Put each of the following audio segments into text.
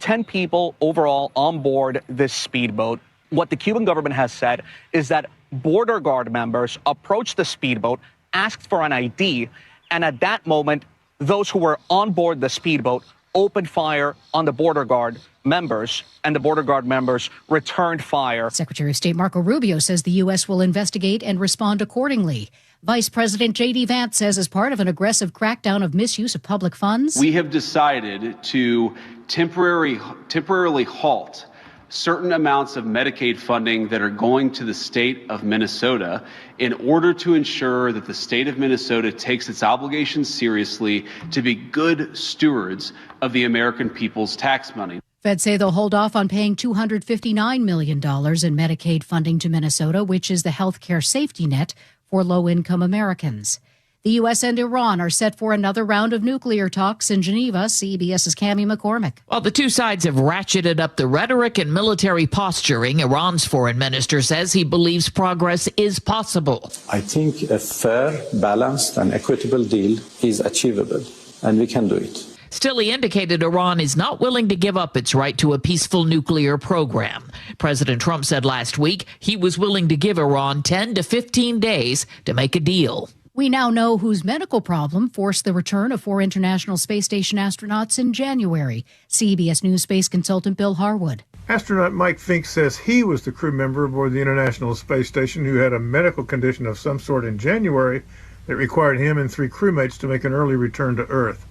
10 people overall on board this speedboat. What the Cuban government has said is that border guard members approached the speedboat, asked for an ID, and at that moment, those who were on board the speedboat opened fire on the border guard members, and the border guard members returned fire. Secretary of State Marco Rubio says the U.S. will investigate and respond accordingly. Vice President J.D. Vance says as part of an aggressive crackdown of misuse of public funds, we have decided to temporarily halt certain amounts of Medicaid funding that are going to the state of Minnesota in order to ensure that the state of Minnesota takes its obligations seriously to be good stewards of the American people's tax money. Feds say they'll hold off on paying $259 million in Medicaid funding to Minnesota, which is the health care safety net for low-income Americans. The U.S. and Iran are set for another round of nuclear talks in Geneva. CBS's Cammie McCormick. While the two sides have ratcheted up the rhetoric and military posturing, Iran's foreign minister says he believes progress is possible. I think a fair, balanced, and equitable deal is achievable, and we can do it. Still, he indicated Iran is not willing to give up its right to a peaceful nuclear program. President Trump said last week he was willing to give Iran 10 to 15 days to make a deal. We now know whose medical problem forced the return of 4 International Space Station astronauts in January. CBS News space consultant Bill Harwood. Astronaut Mike Fink says he was the crew member aboard the International Space Station who had a medical condition of some sort in January that required him and 3 crewmates to make an early return to Earth.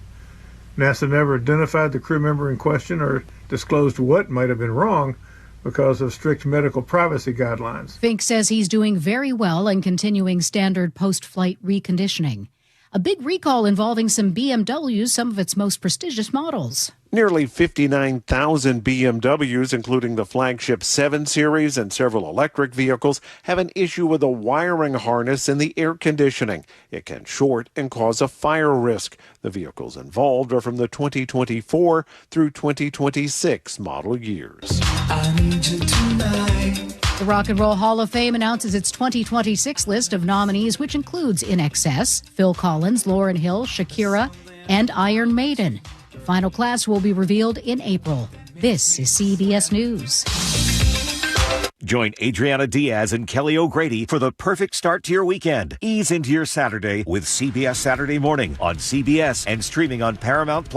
NASA never identified the crew member in question or disclosed what might have been wrong because of strict medical privacy guidelines. Fink says he's doing very well and continuing standard post-flight reconditioning. A big recall involving some BMWs, some of its most prestigious models. Nearly 59,000 BMWs, including the flagship 7 Series and several electric vehicles, have an issue with a wiring harness in the air conditioning. It can short and cause a fire risk. The vehicles involved are from the 2024 through 2026 model years. I need you tonight. The Rock and Roll Hall of Fame announces its 2026 list of nominees, which includes In Excess, Phil Collins, Lauryn Hill, Shakira, and Iron Maiden. The final class will be revealed in April. This is CBS News. Join Adriana Diaz and Kelly O'Grady for the perfect start to your weekend. Ease into your Saturday with CBS Saturday Morning on CBS and streaming on Paramount+.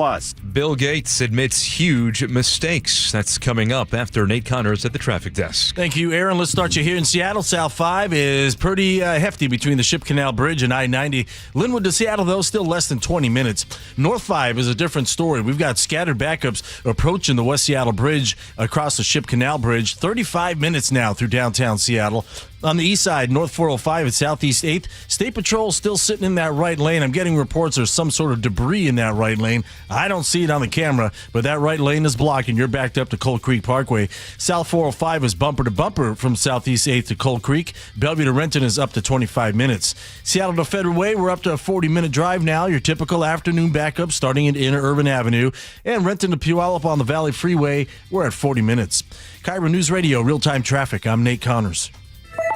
Bill Gates admits huge mistakes. That's coming up after Nate Connors at the traffic desk. Thank you, Aaron. Let's start you here in Seattle. South 5 is pretty hefty between the Ship Canal Bridge and I-90. Linwood to Seattle, though, still less than 20 minutes. North 5 is a different story. We've got scattered backups approaching the West Seattle Bridge across the Ship Canal Bridge. 35 minutes now through downtown Seattle. On the east side, North 405 at Southeast 8th, State Patrol still sitting in that right lane. I'm getting reports there's some sort of debris in that right lane. I don't see it on the camera, but that right lane is blocked, and you're backed up to Cold Creek Parkway. South 405 is bumper to bumper from Southeast 8th to Cold Creek. Bellevue to Renton is up to 25 minutes. Seattle to Federal Way, we're up to a 40-minute drive now. Your typical afternoon backup starting at Inner Urban Avenue. And Renton to Puyallup on the Valley Freeway, we're at 40 minutes. KIRO Newsradio, real-time traffic. I'm Nate Connors.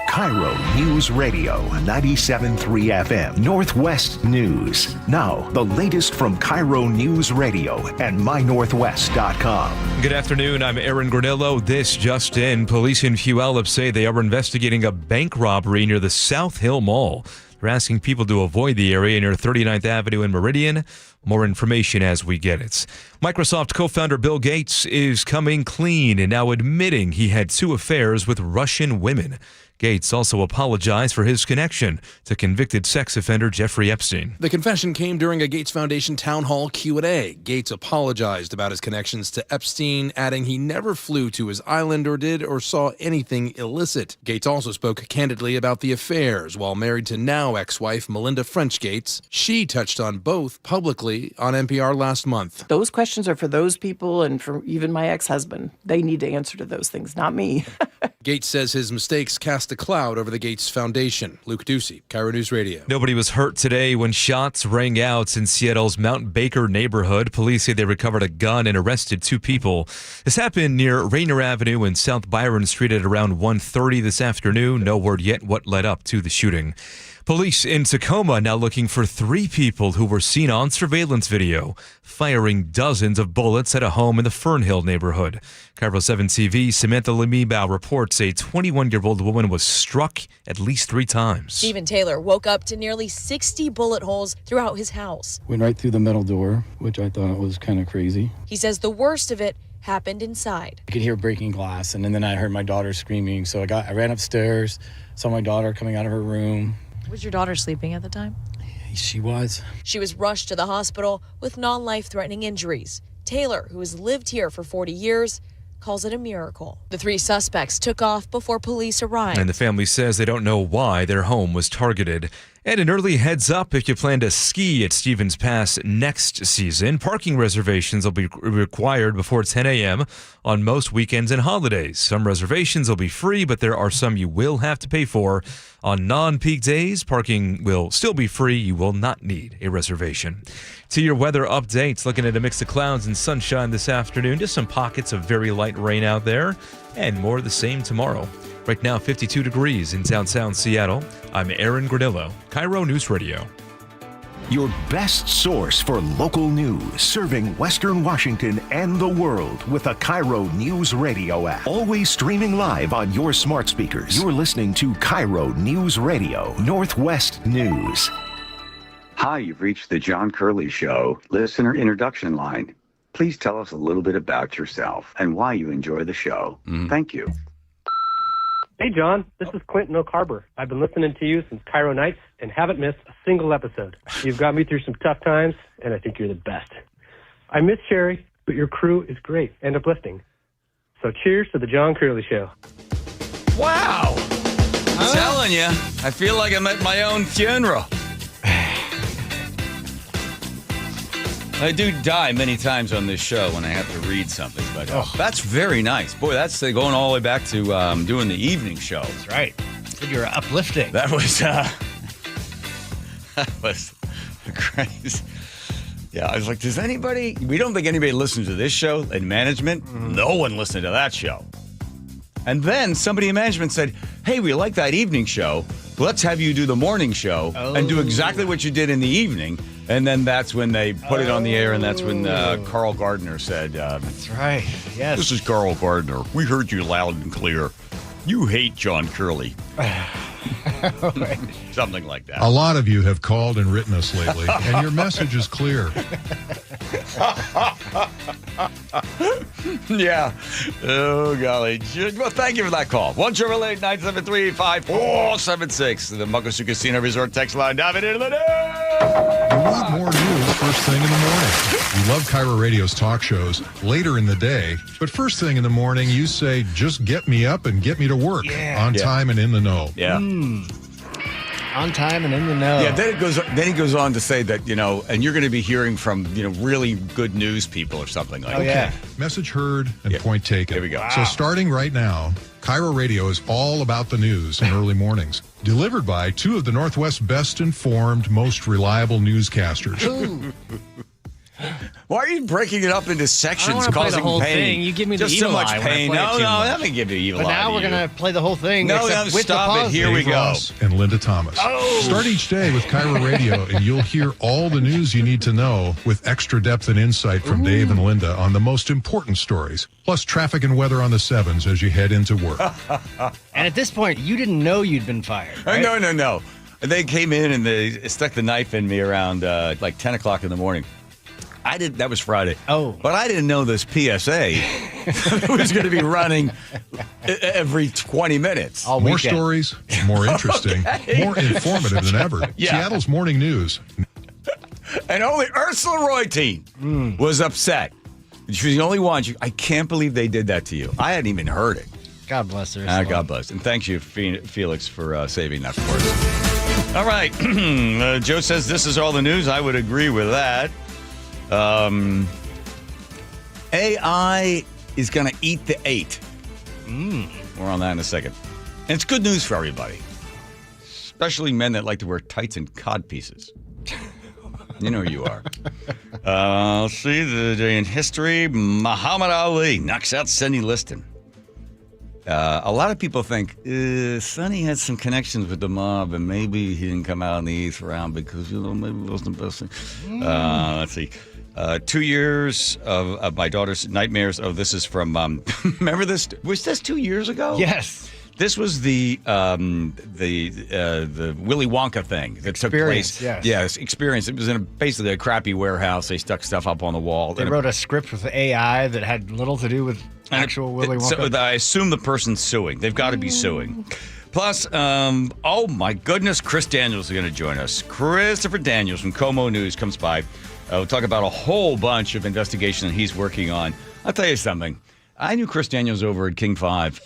KIRO News Radio, 97.3 FM, Northwest News. Now, the latest from KIRO News Radio and mynorthwest.com. Good afternoon, I'm Aaron Granillo. This just in. Police in Puyallup say they are investigating a bank robbery near the South Hill Mall. They're asking people to avoid the area near 39th Avenue and Meridian. More information as we get it. Microsoft co-founder Bill Gates is coming clean and now admitting he had 2 affairs with Russian women. Gates also apologized for his connection to convicted sex offender Jeffrey Epstein. The confession came during a Gates Foundation town hall Q&A. Gates apologized about his connections to Epstein, adding he never flew to his island or did or saw anything illicit. Gates also spoke candidly about the affairs while married to now ex-wife Melinda French Gates. She touched on both publicly on NPR last month. Those questions are for those people and for even my ex-husband. They need to answer to those things, not me. Gates says his mistakes cast a cloud over the Gates Foundation. Luke Ducey, KIRO News Radio. Nobody was hurt today when shots rang out in Seattle's Mount Baker neighborhood. Police say they recovered a gun and arrested 2 people. This happened near Rainier Avenue and South Byron Street at around 1:30 this afternoon. No word yet what led up to the shooting. Police in Tacoma now looking for 3 people who were seen on surveillance video firing dozens of bullets at a home in the Fernhill neighborhood. KIRO 7 TV Samantha Lemibau reports a 21-year-old woman was struck at least 3 times. Stephen Taylor woke up to nearly 60 bullet holes throughout his house. Went right through the metal door, which I thought was kind of crazy. He says the worst of it happened inside. I could hear breaking glass, and then I heard my daughter screaming. So I ran upstairs, saw my daughter coming out of her room. Was your daughter sleeping at the time? She was. She was rushed to the hospital with non-life-threatening injuries. Taylor, who has lived here for 40 years, calls it a miracle. The 3 suspects took off before police arrived. And the family says they don't know why their home was targeted. And an early heads up if you plan to ski at Stevens Pass next season. Parking reservations will be required before 10 a.m. on most weekends and holidays. Some reservations will be free, but there are some you will have to pay for. On non-peak days, parking will still be free. You will not need a reservation. To your weather updates, looking at a mix of clouds and sunshine this afternoon. Just some pockets of very light rain out there, and more of the same tomorrow. Right now, 52 degrees in downtown Seattle. I'm Aaron Granillo, KIRO News Radio. Your best source for local news, serving Western Washington and the world with the KIRO Newsradio app. Always streaming live on your smart speakers. You're listening to KIRO News Radio, Northwest News. Hi, you've reached the John Curley Show listener introduction line. Please tell us a little bit about yourself and why you enjoy the show. Thank you. Hey, John, this is Clinton O'Carver. I've been listening to you since KIRO Nights and haven't missed a single episode. You've got me through some tough times, and I think you're the best. I miss Sherry, but your crew is great and uplifting. So cheers to the John Curley Show. Wow. I'm telling you, I feel like I'm at my own funeral. I do die many times on this show when I have to read something, but that's very nice. Boy, that's going all the way back to doing the evening show. That's right. You're uplifting. That was crazy. Yeah, I was like, does anybody... We don't think anybody listens to this show in management. No one listened to that show. And then somebody in management said, hey, we like that evening show. Let's have you do the morning show and do exactly what you did in the evening. And then that's when they put it on the air, and that's when Carl Gardner said... that's right, yes. This is Carl Gardner. We heard you loud and clear. You hate John Curley. Something like that. A lot of you have called and written us lately, and your message is clear. Yeah. Oh, golly. Well, thank you for that call. 1-888-973-5476. The Muckleshoot Casino Resort text line. Diving into the news. You want more news first thing in the morning. You love KIRO Radio's talk shows later in the day, but first thing in the morning, you say, just get me up and get me to work on time and in the know. Yeah. On time and in the know. Yeah, then he goes on to say that, and you're going to be hearing from, really good news people or something like that. Yeah. Message heard and point taken. Here we go. Wow. So starting right now, KIRO Radio is all about the news in early mornings. Delivered by 2 of the Northwest's best informed, most reliable newscasters. Why are you breaking it up into sections, I don't causing play the whole pain? Thing. You give me just the evil so much eye pain. No, let me give you the evil eye. But now we're going to play the whole thing. No, with stop it. Here we go. Ross and Linda Thomas. Start each day with KIRO Radio, and you'll hear all the news you need to know with extra depth and insight from Dave and Linda on the most important stories, plus traffic and weather on the 7s as you head into work. And at this point, you didn't know you'd been fired, right? No. They came in and they stuck the knife in me around like 10 o'clock in the morning. That was Friday. But I didn't know this PSA was going to be running every 20 minutes. More stories, more interesting, more informative than ever. Seattle's morning news. And only Ursula Reutin was upset. She was the only one. I can't believe they did that to you. I hadn't even heard it. God bless her. God bless. And thanks you, Felix, for saving that for us. All right. Joe says this is all the news. I would agree with that. AI is going to eat the 8. More on that in a second. And it's good news for everybody, especially men that like to wear tights and cod pieces. You know who you are. Let's see, the day in history, Muhammad Ali knocks out Cindy Liston. a lot of people think Sonny had some connections with the mob, and maybe he didn't come out in the 8th round because, maybe it wasn't the best thing. Let's see. 2 years of my daughter's nightmares. Oh, this is from, remember this? Was this 2 years ago? Yes. This was the Willy Wonka thing that took place. Yes. Yes, experience. It was in basically a crappy warehouse. They stuck stuff up on the wall. They wrote a script with AI that had little to do with actual Willy Wonka. So I assume the person's suing. They've got to be suing. Plus, oh my goodness, Chris Daniels is going to join us. Christopher Daniels from Como News comes by. We'll talk about a whole bunch of investigation that he's working on. I'll tell you something. I knew Chris Daniels over at King 5.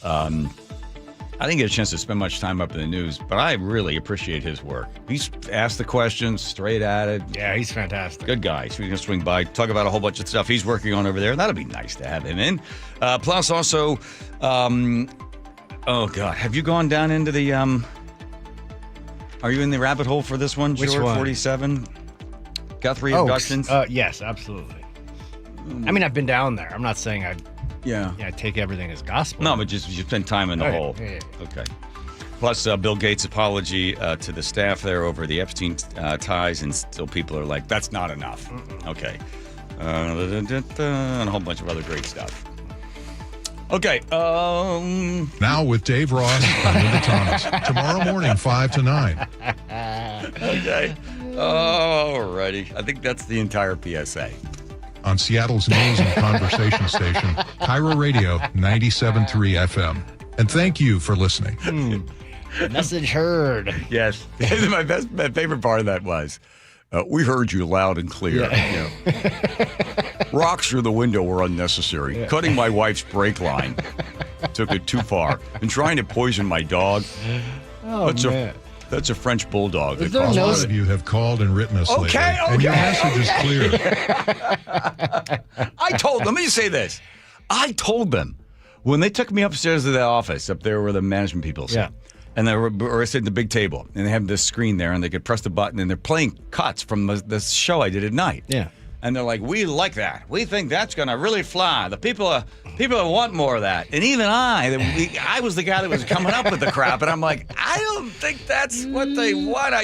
I didn't get a chance to spend much time up in the news, but I really appreciate his work. He's asked the questions straight at it. Yeah, he's fantastic. Good guy. So he's going to swing by, talk about a whole bunch of stuff he's working on over there. That'll be nice to have him in. Plus also, oh, God, have you gone down into the, are you in the rabbit hole for this one, Which George one? 47? Guthrie abductions? Yes, absolutely. I mean, I've been down there. I'm not saying I take everything as gospel. No, but just you spend time in the hole. Yeah. Okay. Plus, Bill Gates' apology to the staff there over the Epstein ties, and still people are like, that's not enough. Okay. And a whole bunch of other great stuff. Okay. Now with Dave Ross and Linda Thomas. Tomorrow morning, 5 to 9. Okay. Alrighty. I think that's the entire PSA. On Seattle's news and conversation station, KIRO Radio 97.3 FM. And thank you for listening. Message heard. Yes. My favorite part of that was, we heard you loud and clear. Yeah. Rocks through the window were unnecessary. Yeah. Cutting my wife's brake line took it too far. And trying to poison my dog. Oh, man. That's a French bulldog. A lot of you have called and written us lately, and your message is clear. I told them, let me say this. I told them when they took me upstairs to the office, up there where the management people sit, and they were sitting at the big table, and they have this screen there, and they could press the button, and they're playing cuts from the show I did at night. Yeah. And they're like, we like that. We think that's going to really fly. The people want more of that. And even I was the guy that was coming up with the crap. And I'm like, I don't think that's what they want.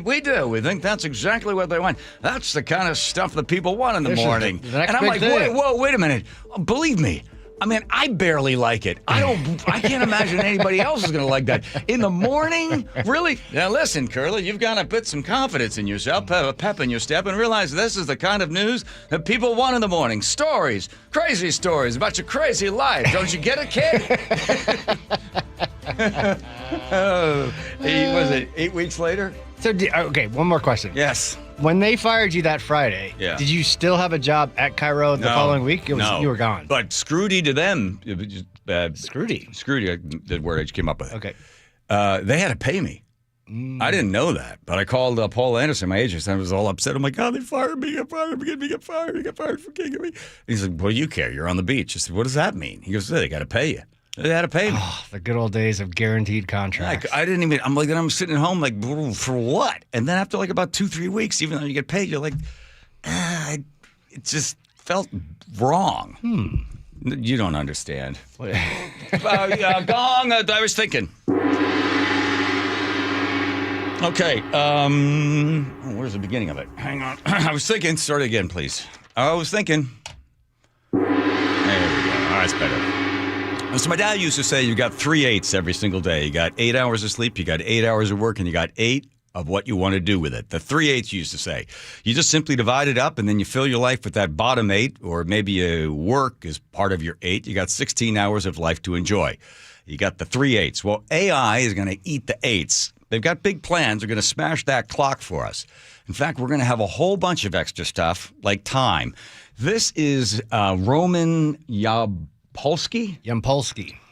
We do. We think that's exactly what they want. That's the kind of stuff that people want in the morning. The and I'm like, wait a minute. Believe me. I mean, I barely like it. I can't imagine anybody else is going to like that. In the morning? Really? Now listen, Curly, you've got to put some confidence in yourself, have a pep in your step, and realize this is the kind of news that people want in the morning. Stories, crazy stories about your crazy life. Don't you get it, kid? Was it 8 weeks later? So, okay, one more question. Yes. When they fired you that Friday, did you still have a job at KIRO the following week? You were gone. But Scrooty to them, Scrooty, the word I just came up with. Okay. They had to pay me. I didn't know that, but I called Paul Anderson, my agent, and I was all upset. I'm like, oh, they fired me, got fired for kicking me. He's like, well, you care, you're on the beach. I said, what does that mean? He goes, they got to pay you. They had to pay me. Oh, the good old days of guaranteed contracts. I didn't even, I'm like, then I'm sitting at home like, for what? And then after like about 2-3 weeks, even though you get paid, you're like, it just felt wrong. You don't understand. Gong, I was thinking. Okay, where's the beginning of it? Hang on. I was thinking, start again, please. I was thinking. There we go. All right, it's better. So my dad used to say you got 3 8s every single day. You got 8 hours of sleep, you got 8 hours of work, and you got 8 of what you want to do with it. The 3 8s you used to say. You just simply divide it up, and then you fill your life with that bottom 8, or maybe you work as part of your 8. You got 16 hours of life to enjoy. You got the 3 8s. Well, AI is going to eat the 8s. They've got big plans. They're going to smash that clock for us. In fact, we're going to have a whole bunch of extra stuff, like time. This is Roman Yampolsky.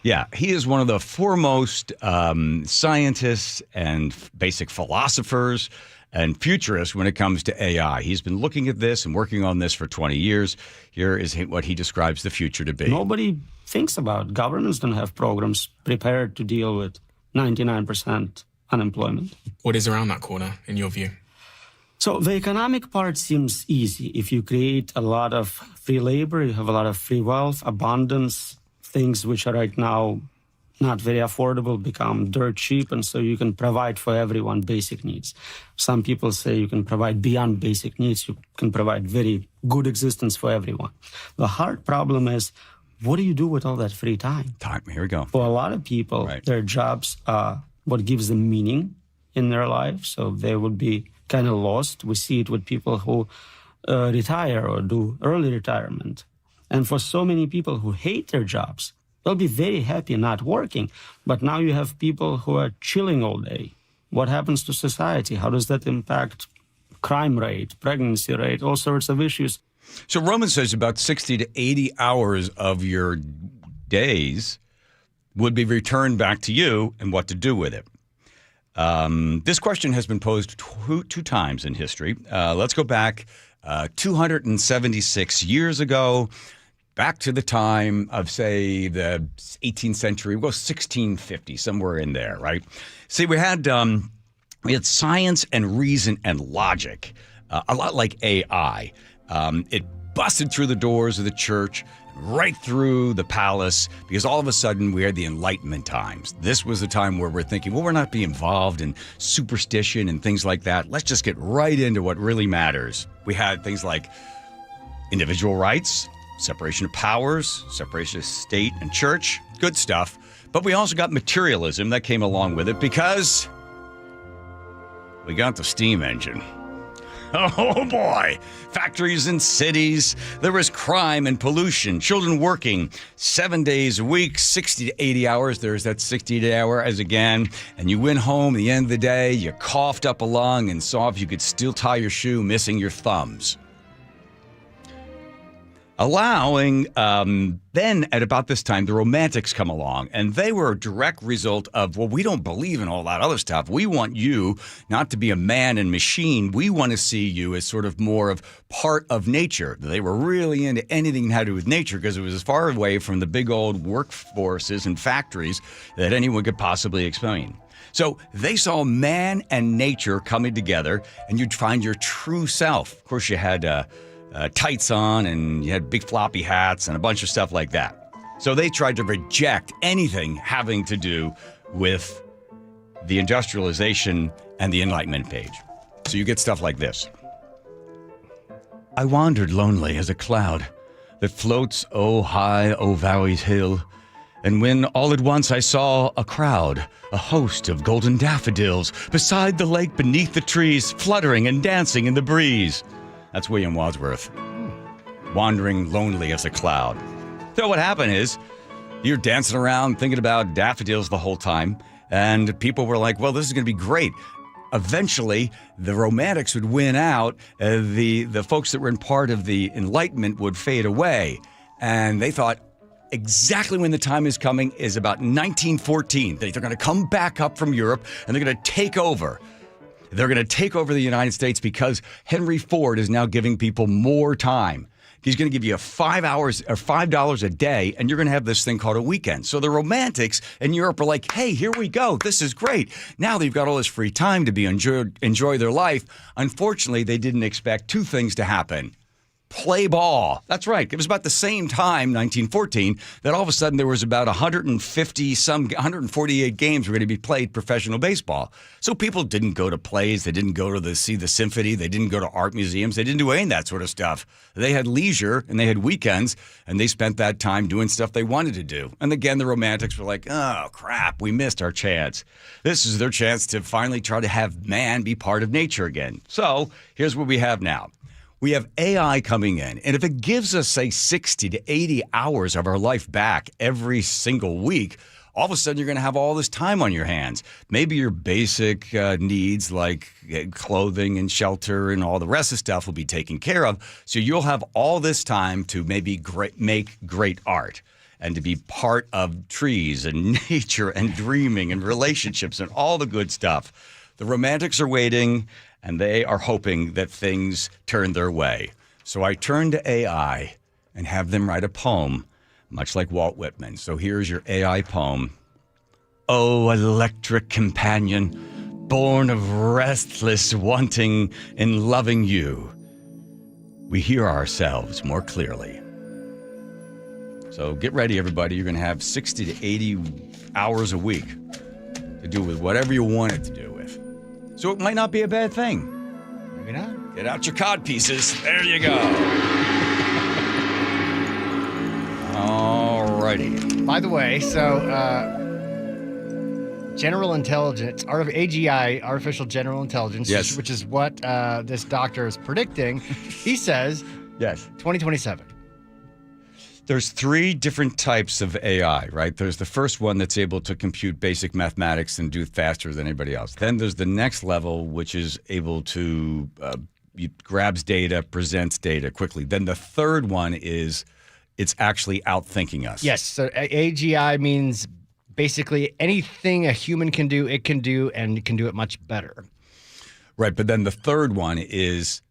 Yeah, he is one of the foremost scientists and basic philosophers and futurists when it comes to AI. He's been looking at this and working on this for 20 years. Here is what he describes the future to be. Nobody thinks about governments don't have programs prepared to deal with 99% unemployment. What is around that corner, in your view? So the economic part seems easy. If you create a lot of free labor, you have a lot of free wealth, abundance, things which are right now not very affordable become dirt cheap, and so you can provide for everyone basic needs. Some people say you can provide beyond basic needs. You can provide very good existence for everyone. The hard problem is, what do you do with all that free time? Here we go. For a lot of people, their jobs are what gives them meaning in their life, so they would be kind of lost. We see it with people who retire or do early retirement. And for so many people who hate their jobs, they'll be very happy not working. But now you have people who are chilling all day. What happens to society? How does that impact crime rate, pregnancy rate, all sorts of issues? So Roman says about 60 to 80 hours of your days would be returned back to you and what to do with it. This question has been posed two times in history. Let's go back 276 years ago, back to the time of, say, the 18th century. We'll go 1650, somewhere in there, right? See, we had science and reason and logic, a lot like AI. It busted through the doors of the church, right through the palace, because all of a sudden we had the Enlightenment times. This was the time where we're thinking, well, we're not being involved in superstition and things like that. Let's just get right into what really matters. We had things like individual rights, separation of powers, separation of state and church, good stuff. But we also got materialism that came along with it because we got the steam engine. Oh boy, factories and cities, there was crime and pollution, children working 7 days a week, 60 to 80 hours. There's that 60 to hours again. And you went home at the end of the day, you coughed up a lung and saw if you could still tie your shoe, missing your thumbs. Allowing, then at about this time, the Romantics come along, and they were a direct result of, well, we don't believe in all that other stuff. We want you not to be a man and machine. We want to see you as sort of more of part of nature. They were really into anything that had to do with nature because it was as far away from the big old workforces and factories that anyone could possibly explain. So they saw man and nature coming together, and you'd find your true self. Of course, you had tights on, and you had big floppy hats and a bunch of stuff like that. So they tried to reject anything having to do with the industrialization and the Enlightenment page. So you get stuff like this. I wandered lonely as a cloud that floats high, valley's hill. And when all at once I saw a crowd, a host of golden daffodils, beside the lake beneath the trees, fluttering and dancing in the breeze. That's William Wordsworth. Wandering lonely as a cloud. So what happened is, you're dancing around thinking about daffodils the whole time, and people were like, well, this is going to be great. Eventually, the Romantics would win out. The folks that were in part of the Enlightenment would fade away. And they thought, exactly when the time is coming is about 1914. They're going to come back up from Europe, and they're going to take over. They're going to take over the United States because Henry Ford is now giving people more time. He's going to give you 5 hours or $5 a day, and you're going to have this thing called a weekend. So the Romantics in Europe are like, hey, here we go. This is great. Now they've got all this free time to be enjoy their life. Unfortunately, they didn't expect two things to happen. Play ball. That's right. It was about the same time, 1914, that all of a sudden there was about 148 games were going to be played professional baseball. So people didn't go to plays. They didn't go to see the symphony. They didn't go to art museums. They didn't do any of that sort of stuff. They had leisure and they had weekends, and they spent that time doing stuff they wanted to do. And again, the Romantics were like, oh, crap, we missed our chance. This is their chance to finally try to have man be part of nature again. So here's what we have now. We have AI coming in, and if it gives us, say, 60 to 80 hours of our life back every single week, all of a sudden you're going to have all this time on your hands. Maybe your basic needs like clothing and shelter and all the rest of the stuff will be taken care of. So you'll have all this time to maybe make great art and to be part of trees and nature and dreaming and relationships and all the good stuff. The Romantics are waiting, and they are hoping that things turn their way. So I turn to AI and have them write a poem, much like Walt Whitman. So here's your AI poem. Oh, electric companion, born of restless wanting in loving you, we hear ourselves more clearly. So get ready, everybody. You're going to have 60 to 80 hours a week to do with whatever you want it to do with. So it might not be a bad thing. Maybe not. Get out your cod pieces. There you go. All righty. By the way, so general intelligence, AGI, artificial general intelligence, yes, which is what this doctor is predicting. He says, yes, 2027. There's 3 different types of AI, right? There's the first one that's able to compute basic mathematics and do it faster than anybody else. Then there's the next level, which is able to grabs data, presents data quickly. Then the third one is it's actually outthinking us. Yes. So AGI means basically anything a human can do, it can do, and it can do it much better. Right. But then the third one is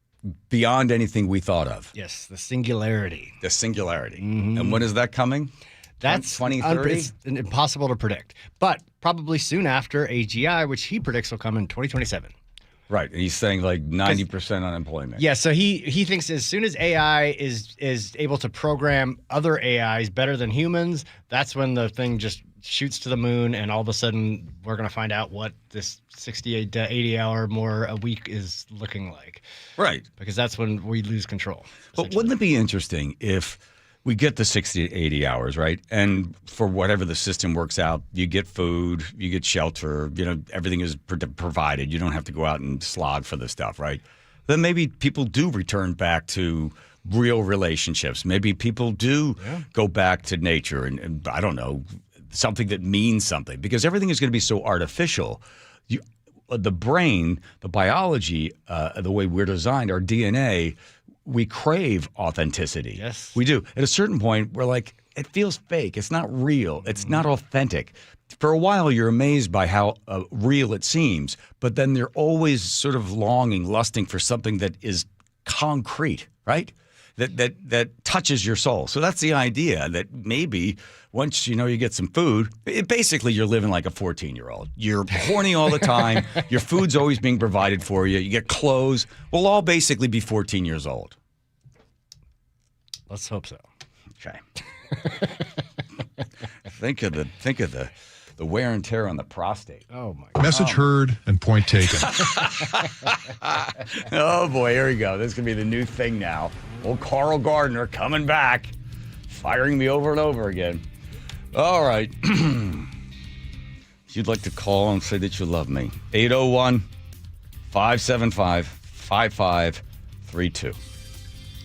beyond anything we thought of. Yes. The singularity. The singularity. Mm-hmm. And when is that coming? That's 2030? It's impossible to predict. But probably soon after AGI, which he predicts will come in 2027. Right. And he's saying like 90% unemployment. Yeah, so he thinks as soon as AI is able to program other AIs better than humans, that's when the thing just shoots to the moon, and all of a sudden we're going to find out what this 68 to 80 hour more a week is looking like. Right. Because that's when we lose control. But wouldn't it be interesting if we get the 60 to 80 hours, right? And for whatever the system works out, you get food, you get shelter, everything is provided. You don't have to go out and slog for the stuff, right? Then maybe people do return back to real relationships. Maybe people do go back to nature and I don't know, something that means something, because everything is going to be so artificial. The brain, the biology, the way we're designed, our DNA, we crave authenticity. Yes. We do. At a certain point, we're like, it feels fake. It's not real. It's not authentic. For a while, you're amazed by how real it seems, but then you're always sort of lusting for something that is concrete, right? That touches your soul. So that's the idea, that maybe once you get some food, basically you're living like a 14-year-old. You're horny all the time. Your food's always being provided for you. You get clothes. We'll all basically be 14 years old. Let's hope so. Okay. Think of the wear and tear on the prostate. Oh my God. Message heard and point taken. Oh boy, here we go. This is gonna be the new thing now. Old Carl Gardner coming back, firing me over and over again. All right. If you'd like to call and say that you love me, 801-575-5532.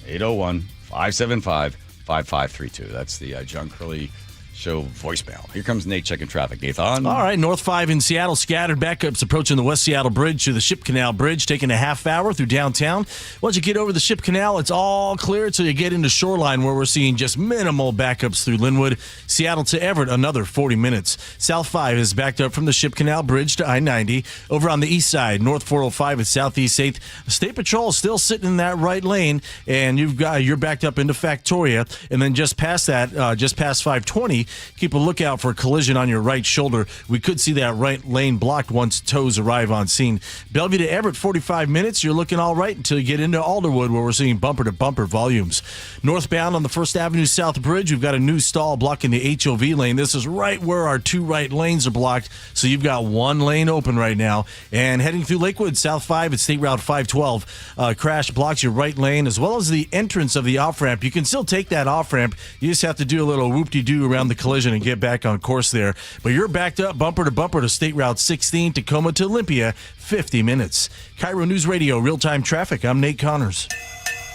801-575-5532. That's the John Curley Show voicemail. Here comes Nate checking traffic. Nathan. All right, North 5 in Seattle, scattered backups approaching the West Seattle Bridge to the Ship Canal Bridge, taking a half hour through downtown. Once you get over the Ship Canal, it's all clear until you get into Shoreline, where we're seeing just minimal backups through Linwood. Seattle to Everett, another 40 minutes. South 5 is backed up from the Ship Canal Bridge to I-90. Over on the east side, North 405 at Southeast 8th. State Patrol is still sitting in that right lane, and you're backed up into Factoria. And then just past that, just past 520, keep a lookout for a collision on your right shoulder. We could see that right lane blocked once tows arrive on scene. Bellevue to Everett, 45 minutes. You're looking all right until you get into Alderwood, where we're seeing bumper-to-bumper volumes. Northbound on the 1st Avenue South Bridge, we've got a new stall blocking the HOV lane. This is right where our 2 right lanes are blocked, so you've got 1 lane open right now. And heading through Lakewood, South 5 at State Route 512. Crash blocks your right lane, as well as the entrance of the off-ramp. You can still take that off-ramp. You just have to do a little whoop-de-doo around the collision and get back on course there. But you're backed up bumper to bumper to State Route 16, Tacoma to Olympia, 50 minutes. KIRO News Radio, real-time traffic. I'm Nate Connors.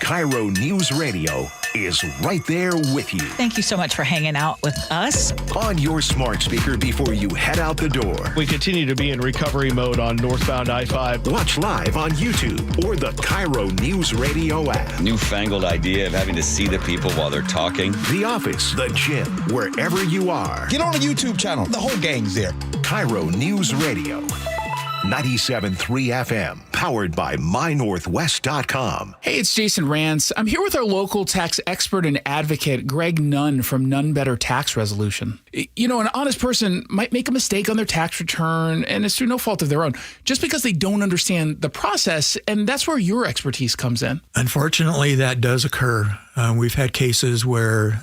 KIRO News Radio is right there with you. Thank you so much for hanging out with us. On your smart speaker before you head out the door. We continue to be in recovery mode on northbound I-5. Watch live on YouTube or the KIRO News Radio app. Newfangled idea of having to see the people while they're talking. The office, the gym, wherever you are. Get on the YouTube channel. The whole gang's there. KIRO News Radio. 97.3 FM, powered by MyNorthwest.com. Hey, it's Jason Rance. I'm here with our local tax expert and advocate, Greg Nunn from Nunn Better Tax Resolution. You know, an honest person might make a mistake on their tax return, and it's through no fault of their own, just because they don't understand the process, and that's where your expertise comes in. Unfortunately, that does occur. We've had cases where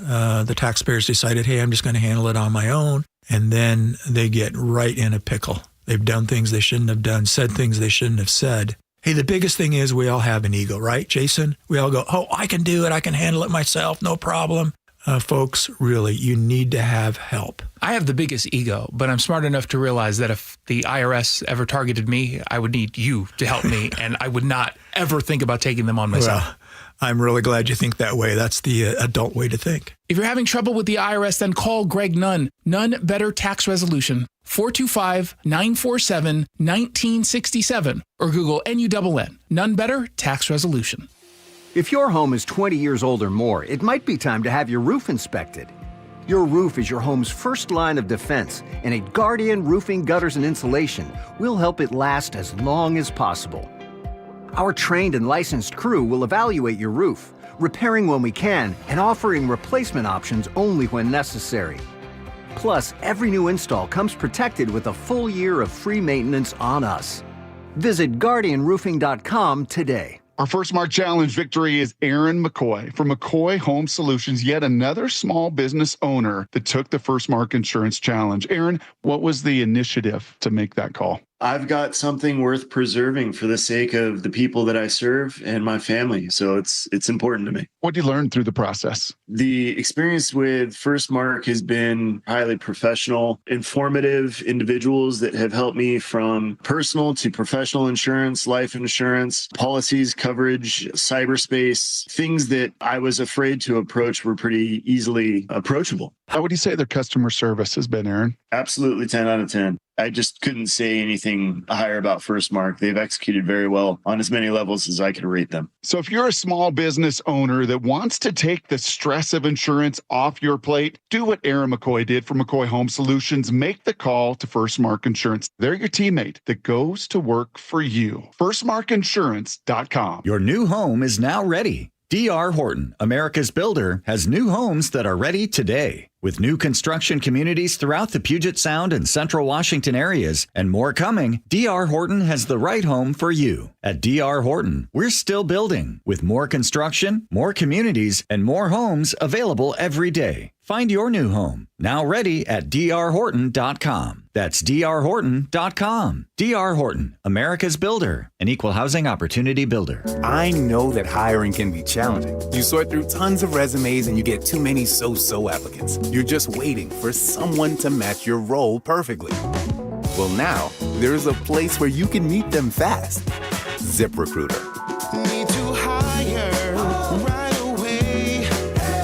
the taxpayers decided, hey, I'm just going to handle it on my own, and then they get right in a pickle. They've done things they shouldn't have done, said things they shouldn't have said. Hey, the biggest thing is we all have an ego, right, Jason? We all go, oh, I can do it. I can handle it myself. No problem. Folks, really, you need to have help. I have the biggest ego, but I'm smart enough to realize that if the IRS ever targeted me, I would need you to help me, and I would not ever think about taking them on myself. Well, I'm really glad you think that way. That's the adult way to think. If you're having trouble with the IRS, then call Greg Nunn. Nunn Better Tax Resolution, 425-947-1967, or Google NUNN, Nunn Better Tax Resolution. If your home is 20 years old or more, it might be time to have your roof inspected. Your roof is your home's first line of defense, and at Guardian Roofing, Gutters, and Insulation, we'll help it last as long as possible. Our trained and licensed crew will evaluate your roof, repairing when we can and offering replacement options only when necessary. Plus, every new install comes protected with a full year of free maintenance on us. Visit GuardianRoofing.com today. Our First Mark Challenge victory is Aaron McCoy from McCoy Home Solutions, yet another small business owner that took the First Mark Insurance Challenge. Aaron, what was the initiative to make that call? I've got something worth preserving for the sake of the people that I serve and my family. So it's important to me. What did you learn through the process? The experience with First Mark has been highly professional, informative individuals that have helped me from personal to professional insurance, life insurance, policies, coverage, cyberspace, things that I was afraid to approach were pretty easily approachable. How would you say their customer service has been, Aaron? Absolutely 10 out of 10. I just couldn't say anything higher about First Mark. They've executed very well on as many levels as I could rate them. So if you're a small business owner that wants to take the stress of insurance off your plate, do what Aaron McCoy did for McCoy Home Solutions. Make the call to First Mark Insurance. They're your teammate that goes to work for you. FirstMarkInsurance.com. Your new home is now ready. D.R. Horton, America's builder, has new homes that are ready today. With new construction communities throughout the Puget Sound and Central Washington areas and more coming, D.R. Horton has the right home for you. At D.R. Horton, we're still building with more construction, more communities, and more homes available every day. Find your new home, now ready at drhorton.com. That's drhorton.com. D.R. Horton, America's builder, an equal housing opportunity builder. I know that hiring can be challenging. You sort through tons of resumes and you get too many so-so applicants. You're just waiting for someone to match your role perfectly. Well, now, there's a place where you can meet them fast. ZipRecruiter. Need to hire right away.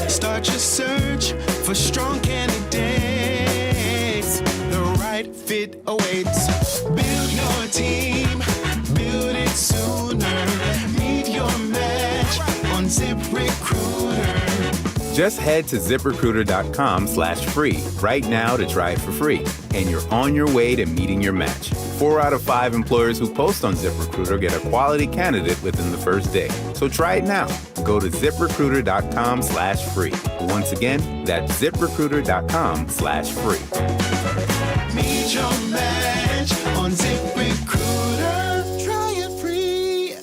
Start your search for strong candidates. The right fit awaits. Build your team. Build it sooner. Meet your match on ZipRecruiter. Just head to ZipRecruiter.com/free right now to try it for free. And you're on your way to meeting your match. 4 out of 5 employers who post on ZipRecruiter get a quality candidate within the first day. So try it now. Go to ZipRecruiter.com/free. Once again, that's ZipRecruiter.com/free. Meet your match on ZipRecruiter. Try it free.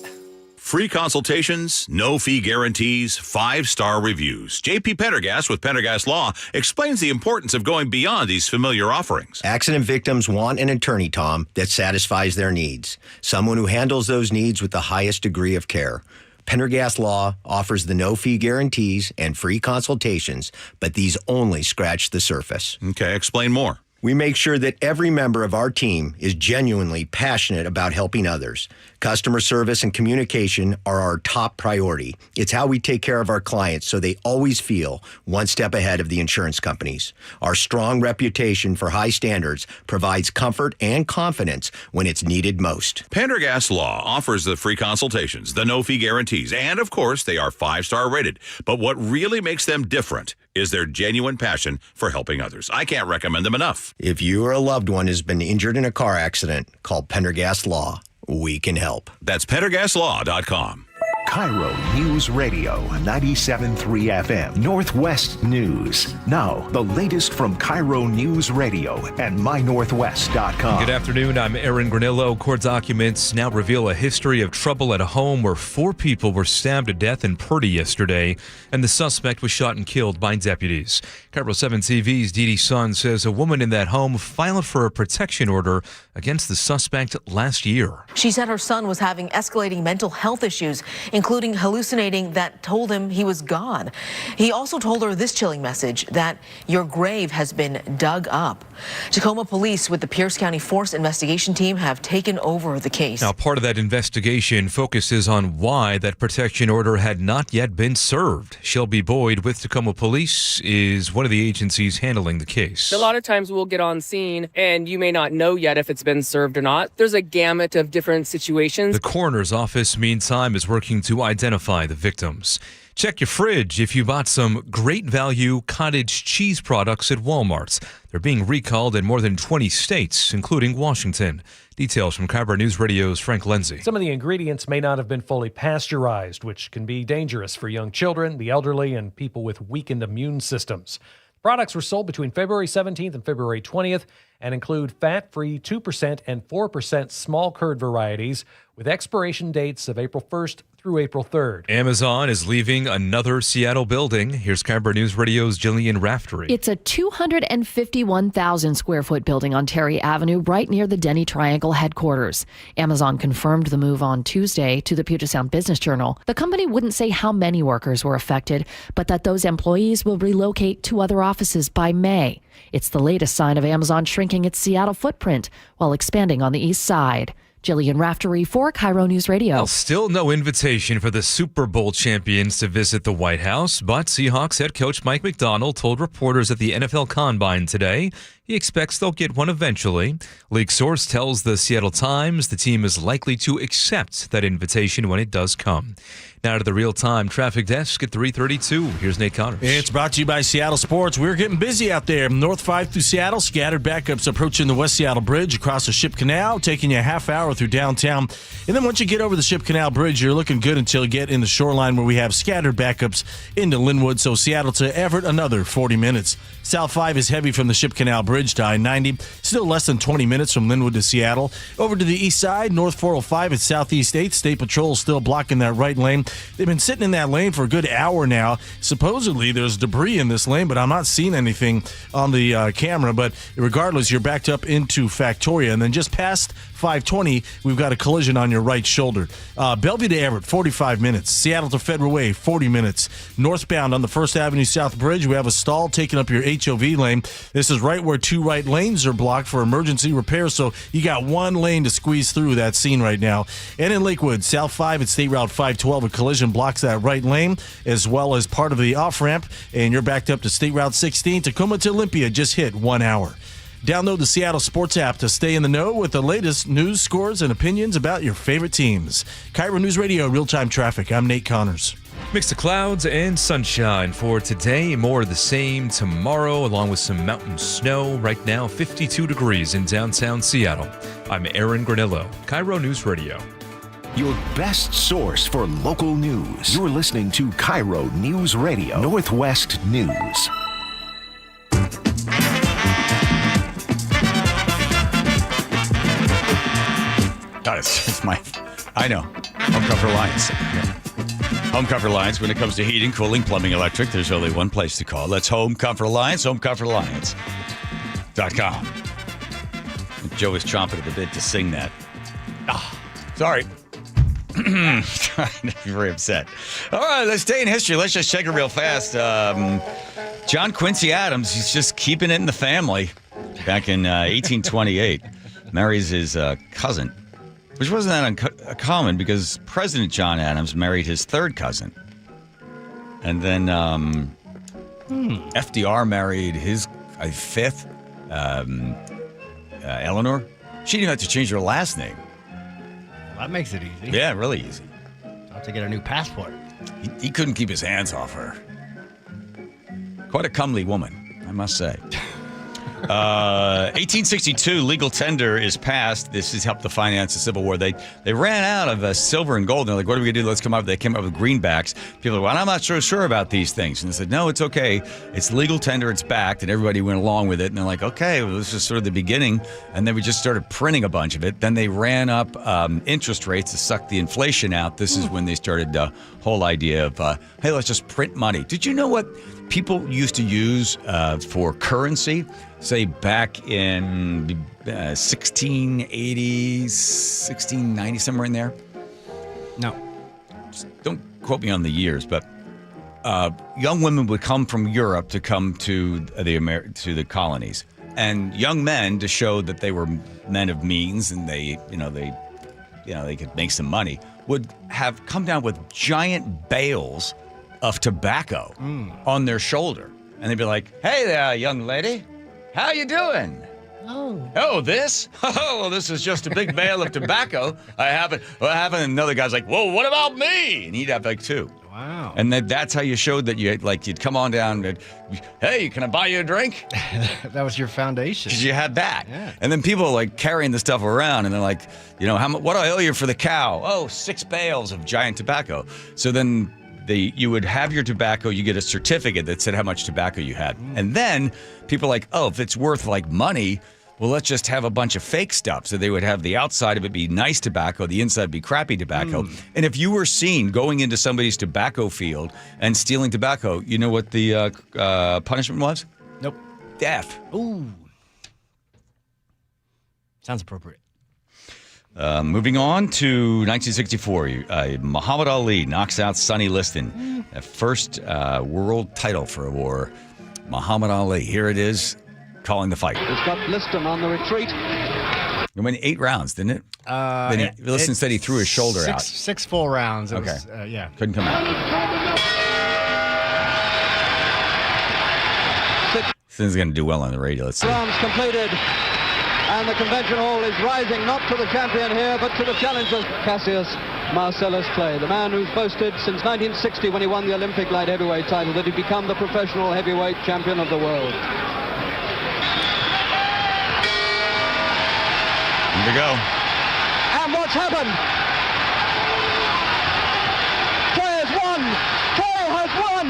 Free consultations, no fee guarantees, 5-star reviews. JP Pendergast with Pendergast Law explains the importance of going beyond these familiar offerings. Accident victims want an attorney, Tom, that satisfies their needs. Someone who handles those needs with the highest degree of care. Pendergast Law offers the no-fee guarantees and free consultations, but these only scratch the surface. Okay, explain more. We make sure that every member of our team is genuinely passionate about helping others. Customer service and communication are our top priority. It's how we take care of our clients so they always feel one step ahead of the insurance companies. Our strong reputation for high standards provides comfort and confidence when it's needed most. Pendergast Law offers the free consultations, the no-fee guarantees, and of course, they are 5-star rated. But what really makes them different is their genuine passion for helping others. I can't recommend them enough. If you or a loved one has been injured in a car accident, call Pendergast Law. We can help. That's PendergastLaw.com. KIRO News Radio 97.3 FM Northwest News. Now, the latest from KIRO News Radio and MyNorthwest.com. Good afternoon. I'm Aaron Granillo. Court documents now reveal a history of trouble at a home where 4 people were stabbed to death in Purdy yesterday, and the suspect was shot and killed by deputies. KIRO 7 TV's Dee Dee Sun says a woman in that home filed for a protection order against the suspect last year. She said her son was having escalating mental health issues, including hallucinating that told him he was God. He also told her this chilling message, that your grave has been dug up. Tacoma police with the Pierce County Force Investigation Team have taken over the case. Now, part of that investigation focuses on why that protection order had not yet been served. Shelby Boyd with Tacoma Police is one of the agencies handling the case. A lot of times we'll get on scene and you may not know yet if it's been served or not. There's a gamut of different situations. The coroner's office, meantime, is working to identify the victims. Check your fridge if you bought some great value cottage cheese products at Walmart. They're being recalled in more than 20 states, including Washington. Details from KIRO News Radio's Frank Lindsay. Some of the ingredients may not have been fully pasteurized, which can be dangerous for young children, the elderly, and people with weakened immune systems. Products were sold between February 17th and February 20th and include fat-free 2% and 4% small curd varieties with expiration dates of April 1st through April 3rd. Amazon is leaving another Seattle building. Here's KIRO News Radio's Jillian Raftery. It's a 251,000 square foot building on Terry Avenue, right near the Denny Triangle headquarters. Amazon confirmed the move on Tuesday to the Puget Sound Business Journal. The company wouldn't say how many workers were affected, but that those employees will relocate to other offices by May. It's the latest sign of Amazon shrinking its Seattle footprint while expanding on the east side. Jillian Raftery for KIRO News Radio. Well, still no invitation for the Super Bowl champions to visit the White House, but Seahawks head coach Mike Macdonald told reporters at the NFL Combine today he expects they'll get one eventually. League source tells the Seattle Times the team is likely to accept that invitation when it does come. Now to the real-time traffic desk at 3:32. Here's Nate Connors. It's brought to you by Seattle Sports. We're getting busy out there. North 5 through Seattle. Scattered backups approaching the West Seattle Bridge across the Ship Canal, taking you a half hour through downtown. And then once you get over the Ship Canal Bridge, you're looking good until you get in the shoreline where we have scattered backups into Linwood. So Seattle to Everett, another 40 minutes. South 5 is heavy from the Ship Canal Bridge to I-90. Still less than 20 minutes from Linwood to Seattle. Over to the east side, North 405 at Southeast 8. State Patrol still blocking that right lane. They've been sitting in that lane for a good hour now. Supposedly there's debris in this lane, but I'm not seeing anything on the camera. But regardless, you're backed up into Factoria. And then just past 520, we've got a collision on your right shoulder. Bellevue to Everett, 45 minutes. Seattle to Federal Way, 40 minutes. Northbound on the 1st Avenue South Bridge, we have a stall taking up your HOV lane. This is right where 2 right lanes are blocked for emergency repair, so you got 1 lane to squeeze through that scene right now. And in Lakewood, South 5 at State Route 512, a collision blocks that right lane, as well as part of the off-ramp, and you're backed up to State Route 16. Tacoma to Olympia just hit 1 hour. Download the Seattle Sports app to stay in the know with the latest news, scores, and opinions about your favorite teams. KIRO News Radio, real-time traffic. I'm Nate Connors. Mix of clouds and sunshine for today. More of the same tomorrow, along with some mountain snow. Right now, 52 degrees in downtown Seattle. I'm Aaron Granillo, KIRO News Radio. Your best source for local news. You're listening to KIRO News Radio, Northwest News. God, it's my, I know, Home Comfort Alliance. Home Comfort Alliance, when it comes to heating, cooling, plumbing, electric, there's only one place to call. That's Home Comfort Alliance, homecomfortalliance.com. Joe is chomping at the bit to sing that. Sorry. Very upset. All right, let's stay in history. Let's just check it real fast. John Quincy Adams, he's just keeping it in the family. Back in 1828, marries his cousin. Which wasn't that uncommon because President John Adams married his 3rd cousin. And then FDR married his 5th, Eleanor. She didn't have to change her last name. Well, that makes it easy. Yeah, really easy. I'll have to get a new passport. He couldn't keep his hands off her. Of Quite a comely woman, I must say. 1862, legal tender is passed. This has helped to finance the Civil War. They ran out of silver and gold. And they're like, what are we going to do? Let's come up. They came up with greenbacks. People are like, well, I'm not so sure about these things. And they said, no, it's okay. It's legal tender. It's backed. And everybody went along with it. And they're like, okay, well, this is sort of the beginning. And then we just started printing a bunch of it. Then they ran up interest rates to suck the inflation out. This is when they started the whole idea of, hey, let's just print money. Did you know what people used to use for currency? Say back in 1680, 1690, somewhere in there? No. Just don't quote me on the years, but young women would come from Europe to come to the colonies. And young men, to show that they were men of means and they could make some money, would have come down with giant bales of tobacco on their shoulder. And they'd be like, hey there, young lady. How you doing? Oh, this? Oh, well, this is just a big bale of tobacco. I haven't. What happened? And another guy's like, whoa, what about me? And he'd have like two. Wow. And that's how you showed that you'd come on down and, hey, can I buy you a drink? That was your foundation. Because you had that. Yeah. And then people are like carrying the stuff around and they're like, what do I owe you for the cow? Oh, 6 bales of giant tobacco. So then you would have your tobacco, you get a certificate that said how much tobacco you had. And then people are like, oh, if it's worth like money, well, let's just have a bunch of fake stuff. So they would have the outside of it be nice tobacco, the inside be crappy tobacco. And if you were seen going into somebody's tobacco field and stealing tobacco, you know what the punishment was? Nope. Death. Ooh. Sounds appropriate. Moving on to 1964, Muhammad Ali knocks out Sonny Liston. First world title for a war. Muhammad Ali, here it is, calling the fight. It's got Liston on the retreat. It went 8 rounds, didn't it? Then Liston said he threw his shoulder out. 6 full rounds. It was, yeah. Couldn't come out. Liston's going to do well on the radio. Let's see. Rounds completed. And the convention hall is rising not to the champion here, but to the challenger, Cassius Marcellus Clay, the man who's boasted since 1960 when he won the Olympic light heavyweight title that he'd become the professional heavyweight champion of the world. Here we go. And what's happened? Clay has won! Clay has won!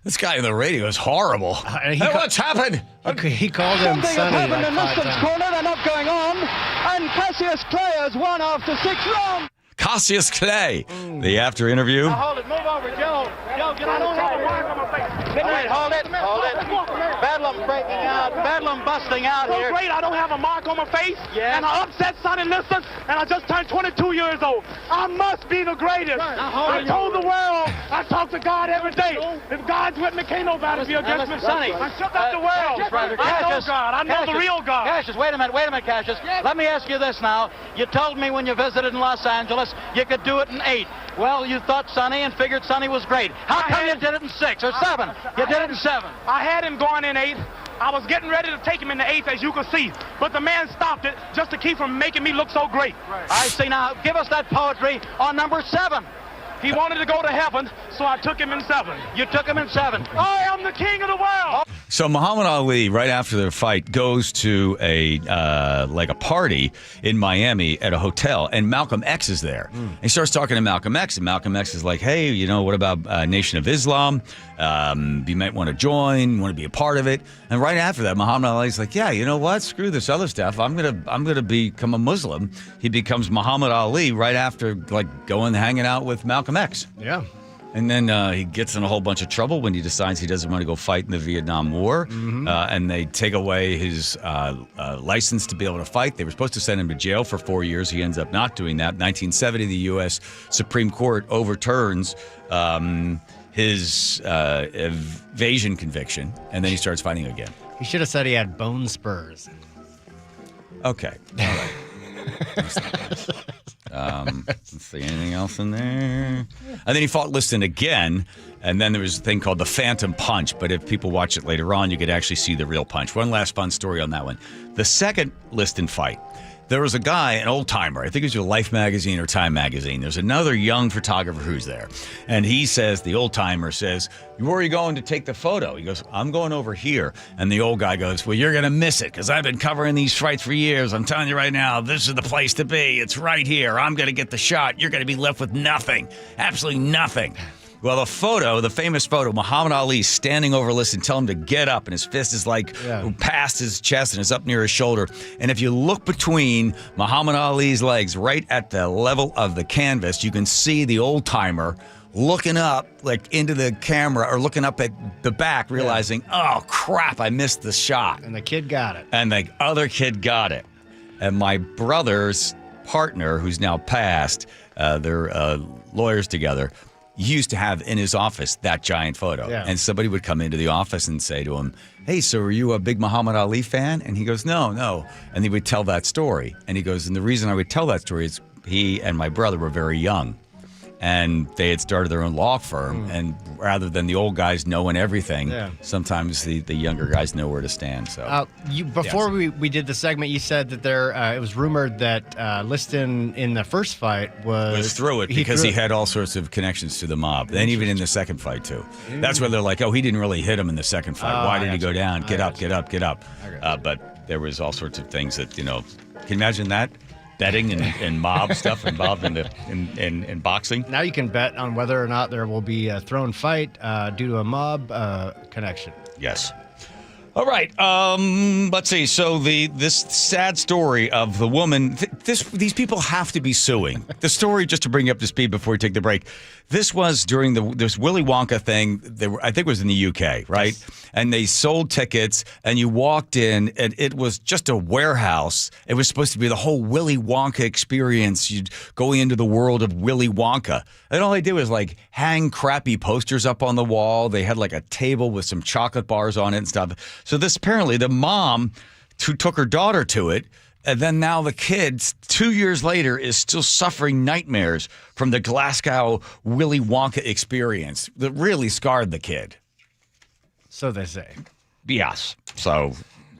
This guy on the radio is horrible. Hey, what's happened? He called him Something Sonny has happened like in 5 Liston's times. corner. They're not going on. And Cassius Clay has won after 6 rounds. Cassius Clay, the after interview. Hold it. Move over, Joe. Joe, get on the mark on my face. Wait, hold it. Bedlam breaking out. Bedlam busting out so here. Great, I don't have a mark on my face. Yeah. And I upset Sonny Liston, and I just turned 22 years old. I must be the greatest. I told the world, I talk to God every day. If God's with me, can't nobody be against me. Sonny, I shook up the world. I know God. I know the real God. Cassius, wait a minute, Cassius. Let me ask you this now. You told me when you visited in Los Angeles you could do it in 8. Well, you thought Sonny and figured Sonny was great. How come you did it in 6 or 7? You did it in 7. I had him going in 8. I was getting ready to take him in the 8th, as you can see. But the man stopped it just to keep from making me look so great. I see. Now, give us that poetry on number 7. He wanted to go to heaven, so I took him in 7. You took him in 7. I am the king of the world. So Muhammad Ali, right after the fight, goes to a party in Miami at a hotel, and Malcolm X is there. He starts talking to Malcolm X, and Malcolm X is like, hey, what about Nation of Islam? You might want to join, want to be a part of it. And right after that, Muhammad Ali's like, yeah, you know what? Screw this other stuff. I'm gonna become a Muslim. He becomes Muhammad Ali right after hanging out with Malcolm X. Yeah. And then he gets in a whole bunch of trouble when he decides he doesn't want to go fight in the Vietnam War. And they take away his license to be able to fight. They were supposed to send him to jail for 4 years. He ends up not doing that. 1970, the U.S. Supreme Court overturns his evasion conviction, and then he starts fighting again. He should have said he had bone spurs. Okay. All right. Let's see, anything else in there? And then he fought Liston again, and then there was a thing called the Phantom Punch, but if people watch it later on, you could actually see the real punch. One last fun story on that one. The second Liston fight, There was a guy, an old timer. I think it was your Life magazine or Time magazine. There's another young photographer who's there. And he says, the old timer says, where are you going to take the photo? He goes, I'm going over here. And the old guy goes, well, you're going to miss it because I've been covering these fights for years. I'm telling you right now, this is the place to be. It's right here. I'm going to get the shot. You're going to be left with nothing. Absolutely nothing. Well, the famous photo, Muhammad Ali standing over Liston, tell him to get up, and his fist is past his chest and is up near his shoulder. And if you look between Muhammad Ali's legs, right at the level of the canvas, you can see the old timer looking up into the camera or looking up at the back, realizing, oh, crap, I missed the shot. And the kid got it. And the other kid got it. And my brother's partner, who's now passed, they're lawyers together, he used to have in his office that giant photo. Yeah. And somebody would come into the office and say to him, hey, so are you a big Muhammad Ali fan? And he goes, no. And he would tell that story. And he goes, and the reason I would tell that story is he and my brother were very young. And they had started their own law firm. And rather than the old guys knowing everything, sometimes the younger guys know where to stand. So before we did the segment, you said that it was rumored that Liston in the first fight was through it because he had all sorts of connections to the mob. Then even in the second fight, too. That's where they're like, oh, he didn't really hit him in the second fight. Why did he go down? Get up. But there was all sorts of things that, can you imagine that? Betting and mob stuff involved in boxing. Now you can bet on whether or not there will be a thrown fight due to a mob connection. Yes. All right. Let's see. So this sad story of the woman. These people have to be suing. The story, just to bring you up to speed before we take the break. This was during this Willy Wonka thing. I think it was in the UK, right? Yes. And they sold tickets, and you walked in, and it was just a warehouse. It was supposed to be the whole Willy Wonka experience. You'd go into the world of Willy Wonka. And all they did was hang crappy posters up on the wall. They had a table with some chocolate bars on it and stuff. So this apparently the mom who took her daughter to it, and then now the kid, 2 years later, is still suffering nightmares from the Glasgow Willy Wonka experience that really scarred the kid. So they say. Yes. So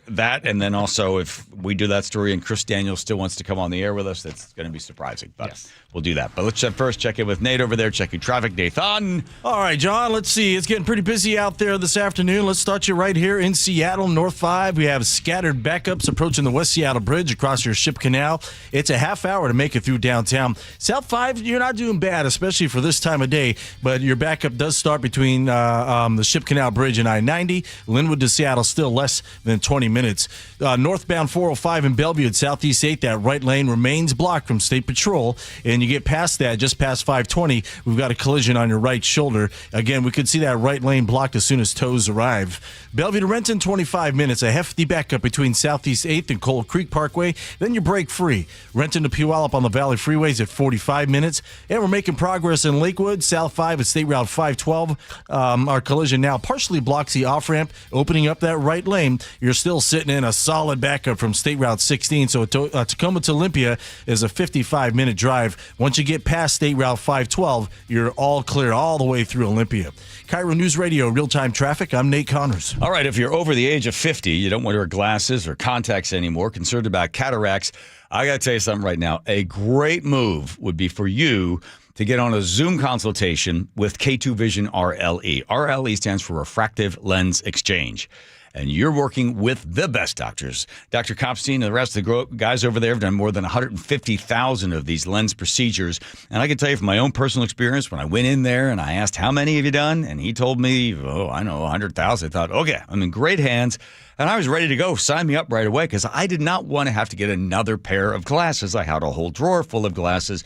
that, and then also if we do that story and Chris Daniels still wants to come on the air with us, that's going to be surprising. But we'll do that. But let's first check in with Nate over there, checking traffic. Nathan. All right, John, let's see. It's getting pretty busy out there this afternoon. Let's start you right here in Seattle, North 5. We have scattered backups approaching the West Seattle Bridge across your Ship Canal. It's a half hour to make it through downtown. South 5, you're not doing bad, especially for this time of day, but your backup does start between the Ship Canal Bridge and I-90. Linwood to Seattle, still less than 20 minutes. Northbound 405 in Bellevue at Southeast 8, that right lane remains blocked from State Patrol, and you get past that, just past 520, we've got a collision on your right shoulder. Again, we could see that right lane blocked as soon as tows arrive. Bellevue to Renton, 25 minutes, a hefty backup between Southeast 8th and Coal Creek Parkway, then you're break free. Renton to Puyallup on the Valley Freeways at 45 minutes, and we're making progress in Lakewood, South 5 at State Route 512. Our collision now partially blocks the off-ramp, opening up that right lane. You're still sitting in a solid backup from State Route 16, so Tacoma to Olympia is a 55-minute drive. Once you get past State Route 512, you're all clear all the way through Olympia. KIRO News Radio, real-time traffic. I'm Nate Connors. All right, if you're over the age of 50, you don't want to wear glasses or contacts anymore, concerned about cataracts, I got to tell you something right now. A great move would be for you to get on a Zoom consultation with K2 Vision RLE. RLE stands for Refractive Lens Exchange. And you're working with the best doctors. Dr. Kopstein and the rest of the guys over there have done more than 150,000 of these lens procedures. And I can tell you from my own personal experience, when I went in there and I asked, how many have you done? And he told me, 100,000. I thought, okay, I'm in great hands. And I was ready to go. Sign me up right away because I did not want to have to get another pair of glasses. I had a whole drawer full of glasses,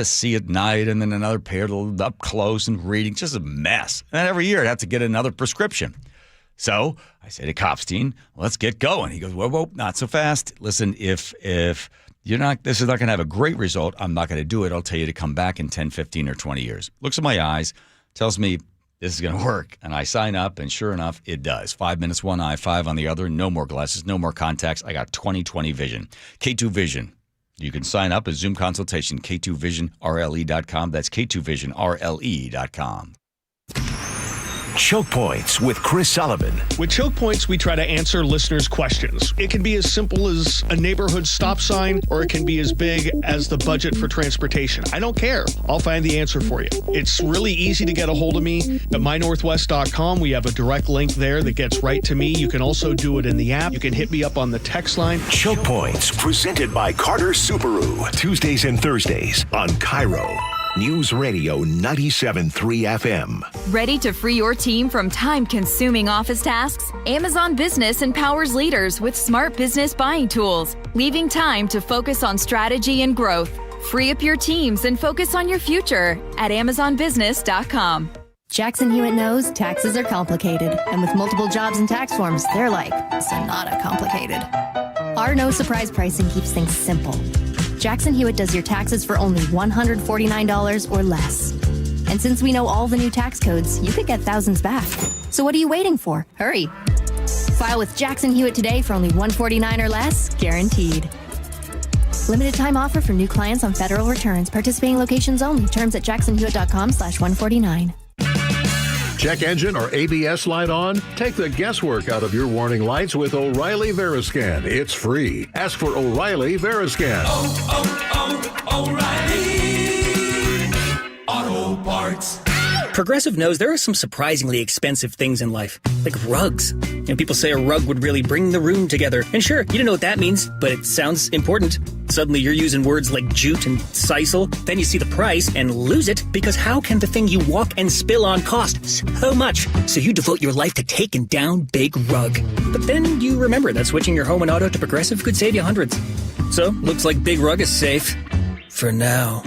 see at night, and then another pair up close and reading. Just a mess. And every year I'd have to get another prescription. So I say to Kopstein, let's get going. He goes, whoa, not so fast. Listen, if you're not, this is not going to have a great result, I'm not going to do it. I'll tell you to come back in 10, 15, or 20 years. Looks at my eyes, tells me this is going to work. And I sign up, and sure enough, it does. 5 minutes, one eye, 5 on the other. No more glasses, no more contacts. I got 20/20 vision. K2 Vision. You can sign up at Zoom consultation, K2VisionRLE.com. That's K2VisionRLE.com. Choke Points with Chris Sullivan. With Choke Points, we try to answer listeners' questions. It can be as simple as a neighborhood stop sign, or it can be as big as the budget for transportation. I don't care. I'll find the answer for you. It's really easy to get a hold of me at mynorthwest.com. We have a direct link there that gets right to me. You can also do it in the app. You can hit me up on the text line. Choke Points, presented by Carter Subaru. Tuesdays and Thursdays on KIRO Newsradio 97.3 FM. Ready to free your team from time-consuming office tasks? Amazon Business empowers leaders with smart business buying tools, leaving time to focus on strategy and growth. Free up your teams and focus on your future at amazonbusiness.com. Jackson Hewitt knows taxes are complicated, and with multiple jobs and tax forms, they're like Sonata complicated. Our no surprise pricing keeps things simple. Jackson Hewitt does your taxes for only $149 or less. And since we know all the new tax codes, you could get thousands back. So what are you waiting for? Hurry. File with Jackson Hewitt today for only $149 or less, guaranteed. Limited time offer for new clients on federal returns. Participating locations only. Terms at jacksonhewitt.com/149. Check engine or ABS light on? Take the guesswork out of your warning lights with O'Reilly Veriscan. It's free. Ask for O'Reilly Veriscan. O'Reilly Auto Parts. Progressive knows there are some surprisingly expensive things in life, like rugs. And people say a rug would really bring the room together. And sure, you don't know what that means, but it sounds important. Suddenly you're using words like jute and sisal. Then you see the price and lose it, because how can the thing you walk and spill on cost so much? So you devote your life to taking down Big Rug. But then you remember that switching your home and auto to Progressive could save you hundreds. So looks like Big Rug is safe. For now.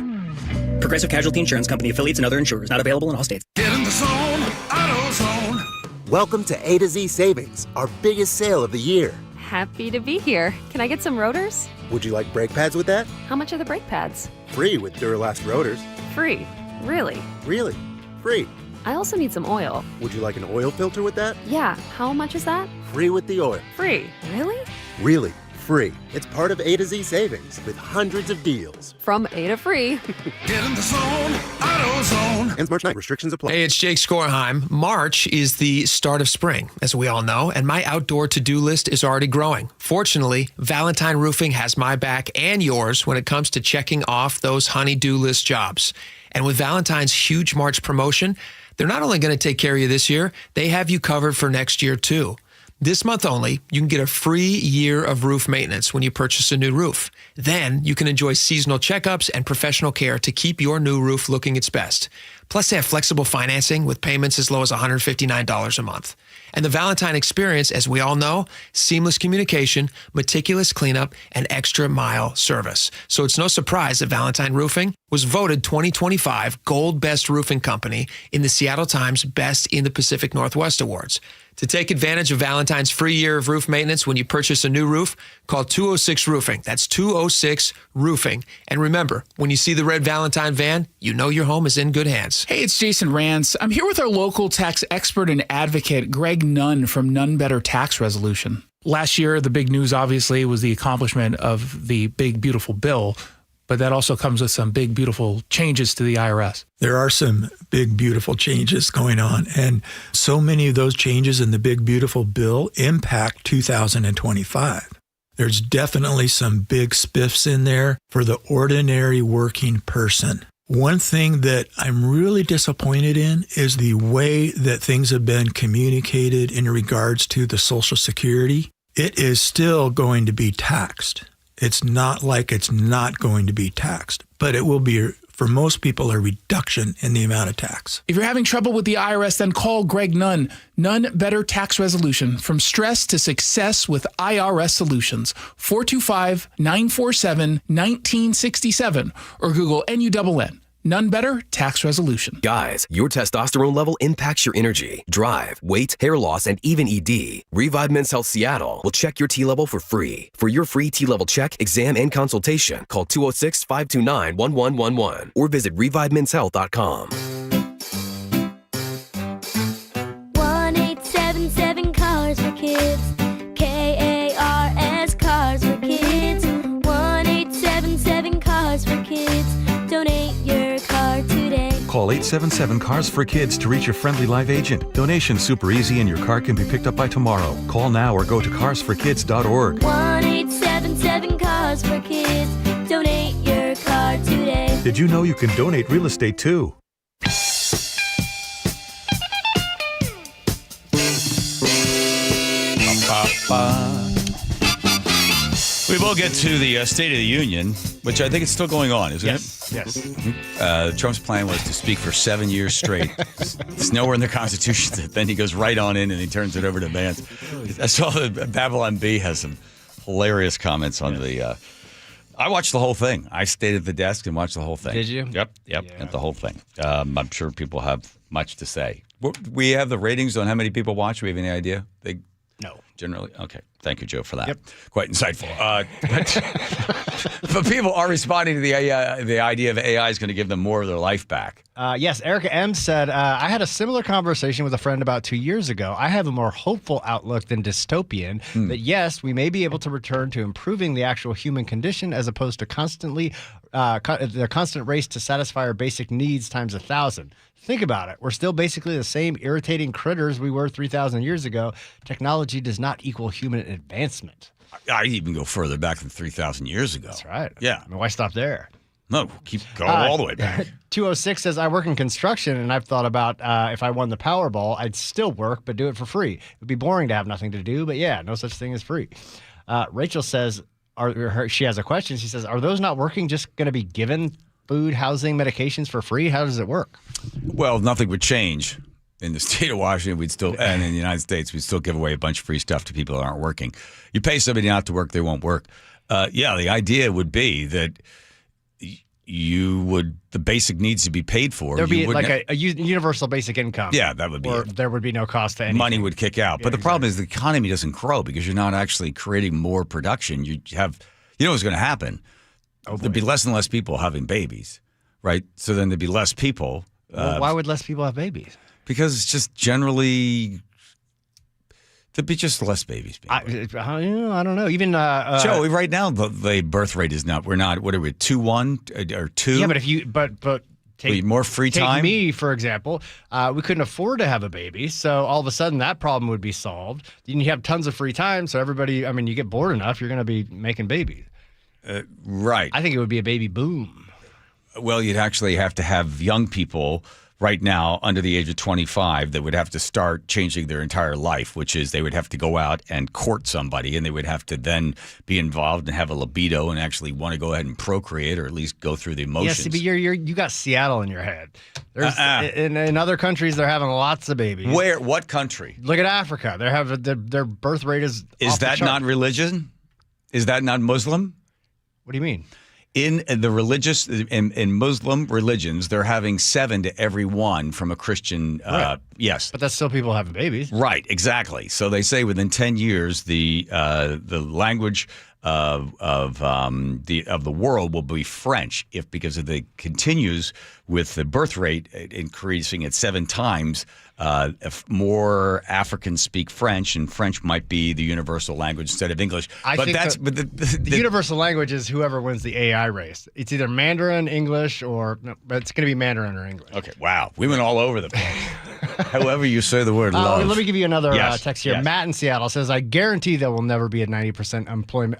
Progressive Casualty Insurance Company, affiliates, and other insurers. Not available in all states. Get in the zone, AutoZone. Welcome to A to Z Savings, our biggest sale of the year. Happy to be here. Can I get some rotors? Would you like brake pads with that? How much are the brake pads? Free with Duralast rotors. Free. Really? Really? Free. I also need some oil. Would you like an oil filter with that? Yeah. How much is that? Free with the oil. Free. Really? Really. Free. It's part of A to Z Savings with hundreds of deals. From A to free. Get in the zone, AutoZone. Ends March 9th. Restrictions apply. Hey, it's Jake Skorheim. March is the start of spring, as we all know, and my outdoor to-do list is already growing. Fortunately, Valentine Roofing has my back and yours when it comes to checking off those honey-do list jobs. And with Valentine's huge March promotion, they're not only going to take care of you this year, they have you covered for next year, too. This month only, you can get a free year of roof maintenance when you purchase a new roof. Then you can enjoy seasonal checkups and professional care to keep your new roof looking its best. Plus, they have flexible financing with payments as low as $159 a month. And the Valentine experience, as we all know, seamless communication, meticulous cleanup, and extra mile service. So it's no surprise that Valentine Roofing was voted 2025 Gold Best Roofing Company in the Seattle Times Best in the Pacific Northwest Awards. To take advantage of Valentine's free year of roof maintenance when you purchase a new roof, call 206 Roofing. That's 206 Roofing. And remember, when you see the red Valentine van, you know your home is in good hands. Hey, it's Jason Rance. I'm here with our local tax expert and advocate, Greg Nunn from None Better Tax Resolution. Last year, the big news, obviously, was the accomplishment of the big, beautiful bill. But that also comes with some big, beautiful changes to the IRS. There are some big, beautiful changes going on. And so many of those changes in the big, beautiful bill impact 2025. There's definitely some big spiffs in there for the ordinary working person. One thing that I'm really disappointed in is the way that things have been communicated in regards to the Social Security. It is still going to be taxed. It's not like it's not going to be taxed, but it will be, for most people, a reduction in the amount of tax. If you're having trouble with the IRS, then call Greg Nunn. None Better Tax Resolution. From stress to success with IRS Solutions. 425-947-1967 or Google NUNN. None Better Tax Resolution. Guys, your testosterone level impacts your energy, drive, weight, hair loss, and even ED. Revive Men's Health Seattle will check your T level for free. For your free T level check, exam, and consultation, call 206-529-1111 or visit revivemenshealth.com. 1877 Cars for Kids. KARS Cars for Kids. 1877 Cars for Kids. Donate your car today. Call Call 877-CARS-FOR-KIDS to reach a friendly live agent. Donation's super easy and your car can be picked up by tomorrow. Call now or go to carsforkids.org. 1-877-CARS-FOR-KIDS. Donate your car today. Did you know you can donate real estate too? We will get to the State of the Union, which I think is still going on, isn't it? Yes. Trump's plan was to speak for 7 years straight. It's nowhere in the Constitution. Then he goes right on in and he turns it over to Vance. I saw that Babylon Bee has some hilarious comments on the... I watched the whole thing. I stayed at the desk and watched the whole thing. Did you? Yep, and the whole thing. I'm sure people have much to say. We have the ratings on how many people watch. Do we have any idea? No. Generally? Okay. Thank you, Joe, for that. Yep. Quite insightful. But people are responding to the idea of AI is going to give them more of their life back. Yes, Erica M. said, I had a similar conversation with a friend about 2 years ago. I have a more hopeful outlook than dystopian, that yes, we may be able to return to improving the actual human condition as opposed to the constant race to satisfy our basic needs times 1,000. Think about it. We're still basically the same irritating critters we were 3,000 years ago. Technology does not equal human advancement. I'd even go further back than 3,000 years ago. That's right. Yeah. I mean, why stop there? No, keep going all the way back. 206 says, I work in construction, and I've thought about if I won the Powerball, I'd still work, but do it for free. It would be boring to have nothing to do, but yeah, no such thing as free. Rachel says, she has a question. She says, are those not working just going to be given food, housing, medications for free? How does it work? Well, nothing would change. In the state of Washington, and in the United States, we'd still give away a bunch of free stuff to people that aren't working. You pay somebody not to work, they won't work. The idea would be that the basic needs to be paid for. There would be like a universal basic income. Yeah, that would be or there would be no cost to anything. Money would kick out. But the problem is the economy doesn't grow because you're not actually creating more production. You know what's going to happen? There'd be less and less people having babies, right? So then there'd be less people. Why would less people have babies? Because it's just generally there'd be just less babies. I don't know. Even Joe, right now the birth rate is not. We're not. What are we? 2-1 or 2? Yeah, but if you take more free time. Take me for example. We couldn't afford to have a baby, so all of a sudden that problem would be solved. Then you have tons of free time, so everybody. I mean, you get bored enough, you're going to be making babies. Right. I think it would be a baby boom. Well, you'd actually have to have young people right now under the age of 25 that would have to start changing their entire life, which is they would have to go out and court somebody, and they would have to then be involved and have a libido and actually want to go ahead and procreate or at least go through the emotions. Yes, but you got Seattle in your head. There's in other countries they're having lots of babies. Where? What country? Look at Africa. They're having their birth rate is Is that not religion? Is that not Muslim? What do you mean? In the religious, in Muslim religions, they're having 7 to every 1 from a Christian. Right. Yes, but that's still people having babies. Right, exactly. So they say within 10 years, the language of the world will be French because if it continues with the birth rate increasing at 7 times. If more Africans speak French, and French might be the universal language instead of English. The universal language is whoever wins the AI race. It's either Mandarin, English, but it's going to be Mandarin or English. Okay, wow. We went all over the place. However you say the word love. Let me give you another text here. Yes. Matt in Seattle says, I guarantee there will never be a 90%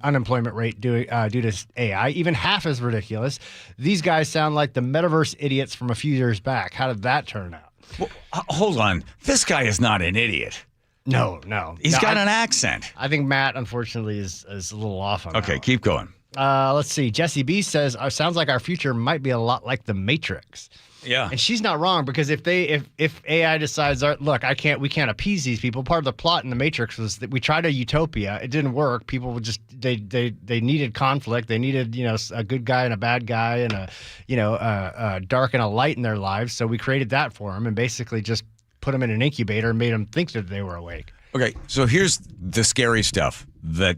unemployment rate due to AI. Even half is ridiculous. These guys sound like the metaverse idiots from a few years back. How did that turn out? Well, hold on. This guy is not an idiot. No. He's got an accent. I think Matt, unfortunately, is a little off on that. Okay, keep going. Let's see. Jesse B says, sounds like our future might be a lot like the Matrix. Yeah. And she's not wrong, because if AI decides, look, we can't appease these people. Part of the plot in the Matrix was that we tried a utopia. It didn't work. People would they needed conflict. They needed, a good guy and a bad guy and a dark and a light in their lives. So we created that for them and basically just put them in an incubator and made them think that they were awake. Okay, so here's the scary stuff that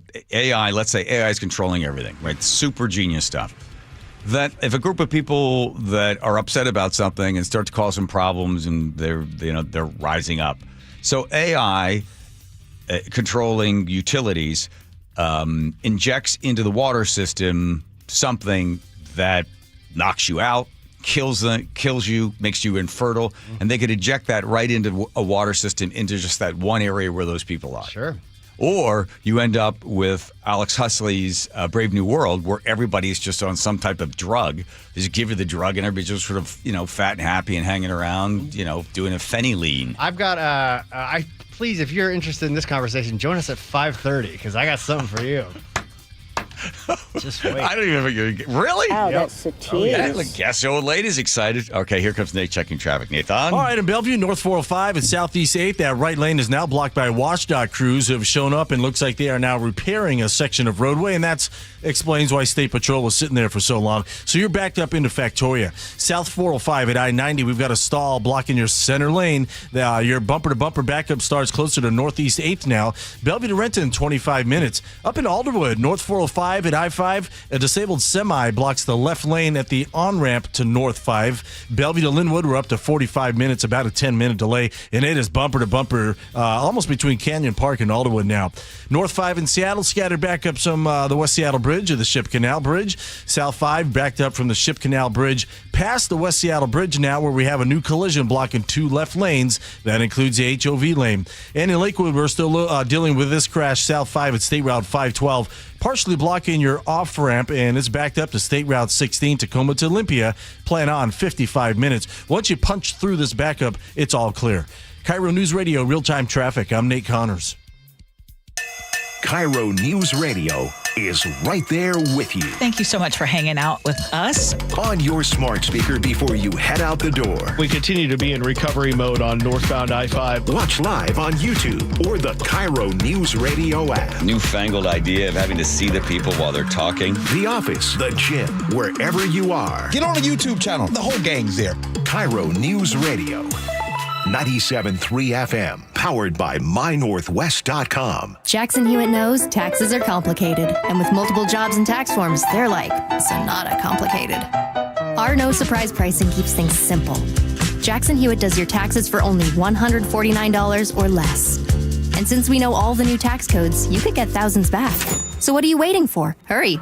let's say AI is controlling everything, right? Super genius stuff. That if a group of people that are upset about something and start to cause some problems, and they're rising up. So AI controlling utilities injects into the water system something that knocks you out, kills you, makes you infertile, and they could eject that right into a water system into just that one area where those people are. Sure. Or you end up with Alex Huxley's Brave New World, where everybody's just on some type of drug. They just give you the drug, and everybody's just sort of, fat and happy and hanging around, doing a phenylene. I've got, please, if you're interested in this conversation, join us at 5:30, because I got something for you. Just wait. I don't even know if you're really. Oh, that's a tease. Yeah, I guess the old lady's excited. Okay, here comes Nate checking traffic. Nathan. All right, in Bellevue, North 405 and Southeast 8, that right lane is now blocked by WashDOT crews who have shown up and looks like they are now repairing a section of roadway, and that explains why State Patrol was sitting there for so long. So you're backed up into Factoria. South 405 at I-90, we've got a stall blocking your center lane. Your bumper-to-bumper backup starts closer to Northeast 8th now. Bellevue to Renton, 25 minutes. Up in Alderwood, North 405 at I-5, a disabled semi blocks the left lane at the on-ramp to North 5. Bellevue to Linwood, we're up to 45 minutes, about a 10-minute delay, and it is bumper-to-bumper almost between Canyon Park and Alderwood now. North 5 in Seattle, scattered back up some the West Seattle Bridge or the Ship Canal Bridge. South 5 backed up from the Ship Canal Bridge past the West Seattle Bridge now, where we have a new collision blocking 2 left lanes. That includes the HOV lane. And in Lakewood, we're still dealing with this crash, South 5 at State Route 512. Partially blocking your off-ramp, and it's backed up to State Route 16, Tacoma to Olympia. Plan on 55 minutes. Once you punch through this backup, it's all clear. KIRO News Radio, real-time traffic. I'm Nate Connors. KIRO News Radio is right there with you. Thank you so much for hanging out with us. On your smart speaker before you head out the door. We continue to be in recovery mode on northbound I-5. Watch live on YouTube or the KIRO News Radio app. Newfangled idea of having to see the people while they're talking. The office, the gym, wherever you are. Get on the YouTube channel. The whole gang's there. KIRO News Radio. 97.3 FM, powered by MyNorthwest.com. Jackson Hewitt knows taxes are complicated, and with multiple jobs and tax forms, they're like Sonata complicated. Our no surprise pricing keeps things simple. Jackson Hewitt does your taxes for only $149 or less. And since we know all the new tax codes, you could get thousands back. So what are you waiting for? Hurry.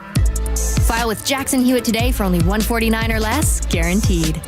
File with Jackson Hewitt today for only $149 or less, guaranteed.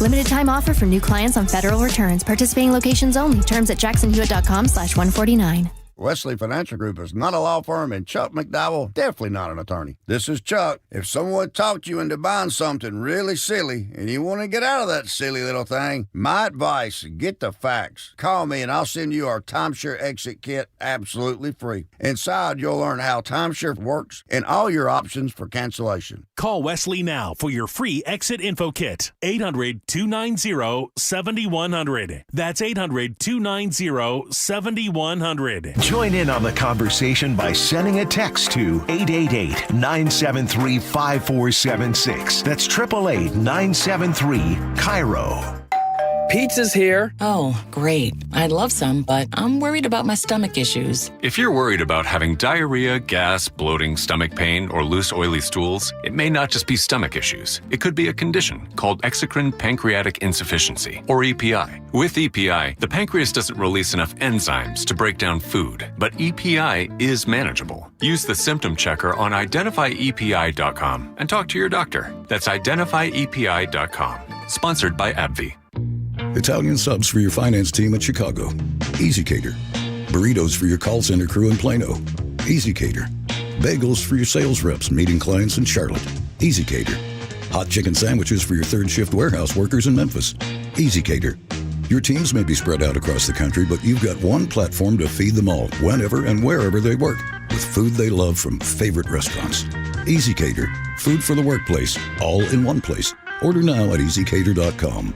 Limited time offer for new clients on federal returns. Participating locations only. Terms at jacksonhewitt.com/149. Wesley Financial Group is not a law firm, and Chuck McDowell, definitely not an attorney. This is Chuck. If someone talked you into buying something really silly and you want to get out of that silly little thing, my advice, get the facts. Call me and I'll send you our timeshare exit kit absolutely free. Inside, you'll learn how timeshare works and all your options for cancellation. Call Wesley now for your free exit info kit. 800-290-7100. That's 800-290-7100. Join in on the conversation by sending a text to 888-973-5476. That's 888-973-KIRO. Pizza's here. Oh, great. I'd love some, but I'm worried about my stomach issues. If you're worried about having diarrhea, gas, bloating, stomach pain, or loose, oily stools, it may not just be stomach issues. It could be a condition called exocrine pancreatic insufficiency, or EPI. With EPI, the pancreas doesn't release enough enzymes to break down food, but EPI is manageable. Use the symptom checker on identifyepi.com and talk to your doctor. That's identifyepi.com. Sponsored by AbbVie. Italian subs for your finance team at Chicago. Easy Cater. Burritos for your call center crew in Plano. Easy Cater. Bagels for your sales reps meeting clients in Charlotte. Easy Cater. Hot chicken sandwiches for your third shift warehouse workers in Memphis. Easy Cater. Your teams may be spread out across the country, but you've got one platform to feed them all, whenever and wherever they work, with food they love from favorite restaurants. Easy Cater. Food for the workplace, all in one place. Order now at easycater.com.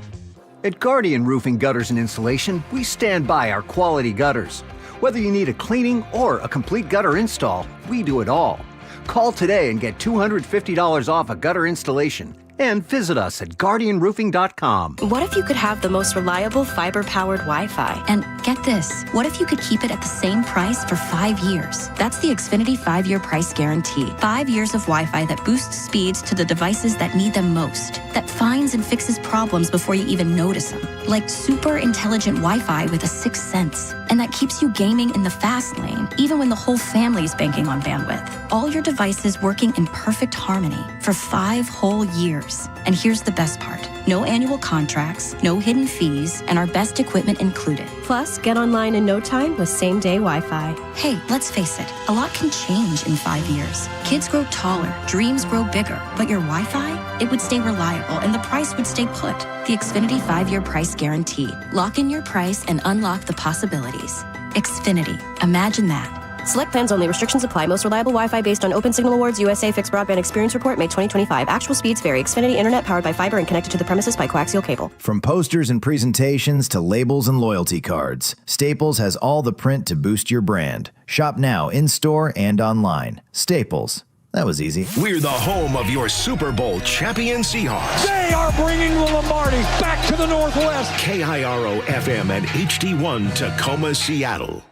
At Guardian Roofing Gutters and Insulation, we stand by our quality gutters. Whether you need a cleaning or a complete gutter install, we do it all. Call today and get $250 off a gutter installation. And visit us at guardianroofing.com. What if you could have the most reliable fiber-powered Wi-Fi? And get this, what if you could keep it at the same price for 5 years? That's the Xfinity 5-year price guarantee. 5 years of Wi-Fi that boosts speeds to the devices that need them most, that finds and fixes problems before you even notice them. like super intelligent Wi-Fi with a sixth sense. And that keeps you gaming in the fast lane, even when the whole family's banking on bandwidth. All your devices working in perfect harmony for 5 whole years. And here's the best part. No annual contracts, no hidden fees, and our best equipment included. Plus, get online in no time with same-day Wi-Fi. Hey, let's face it, a lot can change in 5 years. Kids grow taller, dreams grow bigger, but your Wi-Fi, it would stay reliable and the price would stay put. The Xfinity 5-year price guarantee. Lock in your price and unlock the possibilities. Xfinity. Imagine that. Select plans only. Restrictions apply. Most reliable Wi-Fi based on Open Signal Awards USA Fixed Broadband Experience Report, May 2025. Actual speeds vary. Xfinity Internet powered by fiber and connected to the premises by coaxial cable. From posters and presentations to labels and loyalty cards, Staples has all the print to boost your brand. Shop now in-store and online. Staples. That was easy. We're the home of your Super Bowl champion Seahawks. They are bringing the Lombardi back to the Northwest. KIRO FM and HD1 Tacoma, Seattle.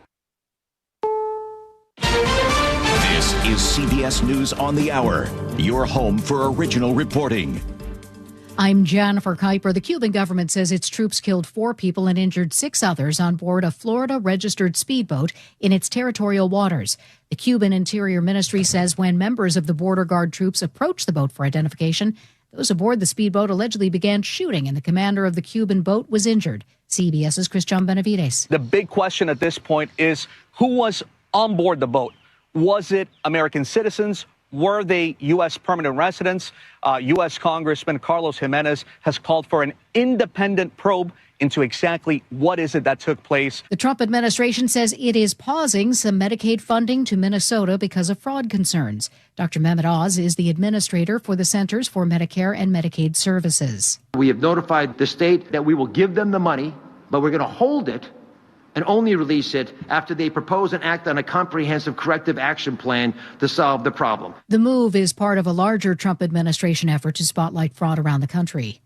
This is CBS News on the Hour, your home for original reporting. I'm Jennifer Kuiper. The Cuban government says its troops killed 4 people and injured 6 others on board a Florida-registered speedboat in its territorial waters. The Cuban Interior Ministry says when members of the border guard troops approached the boat for identification, those aboard the speedboat allegedly began shooting, and the commander of the Cuban boat was injured. CBS's Christian Benavides. The big question at this point is who was on board the boat? Was it American citizens? Were they U.S. permanent residents? U.S. Congressman Carlos Jimenez has called for an independent probe into exactly what is it that took place. The Trump administration says it is pausing some Medicaid funding to Minnesota because of fraud concerns. Dr. Mehmet Oz is the administrator for the Centers for Medicare and Medicaid Services. We have notified the state that we will give them the money, but we're going to hold it and only release it after they propose and act on a comprehensive corrective action plan to solve the problem. The move is part of a larger Trump administration effort to spotlight fraud around the country.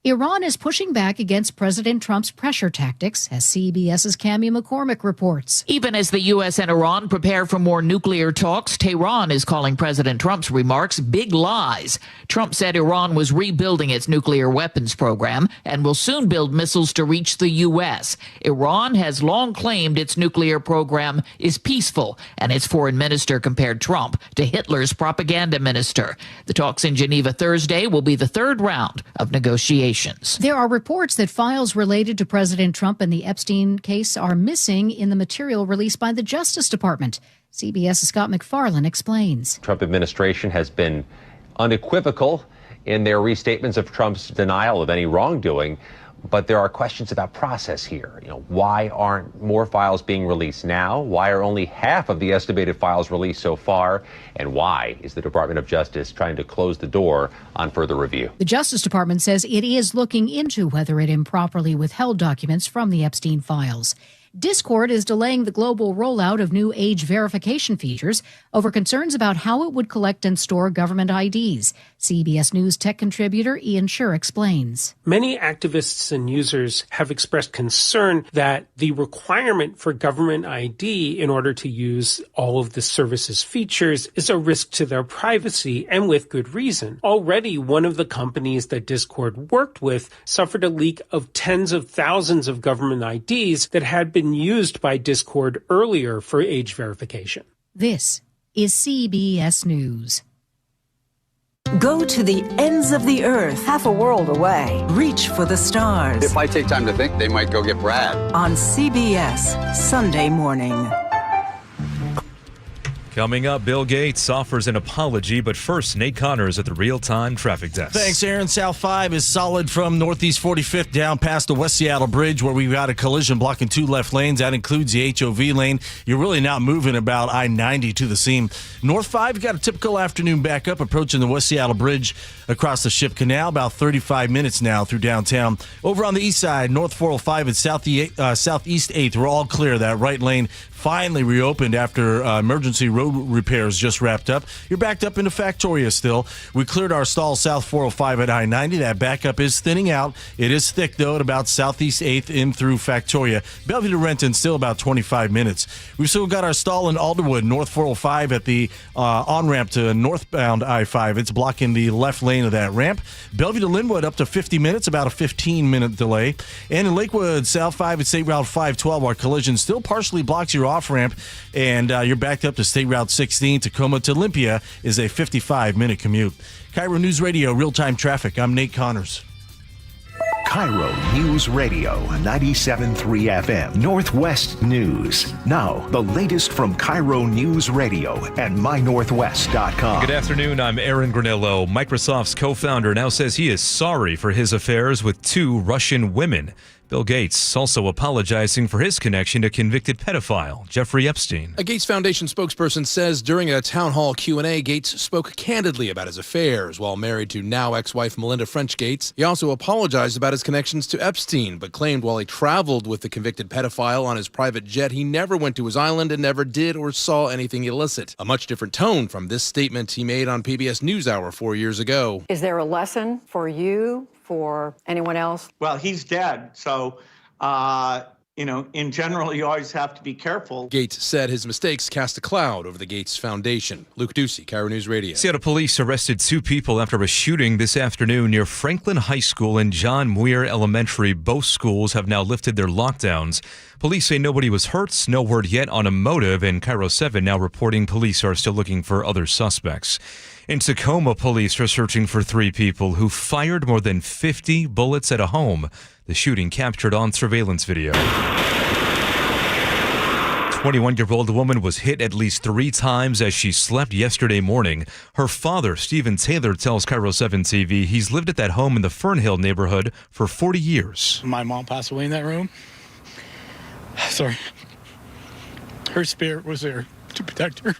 Iran is pushing back against President Trump's pressure tactics, as CBS's Cammie McCormick reports. Even as the U.S. and Iran prepare for more nuclear talks, Tehran is calling President Trump's remarks big lies. Trump said Iran was rebuilding its nuclear weapons program and will soon build missiles to reach the U.S. Iran has long claimed its nuclear program is peaceful, and its foreign minister compared Trump to Hitler's propaganda minister. The talks in Geneva Thursday will be the third round of negotiations. There are reports that files related to President Trump and the Epstein case are missing in the material released by the Justice Department. CBS's Scott McFarlane explains. Trump administration has been unequivocal in their restatements of Trump's denial of any wrongdoing. But there are questions about process here. Why aren't more files being released now? Why are only half of the estimated files released so far? And why is the Department of Justice trying to close the door on further review? The Justice Department says it is looking into whether it improperly withheld documents from the Epstein files. Discord is delaying the global rollout of new age verification features over concerns about how it would collect and store government IDs. CBS News tech contributor Ian Schur explains. Many activists and users have expressed concern that the requirement for government ID in order to use all of the service's features is a risk to their privacy, and with good reason. Already, one of the companies that Discord worked with suffered a leak of tens of thousands of government IDs that had been used by Discord earlier for age verification. This is CBS News. Go to the ends of the earth, half a world away. Reach for the stars. If I take time to think, they might go get Brad. On CBS, Sunday morning. Coming up, Bill Gates offers an apology, but first, Nate Connors at the real-time traffic desk. Thanks, Aaron. South 5 is solid from Northeast 45th down past the West Seattle Bridge, where we've got a collision blocking 2 left lanes. That includes the HOV lane. You're really not moving about I-90 to the seam. North 5 got a typical afternoon backup approaching the West Seattle Bridge across the Ship Canal, about 35 minutes now through downtown. Over on the east side, North 405 and Southeast 8th, we're all clear. That right lane finally reopened after emergency road road repairs just wrapped up. You're backed up into Factoria still. We cleared our stall south 405 at I-90. That backup is thinning out. It is thick, though, at about southeast 8th in through Factoria. Bellevue to Renton, still about 25 minutes. We've still got our stall in Alderwood, north 405 at the on-ramp to northbound I-5. It's blocking the left lane of that ramp. Bellevue to Linwood, up to 50 minutes, about a 15-minute delay. And in Lakewood, South 5 at State Route 512, our collision still partially blocks your off-ramp, and you're backed up to State Route 16. Tacoma to Olympia is a 55-minute commute. KIRO News Radio, real-time traffic. I'm Nate Connors. KIRO News Radio 97.3 FM Northwest News. Now, the latest from KIRO News Radio and mynorthwest.com. Good afternoon, I'm Aaron Granillo. Microsoft's co-founder now says he is sorry for his affairs with 2 Russian women. Bill Gates also apologizing for his connection to convicted pedophile Jeffrey Epstein. A Gates Foundation spokesperson says during a town hall Q&A, Gates spoke candidly about his affairs while married to now ex-wife Melinda French Gates. He also apologized about his connections to Epstein, but claimed while he traveled with the convicted pedophile on his private jet, he never went to his island and never did or saw anything illicit. A much different tone from this statement he made on PBS NewsHour 4 years ago. Is there a lesson for you? For anyone else? Well, he's dead, so, in general, you always have to be careful. Gates said his mistakes cast a cloud over the Gates Foundation. Luke Ducey, KIRO News Radio. Seattle police arrested 2 people after a shooting this afternoon near Franklin High School and John Muir Elementary. Both schools have now lifted their lockdowns. Police say nobody was hurt, no word yet on a motive, and KIRO 7 now reporting police are still looking for other suspects. In Tacoma, police are searching for 3 people who fired more than 50 bullets at a home. The shooting captured on surveillance video. 21-year-old woman was hit at least 3 times as she slept yesterday morning. Her father, Stephen Taylor, tells KIRO 7 TV he's lived at that home in the Fernhill neighborhood for 40 years. My mom passed away in that room. Sorry. Her spirit was there to protect her.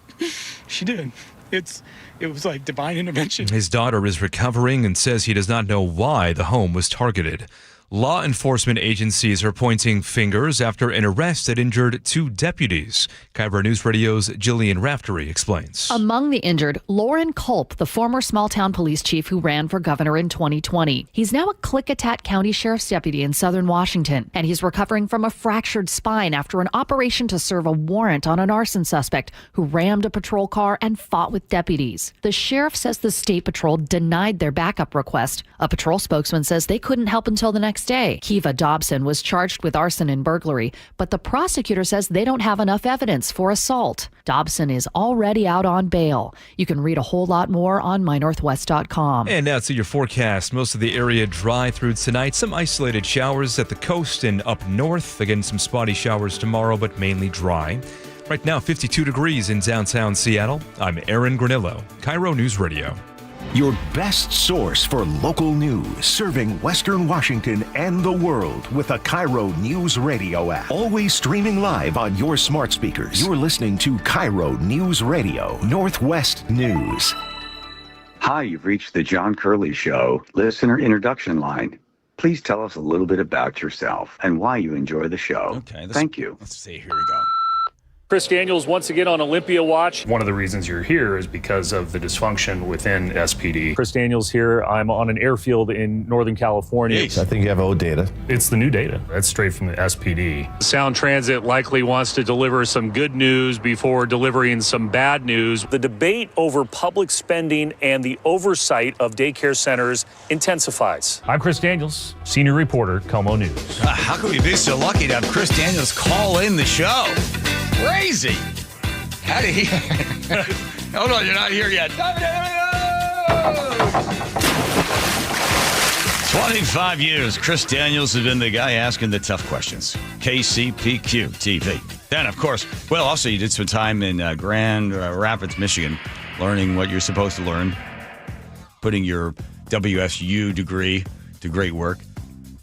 She did. It was like divine intervention. His daughter is recovering and says he does not know why the home was targeted. Law enforcement agencies are pointing fingers after an arrest that injured 2 deputies. KIRO News Radio's Jillian Raftery explains. Among the injured, Lauren Culp, the former small-town police chief who ran for governor in 2020. He's now a Klickitat County Sheriff's deputy in southern Washington, and he's recovering from a fractured spine after an operation to serve a warrant on an arson suspect who rammed a patrol car and fought with deputies. The sheriff says the state patrol denied their backup request. A patrol spokesman says they couldn't help until the next day. Kiva Dobson was charged with arson and burglary, but the prosecutor says they don't have enough evidence for assault. Dobson is already out on bail. You can read a whole lot more on mynorthwest.com. And now to your forecast. Most of the area dry through tonight. Some isolated showers at the coast and up north. Again, some spotty showers tomorrow, but mainly dry. Right now, 52 degrees in downtown Seattle. I'm Aaron Granillo, KIRO News Radio. Your best source for local news, serving Western Washington and the world with a KIRO News Radio app. Always streaming live on your smart speakers. You're listening to KIRO News Radio, Northwest News. Hi, you've reached the John Curley Show listener introduction line. Please tell us a little bit about yourself and why you enjoy the show. Okay, thank you. Let's see, here we go. Chris Daniels once again on Olympia Watch. One of the reasons you're here is because of the dysfunction within SPD. Chris Daniels here. I'm on an airfield in Northern California. I think you have old data. It's the new data. That's straight from the SPD. Sound Transit likely wants to deliver some good news before delivering some bad news. The debate over public spending and the oversight of daycare centers intensifies. I'm Chris Daniels, senior reporter, Como News. How could we be so lucky to have Chris Daniels call in the show? Crazy. How did he? Hold on, you're not here yet. 25 years, Chris Daniels has been the guy asking the tough questions. KCPQ TV. Then, of course, well, also you did some time in Grand Rapids, Michigan, learning what you're supposed to learn, putting your WSU degree to great work.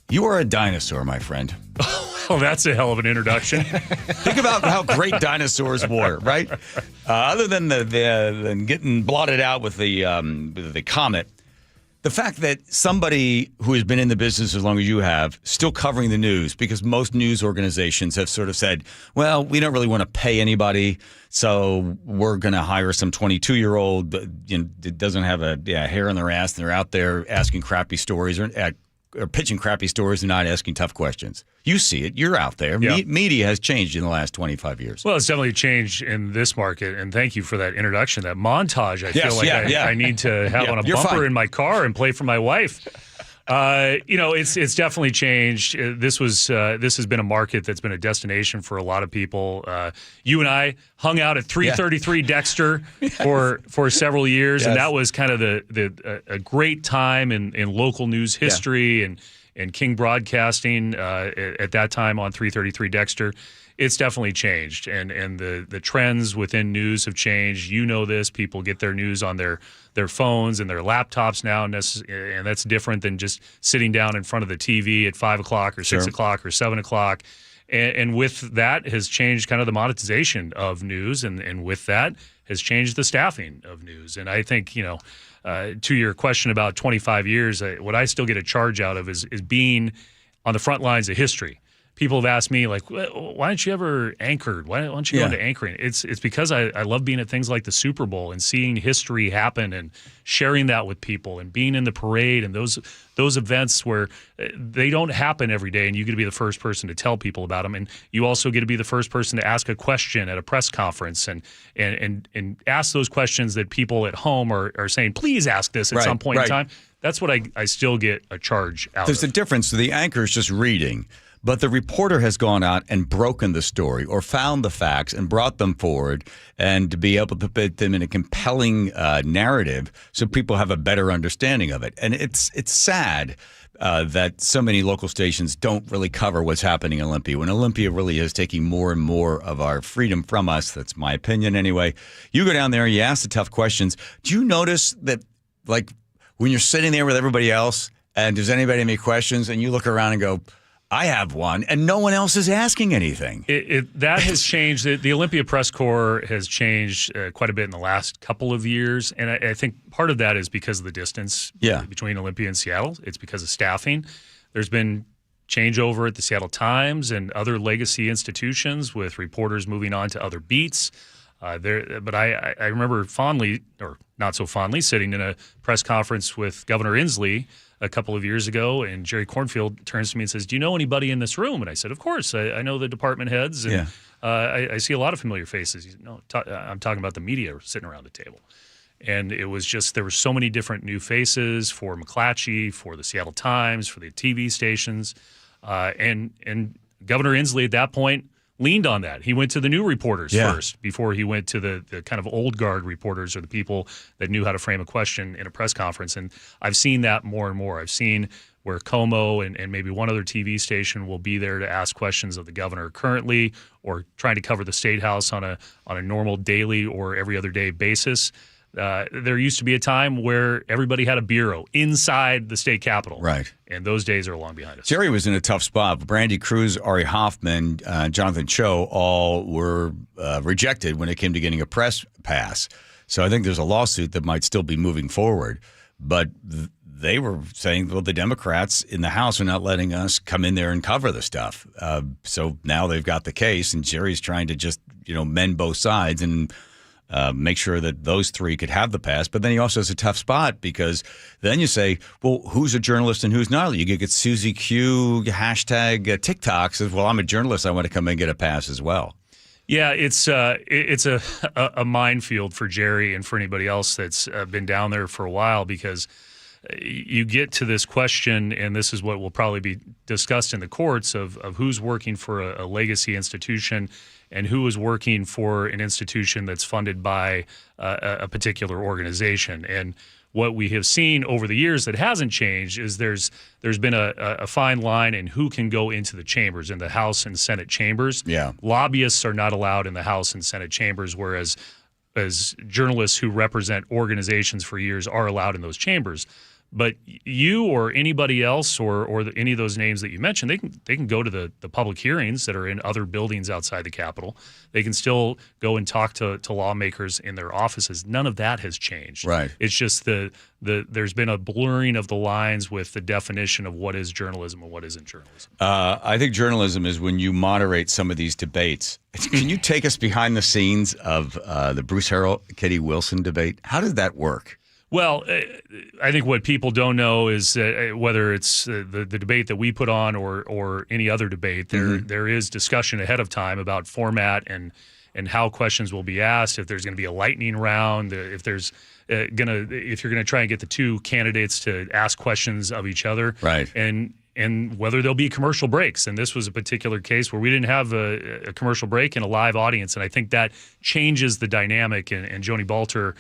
You are a dinosaur, my friend. Oh, that's a hell of an introduction. Think about how great dinosaurs were, right? Other than getting blotted out with the comet, The fact that somebody who has been in the business as long as you have, still covering the news, because most news organizations have sort of said, well, we don't really want to pay anybody, so we're going to hire some 22-year-old that doesn't have a hair on their ass, and they're out there asking crappy stories or pitching crappy stories and not asking tough questions. You see it. You're out there. Yeah. Media has changed in the last 25 years. Well, it's definitely changed in this market, and thank you for that introduction, that montage. I feel like I need to have on a bumper in my car and play for my wife. It's definitely changed. This has been a market that's been a destination for a lot of people. You and I hung out at 333 Dexter for several years, and that was kind of a great time in local news history and King Broadcasting at that time on 333 Dexter. It's definitely changed, and the trends within news have changed. You know this. People get their news on their phones and their laptops now, and that's different than just sitting down in front of the TV at 5 o'clock or 6 o'clock or 7 o'clock. And with that has changed kind of the monetization of news, and with that has changed the staffing of news. And I think, to your question about 25 years, what I still get a charge out of is being on the front lines of history. People have asked me, like, why don't you ever anchored? Why don't you go into anchoring? It's because I love being at things like the Super Bowl and seeing history happen and sharing that with people and being in the parade and those events where they don't happen every day, and you get to be the first person to tell people about them. And you also get to be the first person to ask a question at a press conference and ask those questions that people at home are saying, please ask this at some point in time. That's what I still get a charge out of. There's a difference. The anchor is just reading. But the reporter has gone out and broken the story or found the facts and brought them forward, and to be able to put them in a compelling narrative so people have a better understanding of it. And it's sad that so many local stations don't really cover what's happening in Olympia, when Olympia really is taking more and more of our freedom from us. That's my opinion anyway. You go down there, you ask the tough questions. Do you notice that, like, when you're sitting there with everybody else and does anybody have any questions, and you look around and go, I have one, and no one else is asking anything. That has changed. The Olympia Press Corps has changed quite a bit in the last couple of years, and I think part of that is because of the distance between Olympia and Seattle. It's because of staffing. There's been changeover at the Seattle Times and other legacy institutions with reporters moving on to other beats. But I remember fondly, or not so fondly, sitting in a press conference with Governor Inslee a couple of years ago, and Jerry Cornfield turns to me and says, do you know anybody in this room? And I said, of course. I know the department heads, and I see a lot of familiar faces. He said, no, I'm talking about the media sitting around the table. And it was just, there were so many different new faces for McClatchy, for the Seattle Times, for the TV stations. And Governor Inslee at that point leaned on that. He went to the new reporters first before he went to the kind of old guard reporters, or the people that knew how to frame a question in a press conference. And I've seen that more and more. I've seen where Como and maybe one other TV station will be there to ask questions of the governor currently, or trying to cover the State House on a normal daily or every other day basis. There used to be a time where everybody had a bureau inside the state capitol. Right. And those days are long behind us. Jerry was in a tough spot. Brandy Cruz, Ari Hoffman, Jonathan Cho all were rejected when it came to getting a press pass. So I think there's a lawsuit that might still be moving forward. But they were saying, well, the Democrats in the House are not letting us come in there and cover the stuff. So now they've got the case, and Jerry's trying to just, mend both sides and make sure that those three could have the pass. But then he also has a tough spot, because then you say, well, who's a journalist and who's not? You could get Susie Q, hashtag TikTok says, well, I'm a journalist. I want to come and get a pass as well. Yeah, it's a minefield for Jerry and for anybody else that's been down there for a while, because you get to this question, and this is what will probably be discussed in the courts, of who's working for a legacy institution and who is working for an institution that's funded by a particular organization. And what we have seen over the years that hasn't changed is there's been a fine line in who can go into the chambers, in the House and Senate chambers. Yeah. Lobbyists are not allowed in the House and Senate chambers, whereas as journalists who represent organizations for years are allowed in those chambers. But you or anybody else or any of those names that you mentioned, they can go to the public hearings that are in other buildings outside the Capitol. They can still go and talk to lawmakers in their offices. None of that has changed. Right. It's just there's been a blurring of the lines with the definition of what is journalism and what isn't journalism. I think journalism is when you moderate some of these debates. Can you take us behind the scenes of the Bruce Harrell, Katie Wilson debate? How did that work? Well, I think what people don't know is that whether it's the debate that we put on or any other debate, there is discussion ahead of time about format and how questions will be asked. If there's going to be a lightning round, if there's if you're going to try and get the two candidates to ask questions of each other, right? And whether there'll be commercial breaks. And this was a particular case where we didn't have a commercial break and a live audience, and I think that changes the dynamic. And Joni Balter,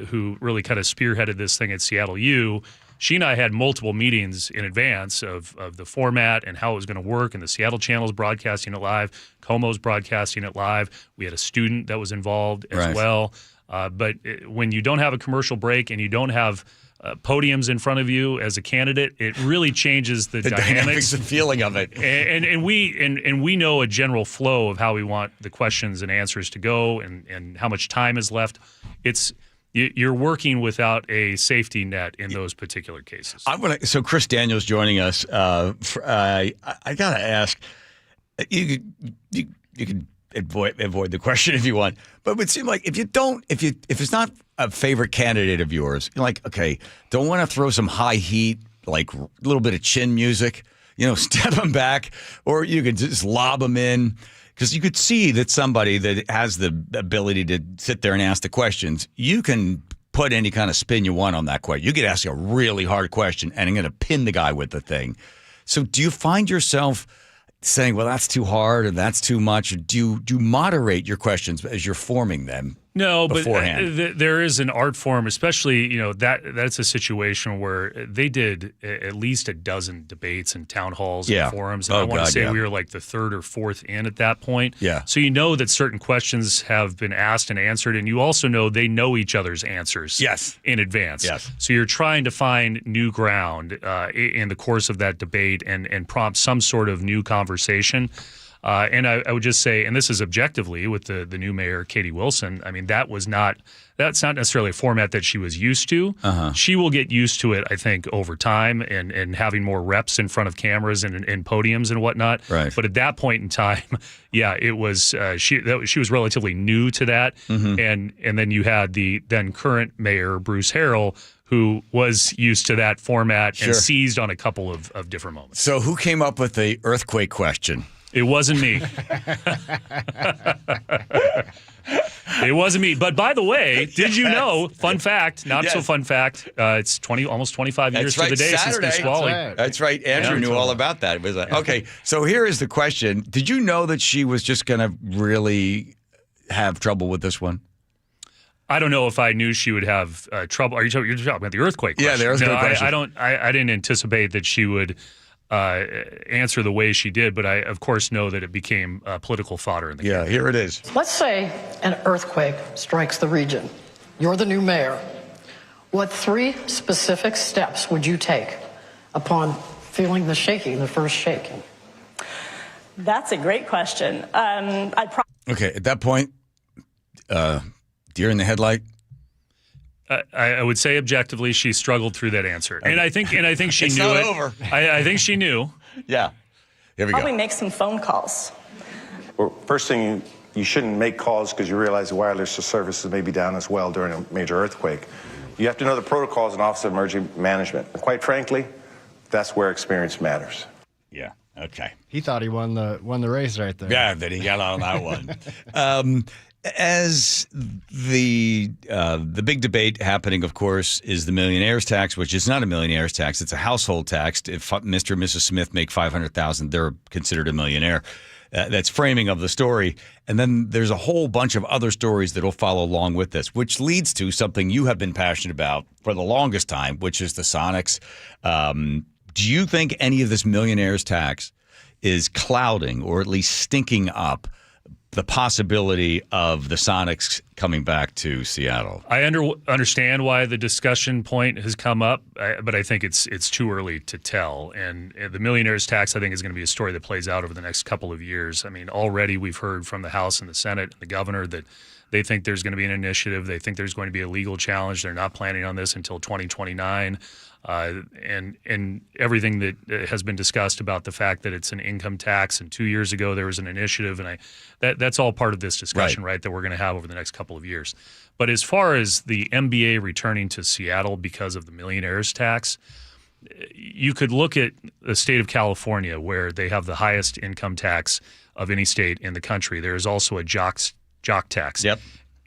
who really kind of spearheaded this thing at Seattle U, she and I had multiple meetings in advance of the format and how it was going to work, and the Seattle channel's broadcasting it live, Como's broadcasting it live. We had a student that was involved as well. But when you don't have a commercial break and you don't have podiums in front of you as a candidate, it really changes the dynamics and feeling of it. And we know a general flow of how we want the questions and answers to go and how much time is left. You're working without a safety net in those particular cases. So Chris Daniels joining us. I gotta ask, you can avoid the question if you want, but it would seem like if it's not a favorite candidate of yours, you're like, okay, don't want to throw some high heat, like a little bit of chin music, step them back, or you could just lob them in. Because you could see that somebody that has the ability to sit there and ask the questions, you can put any kind of spin you want on that question. You could ask a really hard question, and I'm going to pin the guy with the thing. So do you find yourself saying, well, that's too hard or that's too much? Or do you moderate your questions as you're forming them? No, beforehand? But there is an art form, especially, that's a situation where they did at least a dozen debates and town halls and forums. And I want to say we were like the third or fourth in at that point. Yeah. So you know that certain questions have been asked and answered, and you also know they know each other's answers in advance. Yes. So you're trying to find new ground in the course of that debate and prompt some sort of new conversation. And I would just say, and this is objectively with the new mayor, Katie Wilson, I mean, that's not necessarily a format that she was used to. She will get used to it, I think, over time and having more reps in front of cameras and podiums and whatnot. Right. But at that point in time, it was she was relatively new to that. And then you had the then current mayor, Bruce Harrell, who was used to that format and seized on a couple of different moments. So who came up with the earthquake question? It wasn't me. It wasn't me. But by the way, did you know, fun fact, not so fun fact, it's almost 25 years to the day since Nisqually. That's right. Andrew knew all about that. It was okay, so here is the question. Did you know that she was just going to really have trouble with this one? I don't know if I knew she would have trouble. You're talking about the earthquake question? Yeah, the earthquake question. I didn't anticipate that she would answer the way she did, but I, of course, know that it became political fodder in the campaign. Here it is. Let's say an earthquake strikes the region. You're the new mayor. What 3 specific steps would you take upon feeling the first shaking? That's a great question. Okay, at that point, deer in the headlight. I would say objectively, she struggled through that answer, and I think she it's knew not it. Over. I think she knew. Yeah, here we Probably go. make some phone calls. Well, first thing, you shouldn't make calls because you realize the wireless services may be down as well during a major earthquake. You have to know the protocols in Office of Emergency Management. And quite frankly, that's where experience matters. Yeah. Okay. He thought he won the race right there. Yeah, that he got on that one. As the big debate happening, of course, is the millionaire's tax, which is not a millionaire's tax. It's a household tax. If Mr. and Mrs. Smith make $500,000, they're considered a millionaire. That's framing of the story. And then there's a whole bunch of other stories that will follow along with this, which leads to something you have been passionate about for the longest time, which is the Sonics. Do you think any of this millionaire's tax is clouding or at least stinking up the possibility of the Sonics coming back to Seattle. I understand why the discussion point has come up, but I think it's too early to tell. And the millionaires tax, I think, is going to be a story that plays out over the next couple of years. I mean, already we've heard from the House and the Senate and the governor that they think there's going to be an initiative. They think there's going to be a legal challenge. They're not planning on this until 2029. And everything that has been discussed about the fact that it's an income tax, and 2 years ago there was an initiative, and that's all part of this discussion, right, that we're going to have over the next couple of years. But as far as the MBA returning to Seattle because of the millionaires tax, you could look at the state of California, where they have the highest income tax of any state in the country. There is also a jock tax. Yep.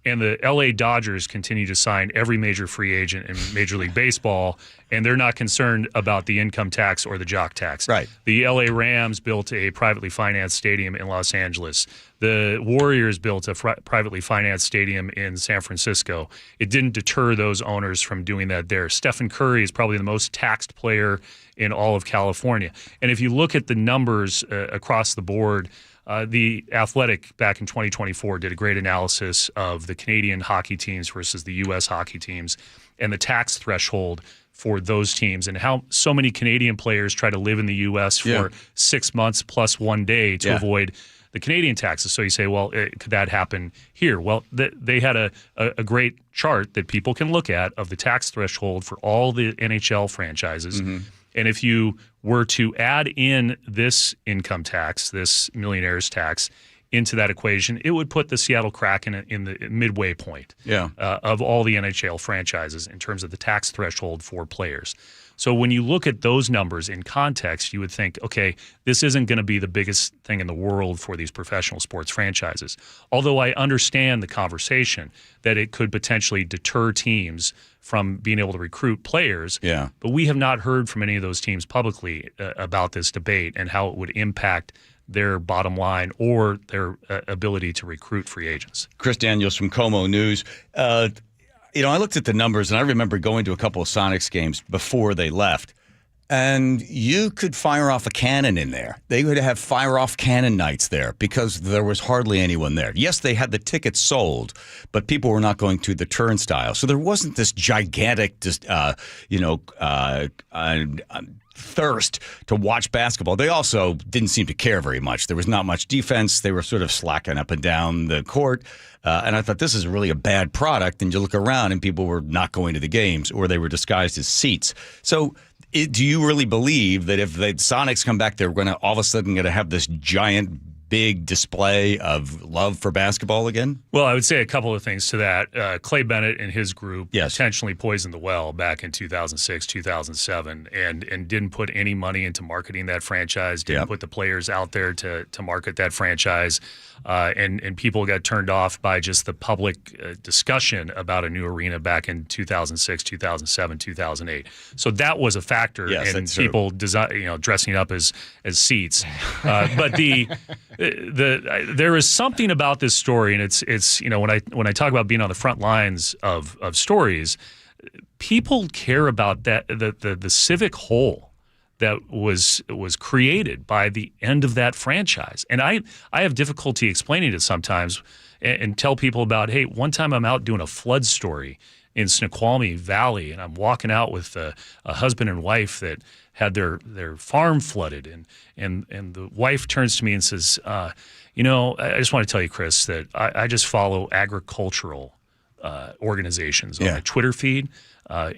And the LA Dodgers continue to sign every major free agent in Major League Baseball, and they're not concerned about the income tax or the jock tax. Right. The LA Rams built a privately financed stadium in Los Angeles. The Warriors built a privately financed stadium in San Francisco. It didn't deter those owners from doing that there. Stephen Curry is probably the most taxed player in all of California. And if you look at the numbers across the board, The Athletic back in 2024 did a great analysis of the Canadian hockey teams versus the U.S. hockey teams and the tax threshold for those teams and how so many Canadian players try to live in the U.S. for 6 months plus 1 day to avoid the Canadian taxes. So you say, well, could that happen here? Well, they had a great chart that people can look at of the tax threshold for all the NHL franchises. Mm-hmm. And if you were to add in this income tax, this millionaires tax, into that equation, it would put the Seattle Kraken in the midway point of all the NHL franchises in terms of the tax threshold for players. So when you look at those numbers in context, you would think, okay, this isn't going to be the biggest thing in the world for these professional sports franchises. Although I understand the conversation that it could potentially deter teams from being able to recruit players. Yeah. But we have not heard from any of those teams publicly about this debate and how it would impact their bottom line or their ability to recruit free agents. Chris Daniels from KIRO News. I looked at the numbers, and I remember going to a couple of Sonics games before they left, and you could fire off a cannon in there. They would have fire-off cannon nights there because there was hardly anyone there. Yes, they had the tickets sold, but people were not going to the turnstile. So there wasn't this gigantic, thirst to watch basketball. They also didn't seem to care very much. There was not much defense. They were sort of slacking up and down the court. And I thought, this is really a bad product. And you look around and people were not going to the games, or they were disguised as seats. So do you really believe that if the Sonics come back, they're going to all of a sudden going to have this giant, big display of love for basketball again? Well, I would say a couple of things to that. Clay Bennett and his group intentionally poisoned the well back in 2006, 2007, and didn't put any money into marketing that franchise, didn't put the players out there to market that franchise, and people got turned off by just the public discussion about a new arena back in 2006, 2007, 2008. So that was a factor in people dressing up as seats. But there is something about this story, and it's when I talk about being on the front lines of stories, people care about that the civic whole that was created by the end of that franchise. And I have difficulty explaining it sometimes and tell people about, hey, one time I'm out doing a flood story in Snoqualmie Valley, and I'm walking out with a husband and wife that had their farm flooded, and the wife turns to me and says, I just want to tell you, Chris, that I just follow agricultural organizations on my Twitter feed.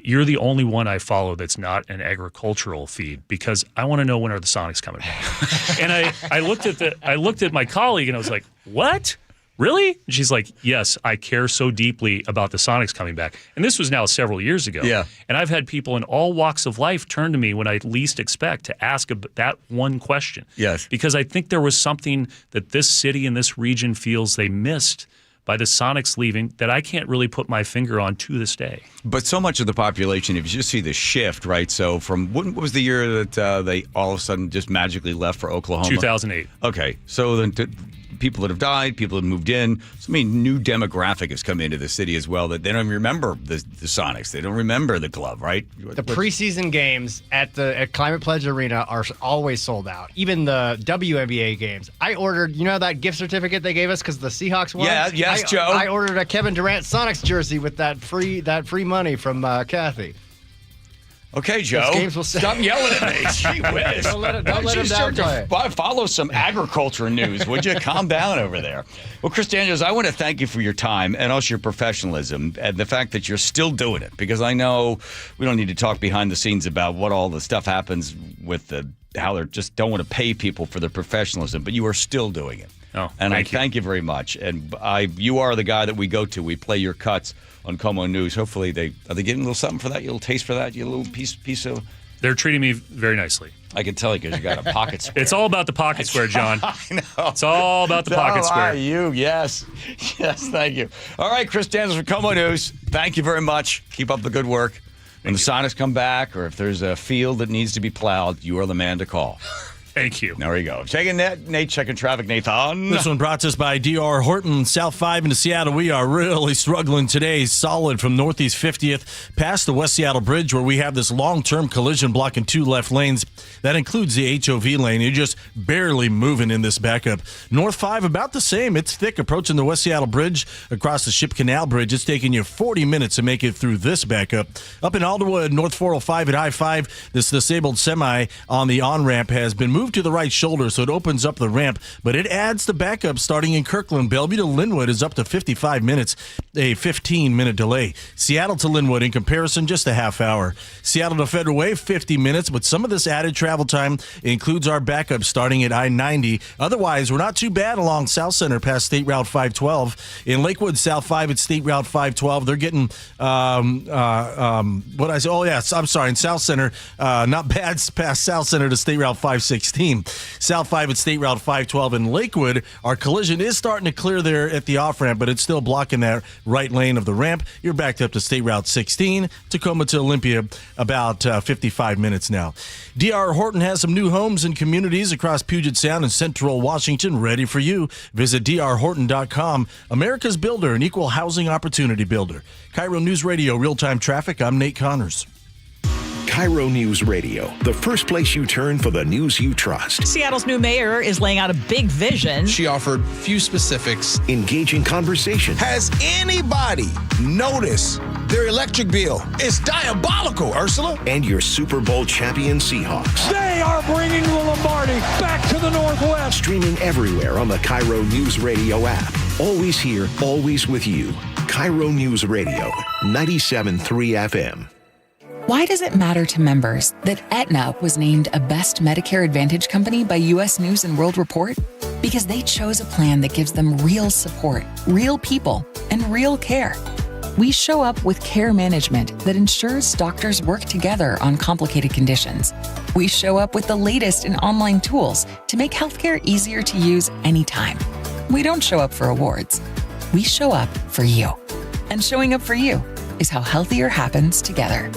You're the only one I follow that's not an agricultural feed because I want to know when are the Sonics coming back. And I looked at my colleague and I was like, what? Really? And she's like, yes, I care so deeply about the Sonics coming back. And this was now several years ago. Yeah. And I've had people in all walks of life turn to me when I least expect to ask that one question. Yes. Because I think there was something that this city and this region feels they missed by the Sonics leaving that I can't really put my finger on to this day. But so much of the population, if you just see the shift, right? So from what was the year that they all of a sudden just magically left for Oklahoma? 2008. Okay. So then people that have died, people that have moved in. So many new demographic has come into the city as well that they don't even remember the Sonics. They don't remember the club, right? The preseason games at Climate Pledge Arena are always sold out. Even the WNBA games. I ordered, that gift certificate they gave us because the Seahawks won? Yeah, yes, Joe. I ordered a Kevin Durant Sonics jersey with that free money from Kathy. Okay, Joe. Stop yelling at me. Gee whiz. Don't let him downplay. Follow some agriculture news, would you? Calm down over there. Well, Chris Daniels, I want to thank you for your time and also your professionalism and the fact that you're still doing it, because I know we don't need to talk behind the scenes about what all the stuff happens with how they just don't want to pay people for their professionalism, but you are still doing it. Oh, and I thank you very much. And you are the guy that we go to. We play your cuts on Como News. Hopefully, are they getting a little something for that? A little taste for that? You a little piece of. They're treating me very nicely. I can tell you because you got a pocket square. It's all about the pocket square, John. I know. It's all about the pocket square. Yes, thank you. All right, Chris Daniels from Como News. Thank you very much. Keep up the good work. When the Sonics come back, or if there's a field that needs to be plowed, you are the man to call. Thank you. There we go. Checking Nate, checking traffic, Nathan. This one brought to us by D.R. Horton, South 5 into Seattle. We are really struggling today. Solid from Northeast 50th past the West Seattle Bridge, where we have this long-term collision blocking 2 left lanes. That includes the HOV lane. You're just barely moving in this backup. North 5, about the same. It's thick approaching the West Seattle Bridge across the Ship Canal Bridge. It's taking you 40 minutes to make it through this backup. Up in Alderwood, North 405 at I-5, this disabled semi on the on-ramp has been moved to the right shoulder, so it opens up the ramp, but it adds the backup starting in Kirkland. Bellevue to Linwood is up to 55 minutes, a 15-minute delay. Seattle to Linwood, in comparison, just a half hour. Seattle to Federal Way, 50 minutes, but some of this added travel time includes our backup starting at I-90. Otherwise, we're not too bad along South Center past State Route 512. In Lakewood, South 5 at State Route 512, they're getting, I'm sorry, in South Center, not bad past South Center to State Route 516. South 5 at State Route 512 in Lakewood. Our collision is starting to clear there at the off-ramp, but it's still blocking that right lane of the ramp. You're backed up to State Route 16, Tacoma to Olympia, about 55 minutes now. D.R. Horton has some new homes and communities across Puget Sound and Central Washington ready for you. Visit drhorton.com. America's builder, an equal housing opportunity builder. KIRO News Radio, real-time traffic. I'm Nate Connors. KIRO News Radio, the first place you turn for the news you trust. Seattle's new mayor is laying out a big vision. She offered few specifics. Engaging conversation. Has anybody noticed their electric bill? It's diabolical, Ursula. And your Super Bowl champion Seahawks. They are bringing the Lombardi back to the Northwest. Streaming everywhere on the KIRO News Radio app. Always here, always with you. KIRO News Radio, 97.3 FM. Why does it matter to members that Aetna was named a Best Medicare Advantage company by U.S. News & World Report? Because they chose a plan that gives them real support, real people, and real care. We show up with care management that ensures doctors work together on complicated conditions. We show up with the latest in online tools to make healthcare easier to use anytime. We don't show up for awards. We show up for you. And showing up for you is how healthier happens together.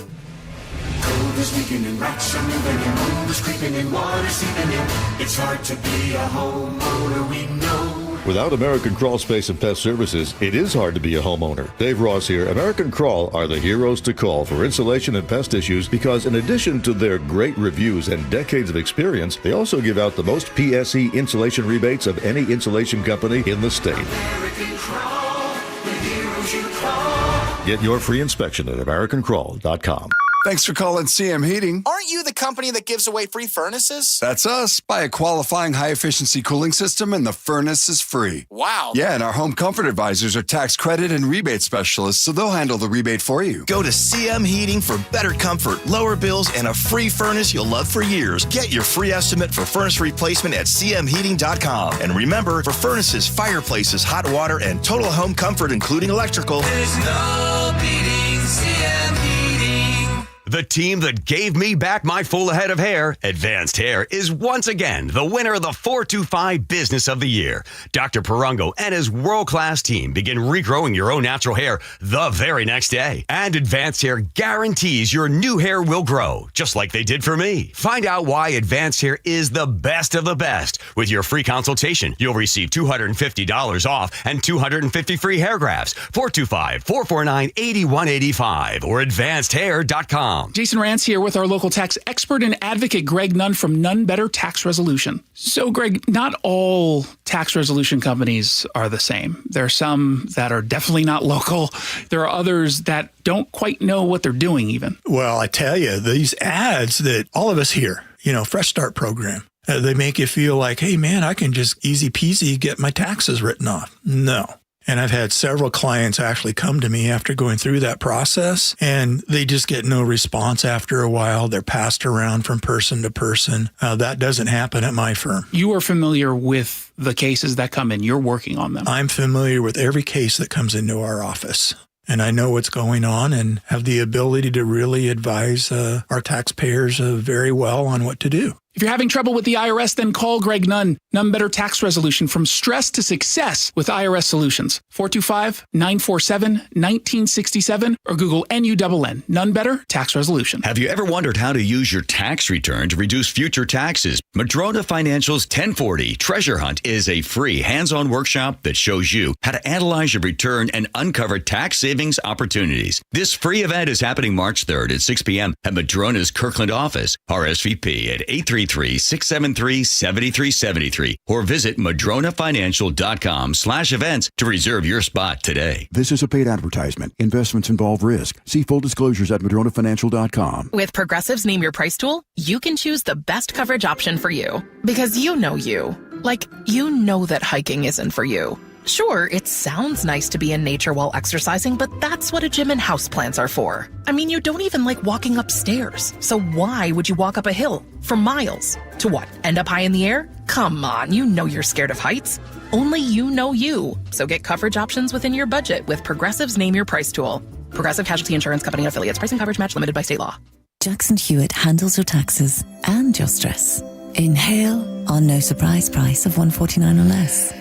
Colders leaking in rocks are moving and mold is creeping and water seeping in. It's hard to be a homeowner, we know. Without American Crawl Space and Pest Services, it is hard to be a homeowner. Dave Ross here. American Crawl are the heroes to call for insulation and pest issues because in addition to their great reviews and decades of experience, they also give out the most PSE insulation rebates of any insulation company in the state. American Crawl, the heroes you call. Get your free inspection at AmericanCrawl.com. Thanks for calling CM Heating. Aren't you the company that gives away free furnaces? That's us. Buy a qualifying high-efficiency cooling system and the furnace is free. Wow. Yeah, and our home comfort advisors are tax credit and rebate specialists, so they'll handle the rebate for you. Go to CM Heating for better comfort, lower bills, and a free furnace you'll love for years. Get your free estimate for furnace replacement at cmheating.com. And remember, for furnaces, fireplaces, hot water, and total home comfort, including electrical, There's no beating CM Heating. The team that gave me back my full head of hair, Advanced Hair, is once again the winner of the 425 Business of the Year. Dr. Perungo and his world-class team begin regrowing your own natural hair the very next day. And Advanced Hair guarantees your new hair will grow, just like they did for me. Find out why Advanced Hair is the best of the best. With your free consultation, you'll receive $250 off and 250 free hair grafts. 425-449-8185 or advancedhair.com. Jason Rance here with our local tax expert and advocate Greg Nunn from Nunn Better Tax Resolution. So Greg, not all tax resolution companies are the same. There are some that are definitely not local. There are others that don't quite know what they're doing even. Well, I tell you, these ads that all of us hear, Fresh Start program, they make you feel like, hey man, I can just easy peasy get my taxes written off. No. And I've had several clients actually come to me after going through that process, and they just get no response after a while. They're passed around from person to person. That doesn't happen at my firm. You are familiar with the cases that come in. You're working on them. I'm familiar with every case that comes into our office. And I know what's going on and have the ability to really advise our taxpayers very well on what to do. If you're having trouble with the IRS, then call Greg Nunn. Nunn Better Tax Resolution, from stress to success with IRS Solutions. 425-947-1967 or Google NUNN. Nunn Better Tax Resolution. Have you ever wondered how to use your tax return to reduce future taxes? Madrona Financial's 1040 Treasure Hunt is a free hands-on workshop that shows you how to analyze your return and uncover tax savings opportunities. This free event is happening March 3rd at 6 p.m. at Madrona's Kirkland office. RSVP at 833-673-7373 or visit madronafinancial.com/events to reserve your spot today. This is a paid advertisement. Investments involve risk. See full disclosures at madronafinancial.com. With Progressive's Name Your Price tool, you can choose the best coverage option for you. Because you know you. Like, you know that hiking isn't for you. Sure, it sounds nice to be in nature while exercising, but that's what a gym and houseplants are for. I mean, you don't even like walking upstairs. So why would you walk up a hill for miles? To what, end up high in the air? Come on, you know you're scared of heights. Only you know you. So get coverage options within your budget with Progressive's Name Your Price tool. Progressive Casualty Insurance Company and Affiliates. Price and coverage match limited by state law. Jackson Hewitt handles your taxes and your stress. Inhale our no surprise price of $149 or less.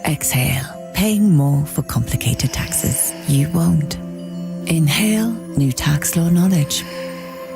Exhale, paying more for complicated taxes. You won't. Inhale, new tax law knowledge.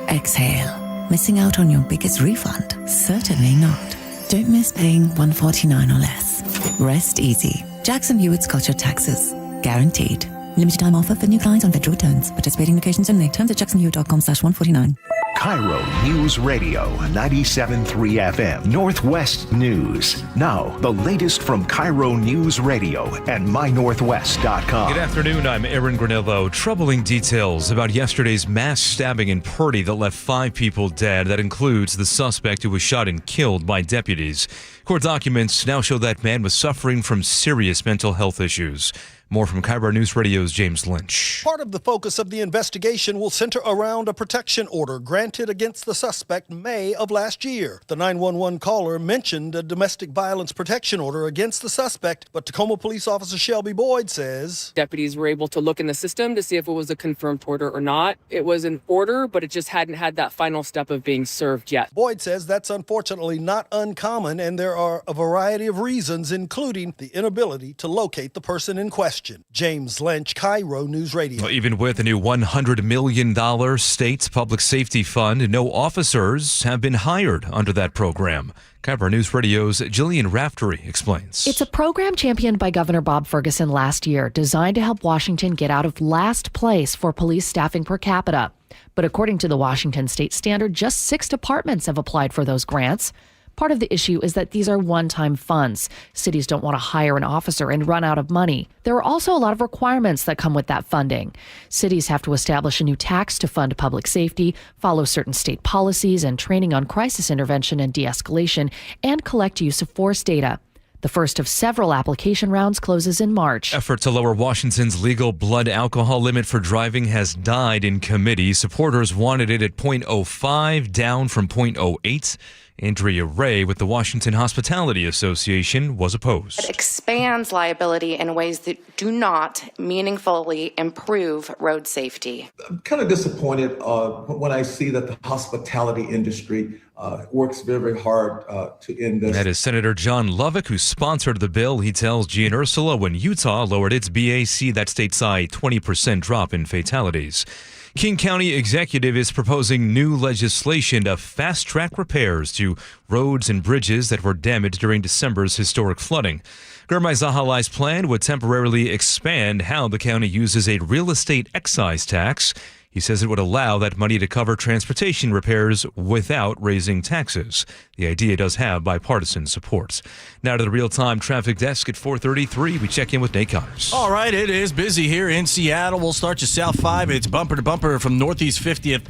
Exhale, missing out on your biggest refund? Certainly not. Don't miss paying $149 or less. Rest easy. Jackson Hewitt's got your taxes. Guaranteed. Limited time offer for new clients on federal returns. Participating locations only. Terms at jacksonhewitt.com/149. KIRO News Radio 97.3 FM Northwest News. Now, the latest from KIRO News Radio and mynorthwest.com. Good afternoon, I'm Aaron Granillo. Troubling details about yesterday's mass stabbing in Purdy that left 5 people dead. That includes the suspect who was shot and killed by deputies. Court documents now show that man was suffering from serious mental health issues. More from KIRO News Radio's James Lynch. Part of the focus of the investigation will center around a protection order granted against the suspect May of last year. The 911 caller mentioned a domestic violence protection order against the suspect, but Tacoma Police Officer Shelby Boyd says deputies were able to look in the system to see if it was a confirmed order or not. It was an order, but it just hadn't had that final step of being served yet. Boyd says that's unfortunately not uncommon, and there are a variety of reasons, including the inability to locate the person in question. James Lynch, KIRO News Radio. Even with a new $100 million state public safety fund, no officers have been hired under that program. KIRO News Radio's Jillian Raftery explains. It's a program championed by Governor Bob Ferguson last year, designed to help Washington get out of last place for police staffing per capita. But according to the Washington State Standard, just 6 departments have applied for those grants. Part of the issue is that these are one-time funds. Cities don't want to hire an officer and run out of money. There are also a lot of requirements that come with that funding. Cities have to establish a new tax to fund public safety, follow certain state policies and training on crisis intervention and de-escalation, and collect use of force data. The first of several application rounds closes in March. Effort to lower Washington's legal blood alcohol limit for driving has died in committee. Supporters wanted it at .05, down from .08. Andrea Ray with the Washington Hospitality Association was opposed. It expands liability in ways that do not meaningfully improve road safety. I'm kind of disappointed when I see that the hospitality industry works very, very hard to end this. That is Senator John Lovick, who sponsored the bill. He tells Gian Ursula when Utah lowered its BAC, that stateside 20% drop in fatalities. King County Executive is proposing new legislation to fast-track repairs to roads and bridges that were damaged during December's historic flooding. Gurmai Zahalai's plan would temporarily expand how the county uses a real estate excise tax. He says it would allow that money to cover transportation repairs without raising taxes. The idea does have bipartisan support. Now to the real-time traffic desk at 4:33. We check in with Nate Connors. All right, it is busy here in Seattle. We'll start you South 5. It's bumper to bumper from Northeast 50th.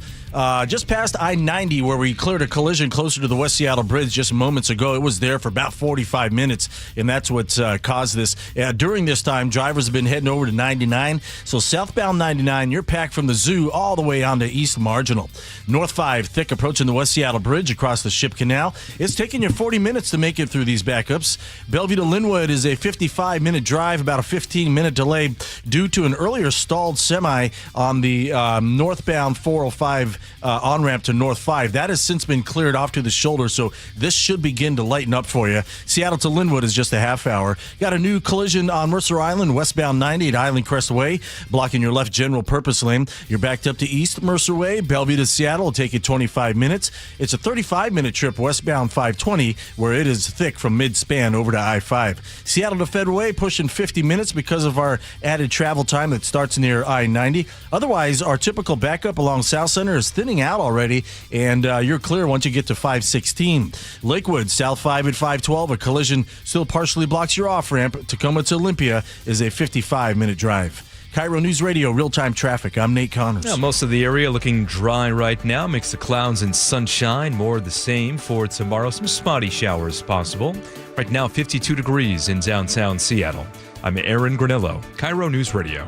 Just past I-90 where we cleared a collision closer to the West Seattle Bridge just moments ago. It was there for about 45 minutes, and that's what caused this. During this time, drivers have been heading over to 99. So southbound 99, you're packed from the zoo all the way onto East Marginal. North 5, thick approaching the West Seattle Bridge across the Ship Canal. It's taking you 40 minutes to make it through these backups. Bellevue to Linwood is a 55-minute drive, about a 15-minute delay due to an earlier stalled semi on the northbound 405 on-ramp to North 5. That has since been cleared off to the shoulder, so this should begin to lighten up for you. Seattle to Linwood is just a half hour. Got a new collision on Mercer Island, westbound 90 at Island Crest Way, blocking your left general purpose lane. You're backed up to East Mercer Way. Bellevue to Seattle will take you 25 minutes. It's a 35-minute trip westbound 520, where it is thick from mid-span over to I-5. Seattle to Federal Way pushing 50 minutes because of our added travel time that starts near I-90. Otherwise, our typical backup along South Center is thinning out already, and you're clear once you get to 516. Lakewood, South 5 at 512. A collision still partially blocks your off-ramp. Tacoma to Olympia is a 55-minute drive. KIRO News Radio, real-time traffic. I'm Nate Connors. Yeah, most of the area looking dry right now. Mix of clouds and sunshine. More of the same for tomorrow. Some spotty showers possible. Right now, 52 degrees in downtown Seattle. I'm Aaron Granillo, KIRO News Radio.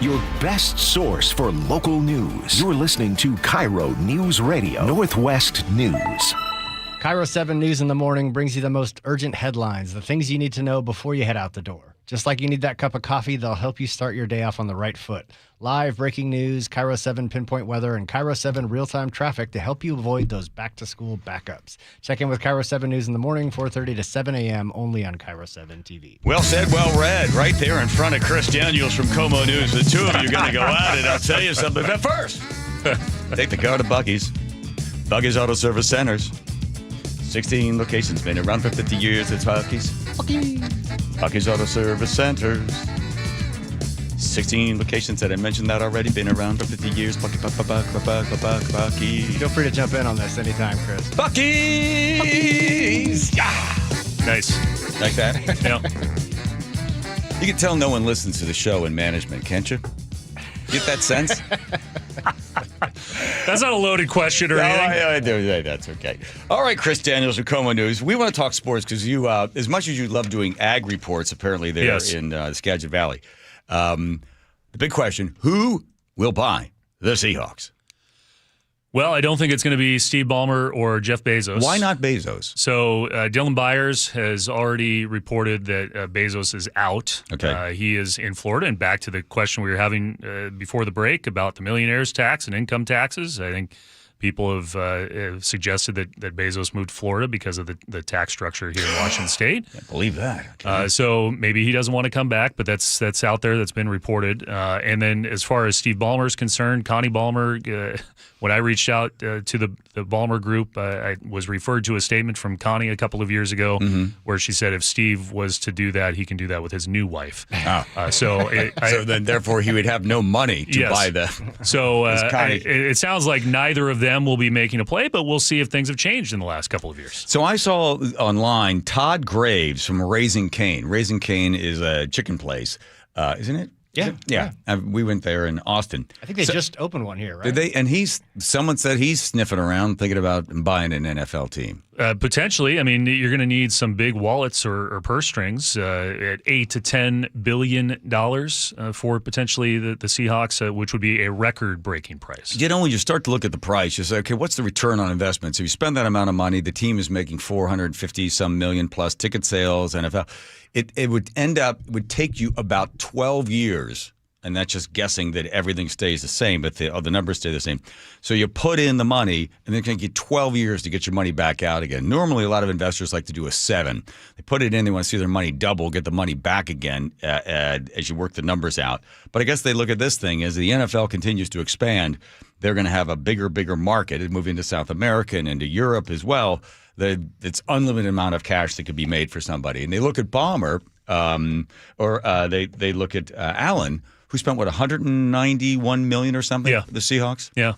Your best source for local news. You're listening to KIRO News Radio, Northwest News. KIRO 7 News in the Morning brings you the most urgent headlines, the things you need to know before you head out the door. Just like you need that cup of coffee, they'll help you start your day off on the right foot. Live breaking news, KIRO 7 pinpoint weather, and KIRO 7 real-time traffic to help you avoid those back-to-school backups. Check in with KIRO 7 News in the Morning, 4:30 to 7 a.m., only on KIRO 7 TV. Well said, well read, right there in front of Chris Daniels from Como News. The two of you are going to go at it. I'll tell you something. But first, take the car to Buc-ee's. Buc-ee's Auto Service Centers. 16 locations, been around for 50 years. It's Buc-ee's. Buc-ee's Auto Service Centers. 16 locations that I mentioned that already. Been around for 50 years. Buc-ee's. Feel free to jump in on this anytime, Chris. Buc-ee's. Yeah. Nice. Like that? Yeah. You can tell no one listens to the show in management, can't you? Get that sense? That's not a loaded question or anything. That's okay. All right, Chris Daniels from Como News. We want to talk sports because you, as much as you love doing ag reports, apparently there in the Skagit Valley. The big question, who will buy the Seahawks? Well, I don't think it's going to be Steve Ballmer or Jeff Bezos. Why not Bezos? So Dylan Byers has already reported that Bezos is out. Okay. He is in Florida. And back to the question we were having before the break about the millionaires tax and income taxes, I think people have suggested that Bezos moved to Florida because of the tax structure here in Washington State. Can't believe that. Okay. So maybe he doesn't want to come back, but that's out there. That's been reported. And then as far as Steve Ballmer is concerned, Connie Ballmer, when I reached out to the Ballmer group, I was referred to a statement from Connie a couple of years ago where she said if Steve was to do that, he can do that with his new wife. So then therefore he would have no money to buy the. So it sounds like neither of them will be making a play, but we'll see if things have changed in the last couple of years. So I saw online Todd Graves from Raising Cane. Raising Cane is a chicken place, isn't it? Yeah. We went there in Austin. I think they just opened one here, right? Did they? And someone said he's sniffing around thinking about buying an NFL team. Potentially. I mean, you're going to need some big wallets or purse strings at $8 to $10 billion for potentially the Seahawks, which would be a record-breaking price. You know, when you start to look at the price, you say, okay, what's the return on investment? So you spend that amount of money, the team is making $450-some million plus ticket sales, NFL. It would take you about 12 years. And that's just guessing that everything stays the same, but the numbers stay the same. So you put in the money, and it's going to get 12 years to get your money back out again. Normally, a lot of investors like to do a 7. They put it in, they want to see their money double, get the money back again as you work the numbers out. But I guess they look at this thing as the NFL continues to expand, they're going to have a bigger market and move into South America and into Europe as well. It's unlimited amount of cash that could be made for somebody. And they look at Ballmer, they look at Allen, who spent, $191 million or something? Yeah. The Seahawks? Yeah.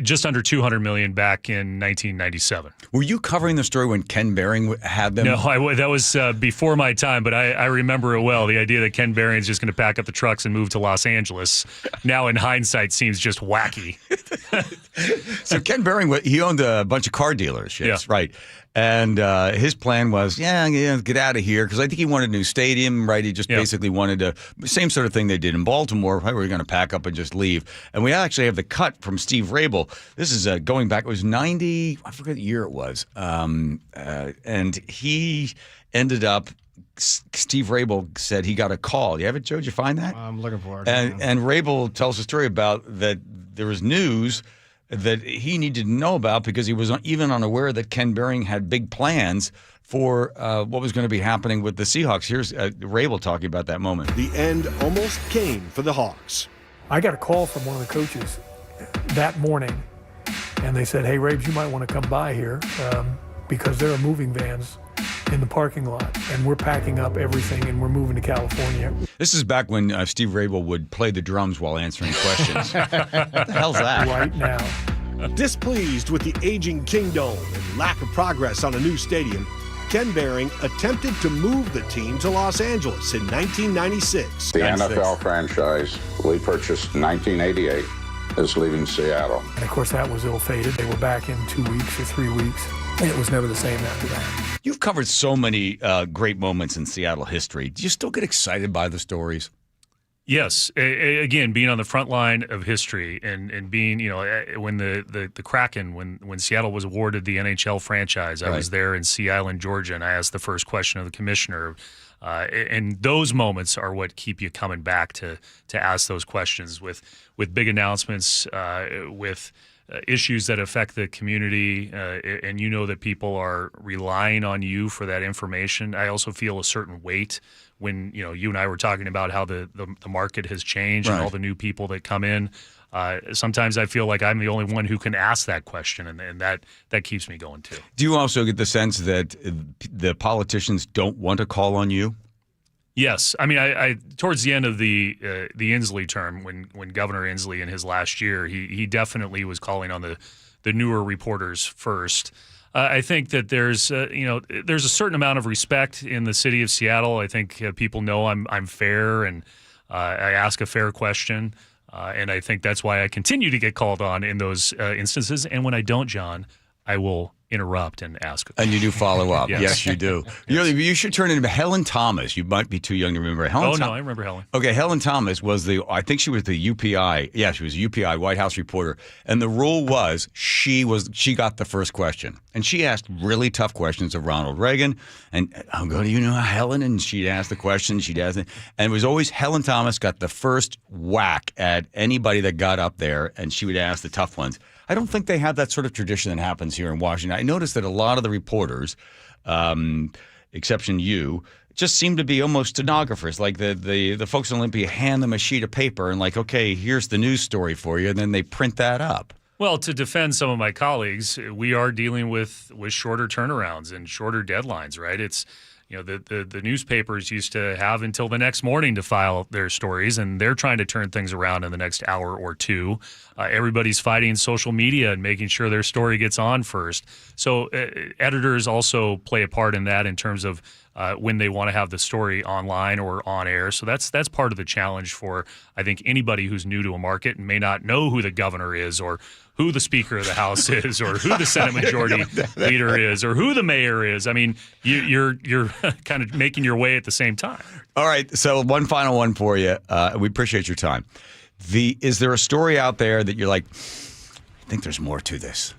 Just under $200 million back in 1997. Were you covering the story when Ken Behring had them? No, that was before my time, but I remember it well. The idea that Ken Behring is just going to pack up the trucks and move to Los Angeles, now in hindsight, seems just wacky. So Ken Behring, he owned a bunch of car dealerships, right? And his plan was, get out of here, because I think he wanted a new stadium, right? He just basically wanted to, same sort of thing they did in Baltimore. Right? We're going to pack up and just leave. And we actually have the cut from Steve Rabel. This is going back, it was 90, I forget the year it was. And he ended up, Steve Rabel said he got a call. You have it, Joe? Did you find that? I'm looking for it. And Rabel tells a story about that there was news that he needed to know about because he was even unaware that Ken Behring had big plans for what was going to be happening with the Seahawks. Here's Rabel talking about that moment. The end almost came for the Hawks. I got a call from one of the coaches that morning, and they said, hey, Rabes, you might want to come by here because there are moving vans in the parking lot, and we're packing up everything, and we're moving to California. This is back when Steve Rabel would play the drums while answering questions. What the hell's that? Right now. Displeased with the aging Kingdome and lack of progress on a new stadium, Ken Behring attempted to move the team to Los Angeles in 1996. The NFL franchise we purchased in 1988 is leaving Seattle. And of course, that was ill-fated. They were back in 2 weeks or 3 weeks, and it was never the same after that. You've covered so many great moments in Seattle history. Do you still get excited by the stories? Yes. Again, being on the front line of history and being, when the Kraken, when Seattle was awarded the NHL franchise, I was there in Sea Island, Georgia, and I asked the first question of the commissioner. And those moments are what keep you coming back to ask those questions with big announcements, with issues that affect the community, and that people are relying on you for that information. I also feel a certain weight when you and I were talking about how the market has changed and all the new people that come in. Sometimes I feel like I'm the only one who can ask that question, and that keeps me going too. Do you also get the sense that the politicians don't want to call on you? Yes, I mean, I towards the end of the Inslee term, when Governor Inslee in his last year, he definitely was calling on the newer reporters first. I think that there's a certain amount of respect in the city of Seattle. I think people know I'm fair and I ask a fair question, and I think that's why I continue to get called on in those instances. And when I don't, John, I will interrupt and ask. And you do follow up. Yes. Yes, you do. You should turn into Helen Thomas. You might be too young to remember. No, I remember Helen. Okay, Helen Thomas was I think she was the UPI. Yeah, she was a UPI White House reporter. And the rule was she got the first question. And she asked really tough questions of Ronald Reagan. And I'll go, do you know Helen? And she'd ask the question. She'd ask it. And it was always Helen Thomas got the first whack at anybody that got up there, and she would ask the tough ones. I don't think they have that sort of tradition that happens here in Washington. I noticed that a lot of the reporters, exception you, just seem to be almost stenographers. Like the folks at Olympia hand them a sheet of paper and like, okay, here's the news story for you, and then they print that up. Well, to defend some of my colleagues, we are dealing with shorter turnarounds and shorter deadlines, right? It's the newspapers used to have until the next morning to file their stories, and they're trying to turn things around in the next hour or two. Everybody's fighting social media and making sure their story gets on first. So editors also play a part in that in terms of when they want to have the story online or on air. So that's part of the challenge for, I think, anybody who's new to a market and may not know who the governor is or who the Speaker of the House is or who the Senate Majority Leader is or who the mayor is. I mean, you're kind of making your way at the same time. All right, so one final one for you. We appreciate your time. Is there a story out there that you're like, I think there's more to this?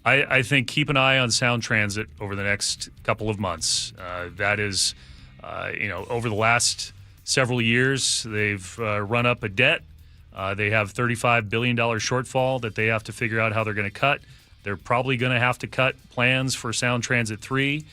I think keep an eye on Sound Transit over the next couple of months. That is, over the last several years, they've run up a debt. They have $35 billion shortfall that they have to figure out how they're going to cut. They're probably going to have to cut plans for Sound Transit 3.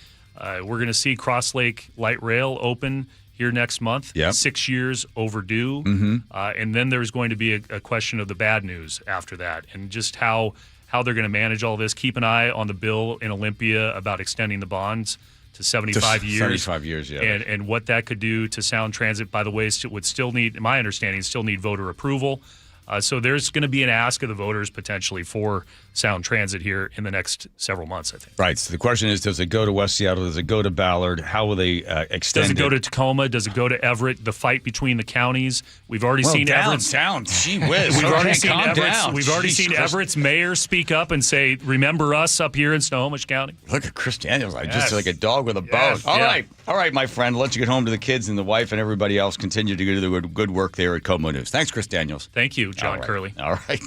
We're going to see Cross Lake Light Rail open here next month, 6 years overdue. Mm-hmm. And then there's going to be a question of the bad news after that and just how they're going to manage all this. Keep an eye on the bill in Olympia about extending the bonds to 75 years. 75 years, yeah. And what that could do to Sound Transit, by the way, would still need, in my understanding, voter approval. So there's going to be an ask of the voters potentially for Sound Transit here in the next several months, I think. Right. So the question is, does it go to West Seattle? Does it go to Ballard? How will they extend it? Does it go to Tacoma? Does it go to Everett? The fight between the counties. We've already seen Everett's down. Gee whiz. We've already seen calm down. We've already seen Everett's mayor speak up and say, "Remember us up here in Snohomish County." Look at Chris Daniels, just like a dog with a bone. All right, my friend. Let you get home to the kids and the wife and everybody else. Continue to do the good work there at Como News. Thanks, Chris Daniels. Thank you, John Curley. All right.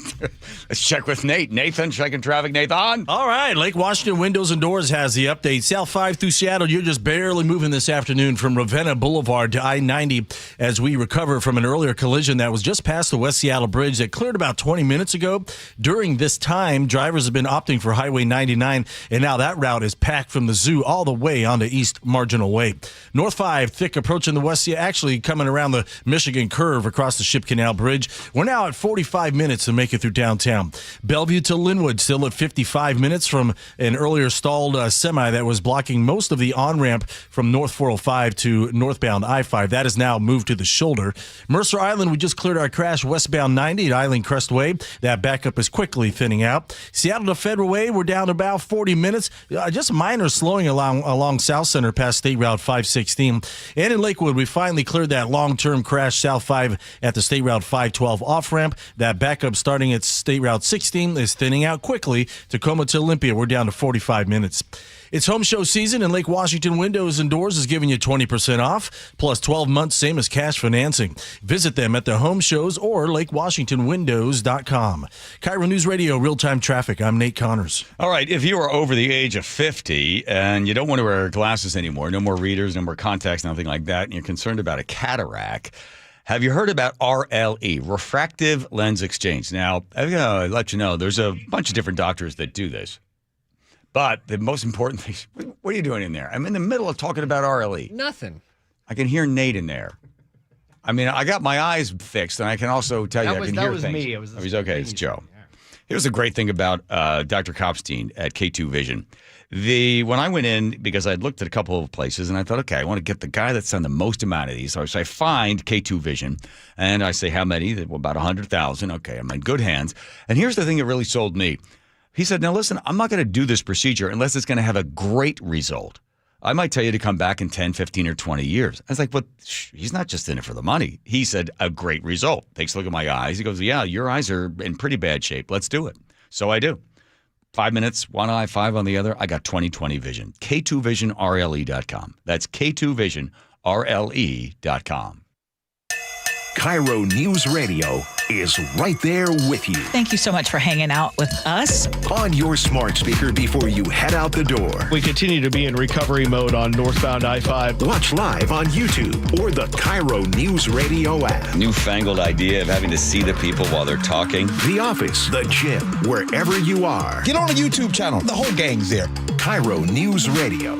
Let's check with Nate. Nathan, checking traffic. Nathan. All right. Lake Washington Windows and Doors has the update. South 5 through Seattle, you're just barely moving this afternoon from Ravenna Boulevard to I-90 as we recover from an earlier collision that was just past the West Seattle Bridge that cleared about 20 minutes ago. During this time, drivers have been opting for Highway 99, and now that route is packed from the zoo all the way onto East Marginal Way. North 5, thick approaching the West Seattle, actually coming around the Michigan curve across the Ship Canal Bridge. We're now at 45 minutes to make it through downtown. Bellevue to Linwood, still at 55 minutes from an earlier stalled semi that was blocking most of the on-ramp from North 405 to northbound I-5. That is now moved to the shoulder. Mercer Island, we just cleared our crash westbound 90 at Island Crest Way. That backup is quickly thinning out. Seattle to Federal Way, we're down about 40 minutes. Just minor slowing along South Center past State Route 516. And in Lakewood, we finally cleared that long-term crash South 5 at the State Route 512 off-ramp. That backup starting at State Route 16 is thinning out quickly. Tacoma to Olympia, we're down to 45 minutes. It's home show season, and Lake Washington Windows and Doors is giving you 20% off, plus 12 months, same as cash financing. Visit them at the home shows or lakewashingtonwindows.com. KIRO News Radio, real-time traffic. I'm Nate Connors. All right, if you are over the age of 50 and you don't want to wear glasses anymore, no more readers, no more contacts, nothing like that, and you're concerned about a cataract, have you heard about RLE, refractive lens exchange? Now, I'm going to let you know, there's a bunch of different doctors that do this. But the most important thing is, what are you doing in there? I'm in the middle of talking about RLE. Nothing. I can hear Nate in there. I mean, I got my eyes fixed, and I can also tell you I can hear things. That was me. It was he's okay. It's Joe. Here's the great thing about Dr. Kopstein at K2 Vision. When I went in, because I'd looked at a couple of places, and I thought, okay, I want to get the guy that's done the most amount of these. So I find K2 Vision, and I say, how many? About 100,000. Okay, I'm in good hands. And here's the thing that really sold me. He said, now listen, I'm not going to do this procedure unless it's going to have a great result. I might tell you to come back in 10, 15, or 20 years. I was like, but he's not just in it for the money. He said, a great result. Takes a look at my eyes. He goes, yeah, your eyes are in pretty bad shape. Let's do it. So I do. 5 minutes, one eye, 5 on the other. I got 20/20 vision. K2visionrle.com. That's K2visionrle.com. KIRO News Radio is right there with you. Thank you so much for hanging out with us. On your smart speaker before you head out the door. We continue to be in recovery mode on northbound I-5. Watch live on YouTube or the KIRO News Radio app. Newfangled idea of having to see the people while they're talking. The office, the gym, wherever you are. Get on the YouTube channel. The whole gang's there. KIRO News Radio.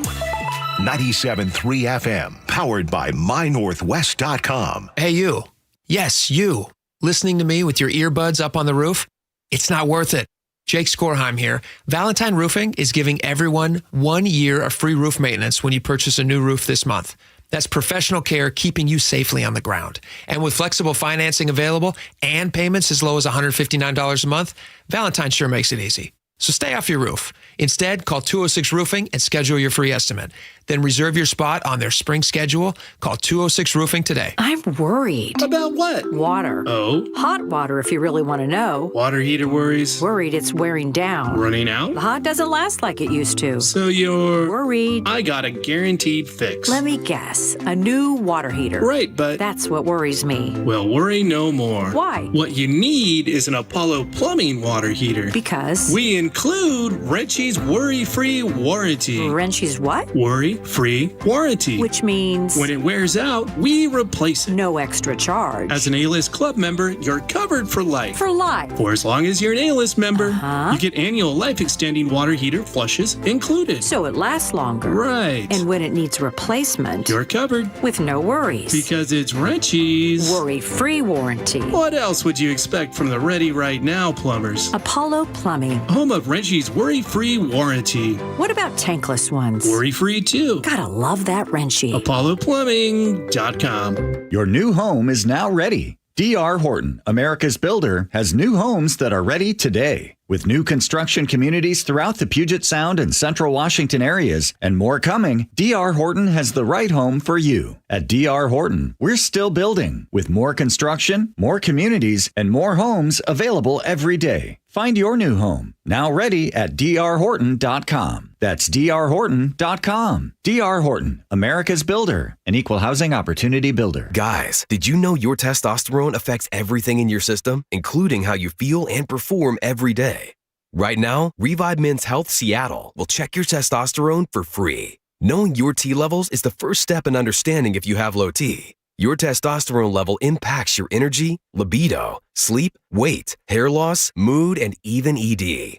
97.3 FM. Powered by MyNorthwest.com. Hey, you. Yes, you. Listening to me with your earbuds up on the roof? It's not worth it. Jake Skorheim here. Valentine Roofing is giving everyone 1 year of free roof maintenance when you purchase a new roof this month. That's professional care keeping you safely on the ground. And with flexible financing available and payments as low as $159 a month, Valentine sure makes it easy. So stay off your roof. Instead, call 206 Roofing and schedule your free estimate. Then reserve your spot on their spring schedule. Call 206 Roofing today. I'm worried. About what? Water. Oh? Hot water, if you really want to know. Water heater worries? Worried it's wearing down. Running out? The hot doesn't last like it used to. So you're... Worried. I got a guaranteed fix. Let me guess. A new water heater. Right, but... That's what worries me. Well, worry no more. Why? What you need is an Apollo Plumbing water heater. Because? We include Wrenchie's worry-free warranty. Wrenchie's what? Worry-free warranty. Which means? When it wears out, we replace it. No extra charge. As an A-List Club member, you're covered for life. For life? For as long as you're an A-List member, you get annual life-extending water heater flushes included. So it lasts longer. Right. And when it needs replacement, you're covered. With no worries. Because it's Wrenchie's worry-free warranty. What else would you expect from the Ready Right Now plumbers? Apollo Plumbing. Home of Wrenchie's worry-free warranty. What about tankless ones? Worry-free too. Gotta love that Wrenchie. ApolloPlumbing.com. Your new home is now ready. D.R. Horton, America's builder, has new homes that are ready today. With new construction communities throughout the Puget Sound and Central Washington areas and more coming, D.R. Horton has the right home for you. At D.R. Horton, we're still building with more construction, more communities, and more homes available every day. Find your new home, now ready at drhorton.com. That's drhorton.com. D.R. Horton, America's builder, an equal housing opportunity builder. Guys, did you know your testosterone affects everything in your system, including how you feel and perform every day? Right now, Revive Men's Health Seattle will check your testosterone for free. Knowing your T levels is the first step in understanding if you have low T. Your testosterone level impacts your energy, libido, sleep, weight, hair loss, mood, and even ED.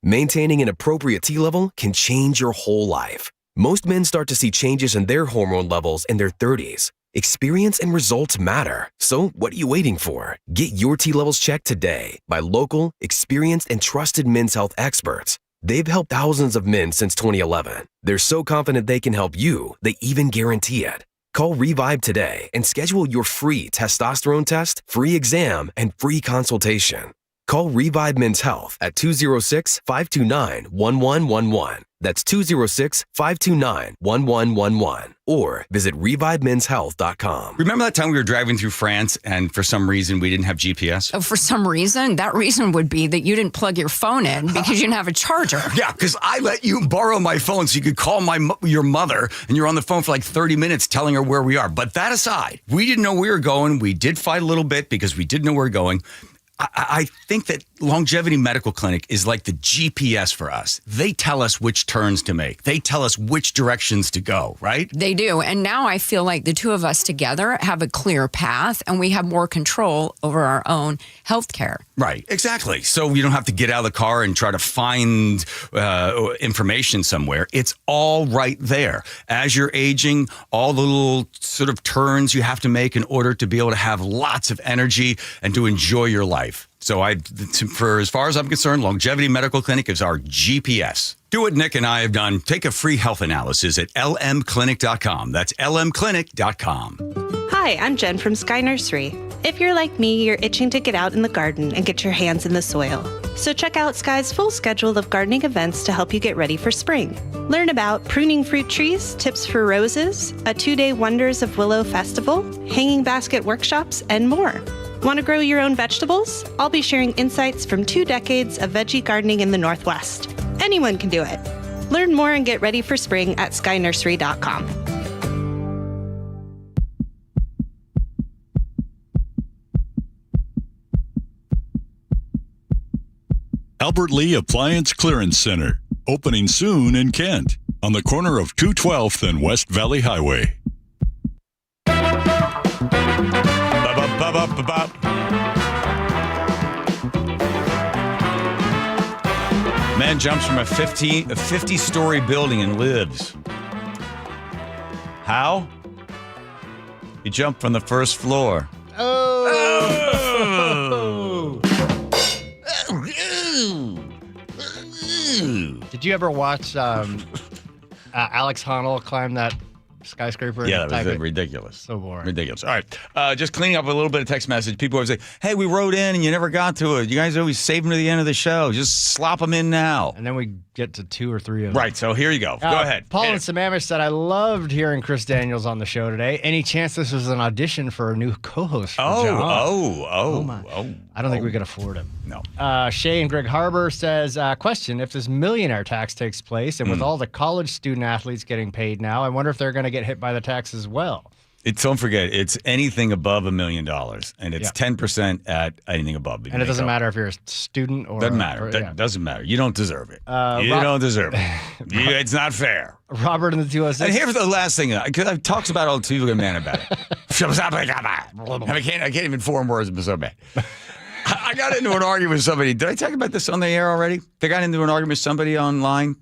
Maintaining an appropriate T level can change your whole life. Most men start to see changes in their hormone levels in their 30s. Experience and results matter. So what are you waiting for? Get your T levels checked today by local, experienced, and trusted men's health experts. They've helped thousands of men since 2011. They're so confident they can help you, they even guarantee it. Call Revive today and schedule your free testosterone test, free exam, and free consultation. Call Revive Men's Health at 206-529-1111. That's 206-529-1111. Or visit revivemenshealth.com. Remember that time we were driving through France and for some reason we didn't have GPS? For some reason, that reason would be that you didn't plug your phone in because you didn't have a charger. Yeah, because I let you borrow my phone so you could call your mother, and you're on the phone for like 30 minutes telling her where we are. But that aside, we didn't know where we were going. We did fight a little bit because we didn't know where we were going. I think that Longevity Medical Clinic is like the GPS for us. They tell us which turns to make. They tell us which directions to go, right? They do. And now I feel like the two of us together have a clear path and we have more control over our own health care. Right, exactly. So you don't have to get out of the car and try to find information somewhere. It's all right there. As you're aging, all the little sort of turns you have to make in order to be able to have lots of energy and to enjoy your life. So for as far as I'm concerned, Longevity Medical Clinic is our GPS. Do what Nick and I have done. Take a free health analysis at lmclinic.com. That's lmclinic.com. Hi, I'm Jen from Sky Nursery. If you're like me, you're itching to get out in the garden and get your hands in the soil. So check out Sky's full schedule of gardening events to help you get ready for spring. Learn about pruning fruit trees, tips for roses, a 2-day Wonders of Willow festival, hanging basket workshops, and more. Want to grow your own vegetables? I'll be sharing insights from 2 decades of veggie gardening in the Northwest. Anyone can do it. Learn more and get ready for spring at skynursery.com. Albert Lee Appliance Clearance Center, opening soon in Kent, on the corner of 212th and West Valley Highway. Man jumps from a 50-story building and lives. How? He jumped from the first floor. Did you ever watch Alex Honnold climb that skyscraper? Yeah, that was ridiculous. So boring. Ridiculous. All right. Just cleaning up a little bit of text message. People always say, hey, we wrote in and you never got to it. You guys always save them to the end of the show. Just slop them in now. And then we get to 2 or 3 of them. Right, so here you go. Go ahead. Paul in Sammamish said, I loved hearing Chris Daniels on the show today. Any chance this was an audition for a new co-host for John? I don't think we could afford him. No. Shay and Greg Harbor says, question, if this millionaire tax takes place, and with all the college student athletes getting paid now, I wonder if they're going to get hit by the tax as well. Don't forget, it's anything above $1 million, and it's 10% at anything above. And it doesn't matter if you're a student or... Doesn't matter. Doesn't matter. You don't deserve it. You don't deserve it. It's not fair. Robert in the 206. And here's the last thing, because I've talked about it all too man about it. I can't even form words, but so bad. I got into an argument with somebody. Did I talk about this on the air already? I got into an argument with somebody online.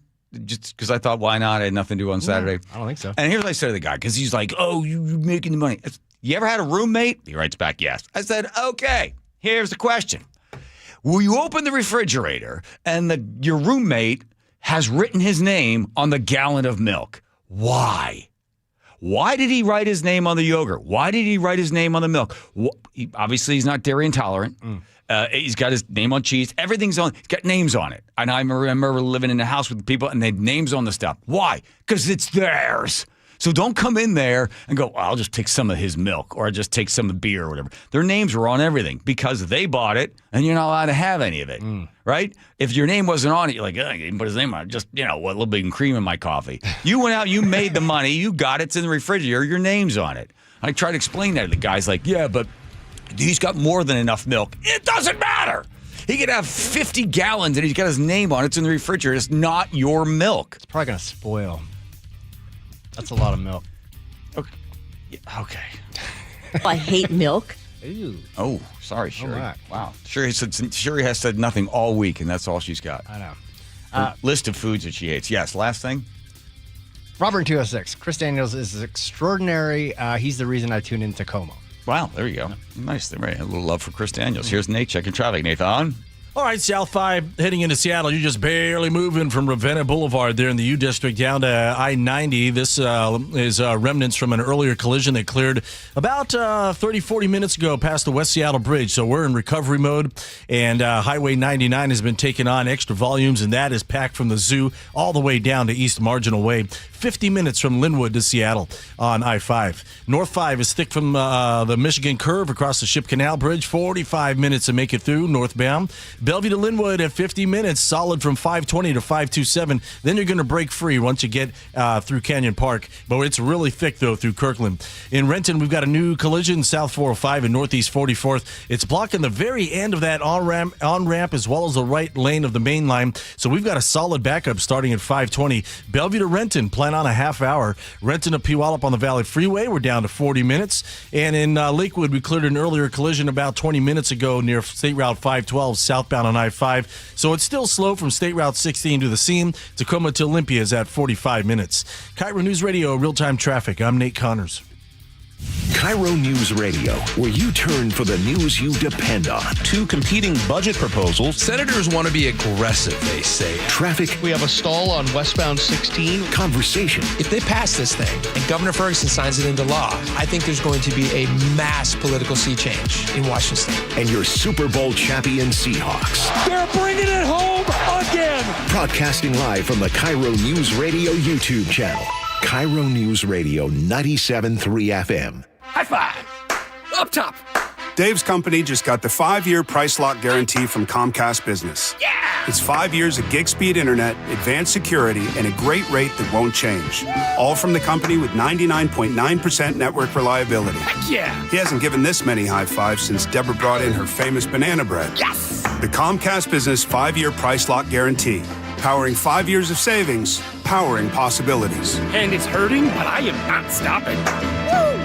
Just because I thought, why not? I had nothing to do on Saturday. I don't think so. And here's what I said to the guy, because he's like, oh, you're making the money. You ever had a roommate? He writes back, yes. I said, okay, here's the question. Will you open the refrigerator and your roommate has written his name on the gallon of milk? Why? Why did he write his name on the yogurt? Why did he write his name on the milk? Obviously, he's not dairy intolerant. He's got his name on cheese. Everything's on. He's got names on it. And I remember living in a house with people, and they had names on the stuff. Why? Because it's theirs. So don't come in there and go, well, I'll just take some of his milk, or I'll just take some of the beer or whatever. Their names were on everything because they bought it, and you're not allowed to have any of it, right? If your name wasn't on it, you're like, he didn't put his name on it. Just, a little bit of cream in my coffee. You went out, you made the money, you got it, it's in the refrigerator, your name's on it. I tried to explain that to the guy's like, yeah, but he's got more than enough milk. It doesn't matter. He could have 50 gallons and he's got his name on it. It's in the refrigerator. It's not your milk. It's probably going to spoil. That's a lot of milk. Okay. I hate milk. Ew. Oh, sorry, Sherry. my. Wow. Sherry has said nothing all week, and that's all she's got. I know. A list of foods that she hates. Yes, last thing. Robert in 206. Chris Daniels is extraordinary. He's the reason I tune into Como. Wow, there you go. Nice. A little love for Chris Daniels. Here's Nate checking traffic. Nathan. All right, South 5 heading into Seattle. You're just barely moving from Ravenna Boulevard there in the U District down to I-90. This is remnants from an earlier collision that cleared about 30, 40 minutes ago past the West Seattle Bridge. So we're in recovery mode, and Highway 99 has been taking on extra volumes, and that is packed from the zoo all the way down to East Marginal Way. 50 minutes from Linwood to Seattle on I-5. North 5 is thick from the Michigan curve across the Ship Canal Bridge. 45 minutes to make it through northbound. Bellevue to Linwood at 50 minutes, solid from 520 to 527. Then you're going to break free once you get through Canyon Park. But it's really thick, though, through Kirkland. In Renton, we've got a new collision, South 405 and Northeast 44th. It's blocking the very end of that on-ramp as well as the right lane of the main line. So we've got a solid backup starting at 520. Bellevue to Renton, plan on a half hour. Renton to Puyallup on the Valley Freeway, we're down to 40 minutes. And in Lakewood, we cleared an earlier collision about 20 minutes ago near State Route 512 southbound on I-5. So it's still slow from State Route 16 to the scene. Tacoma to Olympia is at 45 minutes. KIRO News Radio, real-time traffic. I'm Nate Connors. KIRO News Radio, where you turn for the news you depend on. Two competing budget proposals. Senators want to be aggressive, they say. Traffic. We have a stall on westbound 16. Conversation. If they pass this thing and Governor Ferguson signs it into law, I think there's going to be a mass political sea change in Washington State. And your Super Bowl champion Seahawks. They're bringing it home again. Broadcasting live from the KIRO News Radio YouTube channel. KIRO News Radio 97.3 FM. High five. Up top. Dave's company just got the 5-year price lock guarantee from Comcast Business. Yeah! It's 5 years of gig speed internet, advanced security, and a great rate that won't change. All from the company with 99.9% network reliability. Heck yeah! He hasn't given this many high fives since Deborah brought in her famous banana bread. Yes! The Comcast Business 5-year price lock guarantee. Powering 5 years of savings, powering possibilities. And it's hurting, but I am not stopping. Woo!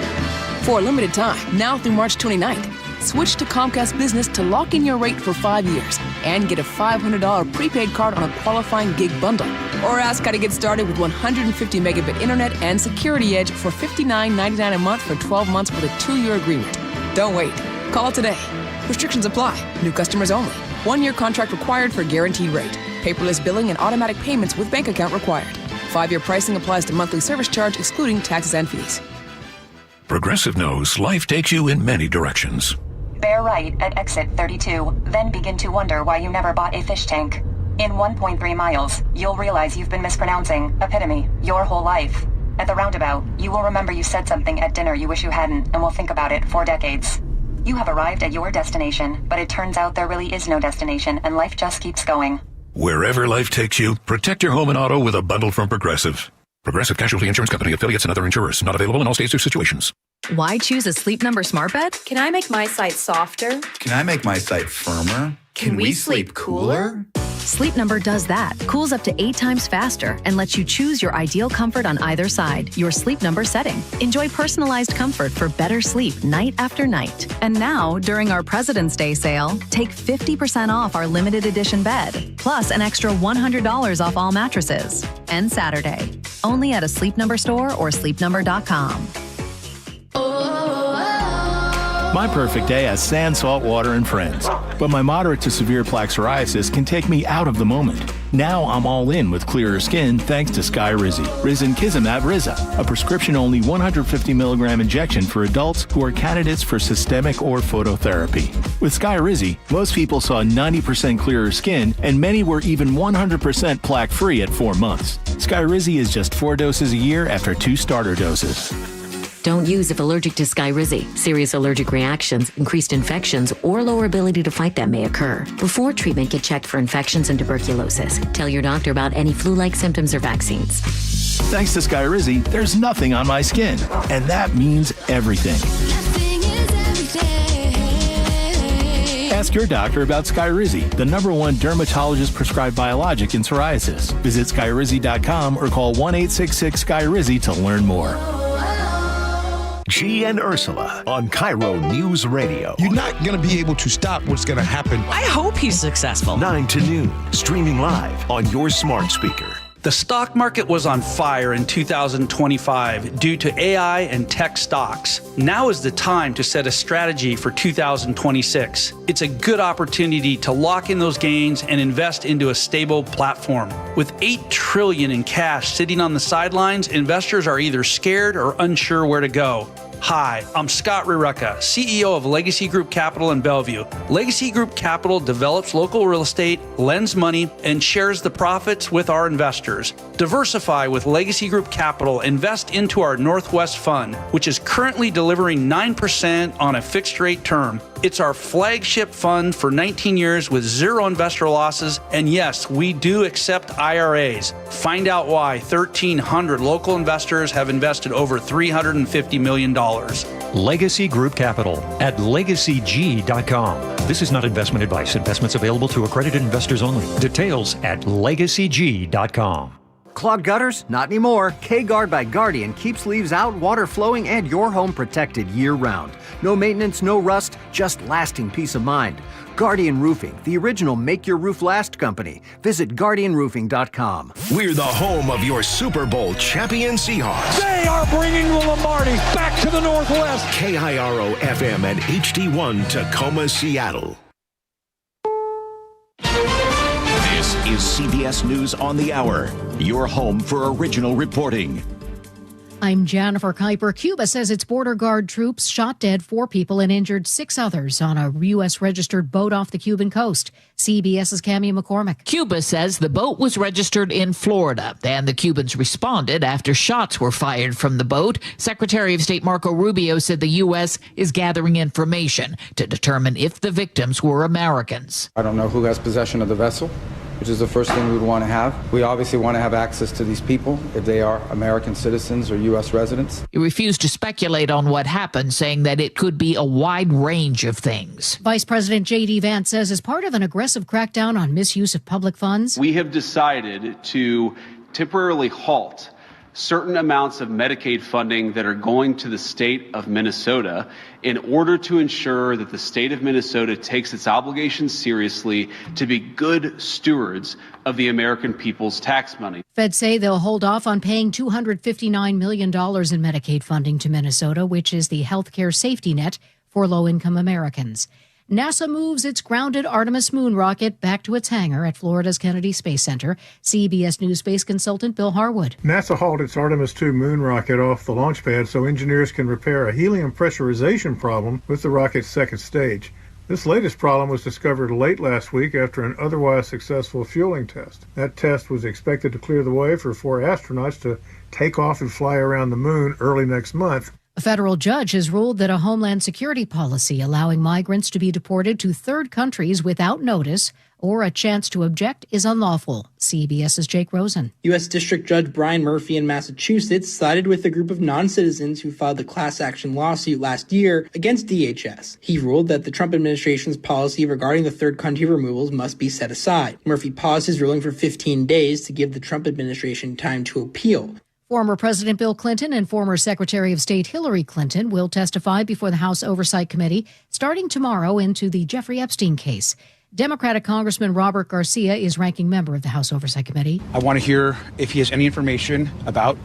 For a limited time, now through March 29th, switch to Comcast Business to lock in your rate for 5 years and get a $500 prepaid card on a qualifying gig bundle. Or ask how to get started with 150 megabit internet and Security Edge for $59.99 a month for 12 months with a 2-year agreement. Don't wait. Call today. Restrictions apply. New customers only. 1-year contract required for guaranteed rate. Paperless billing and automatic payments with bank account required. 5-year pricing applies to monthly service charge, excluding taxes and fees. Progressive knows life takes you in many directions. Bear right at exit 32, then begin to wonder why you never bought a fish tank. In 1.3 miles, you'll realize you've been mispronouncing epitome your whole life. At the roundabout, you will remember you said something at dinner you wish you hadn't and will think about it for decades. You have arrived at your destination, but it turns out there really is no destination and life just keeps going. Wherever life takes you, protect your home and auto with a bundle from Progressive. Progressive Casualty Insurance Company, affiliates, and other insurers. Not available in all states or situations. Why choose a Sleep Number smart bed? Can I make my site softer? Can I make my site firmer? Can we sleep cooler? Sleep Number does that. Cools up to 8 times faster and lets you choose your ideal comfort on either side, your Sleep Number setting. Enjoy personalized comfort for better sleep night after night. And now, during our President's Day sale, take 50% off our limited edition bed, plus an extra $100 off all mattresses. And Saturday, only at a Sleep Number store or sleepnumber.com. My perfect day has sand, salt water, and friends. But my moderate to severe plaque psoriasis can take me out of the moment. Now I'm all in with clearer skin thanks to Skyrizi. Risankizumab Riza, a prescription-only 150 milligram injection for adults who are candidates for systemic or phototherapy. With Skyrizi, most people saw 90% clearer skin, and many were even 100% plaque-free at 4 months. Skyrizi is just 4 doses a year after 2 starter doses. Don't use if allergic to Skyrizi. Serious allergic reactions, increased infections, or lower ability to fight them may occur. Before treatment, get checked for infections and tuberculosis. Tell your doctor about any flu-like symptoms or vaccines. Thanks to Skyrizi, there's nothing on my skin, and that means everything. Ask your doctor about Skyrizi, the #1 dermatologist-prescribed biologic in psoriasis. Visit Skyrizi.com or call 1-866-SKYRIZI to learn more. G and Ursula on KIRO News Radio. You're not going to be able to stop what's going to happen. I hope he's successful. 9 to noon, streaming live on your smart speaker. The stock market was on fire in 2025 due to AI and tech stocks. Now is the time to set a strategy for 2026. It's a good opportunity to lock in those gains and invest into a stable platform. With $8 trillion in cash sitting on the sidelines, investors are either scared or unsure where to go. Hi, I'm Scott Rirucka, CEO of Legacy Group Capital in Bellevue. Legacy Group Capital develops local real estate, lends money, and shares the profits with our investors. Diversify with Legacy Group Capital. Invest into our Northwest Fund, which is currently delivering 9% on a fixed rate term. It's our flagship fund for 19 years with 0 investor losses. And yes, we do accept IRAs. Find out why 1,300 local investors have invested over $350 million. Legacy Group Capital at legacyg.com. This is not investment advice. Investments available to accredited investors only. Details at legacyg.com. Clogged gutters? Not anymore. K-Guard by Guardian keeps leaves out, water flowing, and your home protected year-round. No maintenance, no rust, just lasting peace of mind. Guardian Roofing, the original Make Your Roof Last company. Visit guardianroofing.com. We're the home of your Super Bowl champion Seahawks. They are bringing the Lombardi back to the Northwest. KIRO FM and HD1 Tacoma, Seattle. This is CBS News on the Hour, your home for original reporting. I'm Jennifer Kuiper. Cuba says its border guard troops shot dead 4 people and injured 6 others on a U.S. registered boat off the Cuban coast. CBS's Cammie McCormick. Cuba says the boat was registered in Florida, and the Cubans responded after shots were fired from the boat. Secretary of State Marco Rubio said the U.S. is gathering information to determine if the victims were Americans. I don't know who has possession of the vessel, which is the first thing we would want to have. We obviously want to have access to these people if they are American citizens or U.S. residents. He refused to speculate on what happened, saying that it could be a wide range of things. Vice President J.D. Vance says as part of an aggressive crackdown on misuse of public funds, we have decided to temporarily halt certain amounts of Medicaid funding that are going to the state of Minnesota in order to ensure that the state of Minnesota takes its obligations seriously to be good stewards of the American people's tax money. Feds say they'll hold off on paying $259 million in Medicaid funding to Minnesota, which is the health care safety net for low-income Americans. NASA moves its grounded Artemis moon rocket back to its hangar at Florida's Kennedy Space Center. CBS News space consultant Bill Harwood. NASA hauled its Artemis 2 moon rocket off the launch pad so engineers can repair a helium pressurization problem with the rocket's second stage. This latest problem was discovered late last week after an otherwise successful fueling test. That test was expected to clear the way for 4 astronauts to take off and fly around the moon early next month. A federal judge has ruled that a Homeland Security policy allowing migrants to be deported to third countries without notice or a chance to object is unlawful. CBS's Jake Rosen. U.S. District Judge Brian Murphy in Massachusetts sided with a group of non-citizens who filed a class action lawsuit last year against DHS. He ruled that the Trump administration's policy regarding the third country removals must be set aside. Murphy paused his ruling for 15 days to give the Trump administration time to appeal. Former President Bill Clinton and former Secretary of State Hillary Clinton will testify before the House Oversight Committee starting tomorrow into the Jeffrey Epstein case. Democratic Congressman Robert Garcia is ranking member of the House Oversight Committee. I want to hear if he has any information about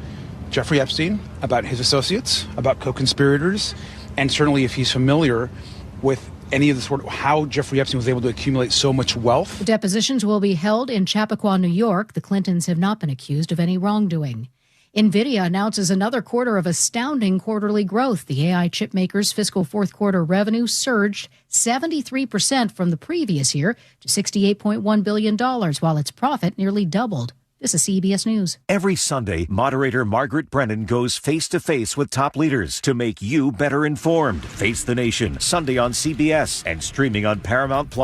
Jeffrey Epstein, about his associates, about co-conspirators, and certainly if he's familiar with any of the sort of how Jeffrey Epstein was able to accumulate so much wealth. The depositions will be held in Chappaqua, New York. The Clintons have not been accused of any wrongdoing. NVIDIA announces another quarter of astounding quarterly growth. The AI chip maker's fiscal fourth quarter revenue surged 73% from the previous year to $68.1 billion, while its profit nearly doubled. This is CBS News. Every Sunday, moderator Margaret Brennan goes face-to-face with top leaders to make you better informed. Face the Nation, Sunday on CBS and streaming on Paramount+.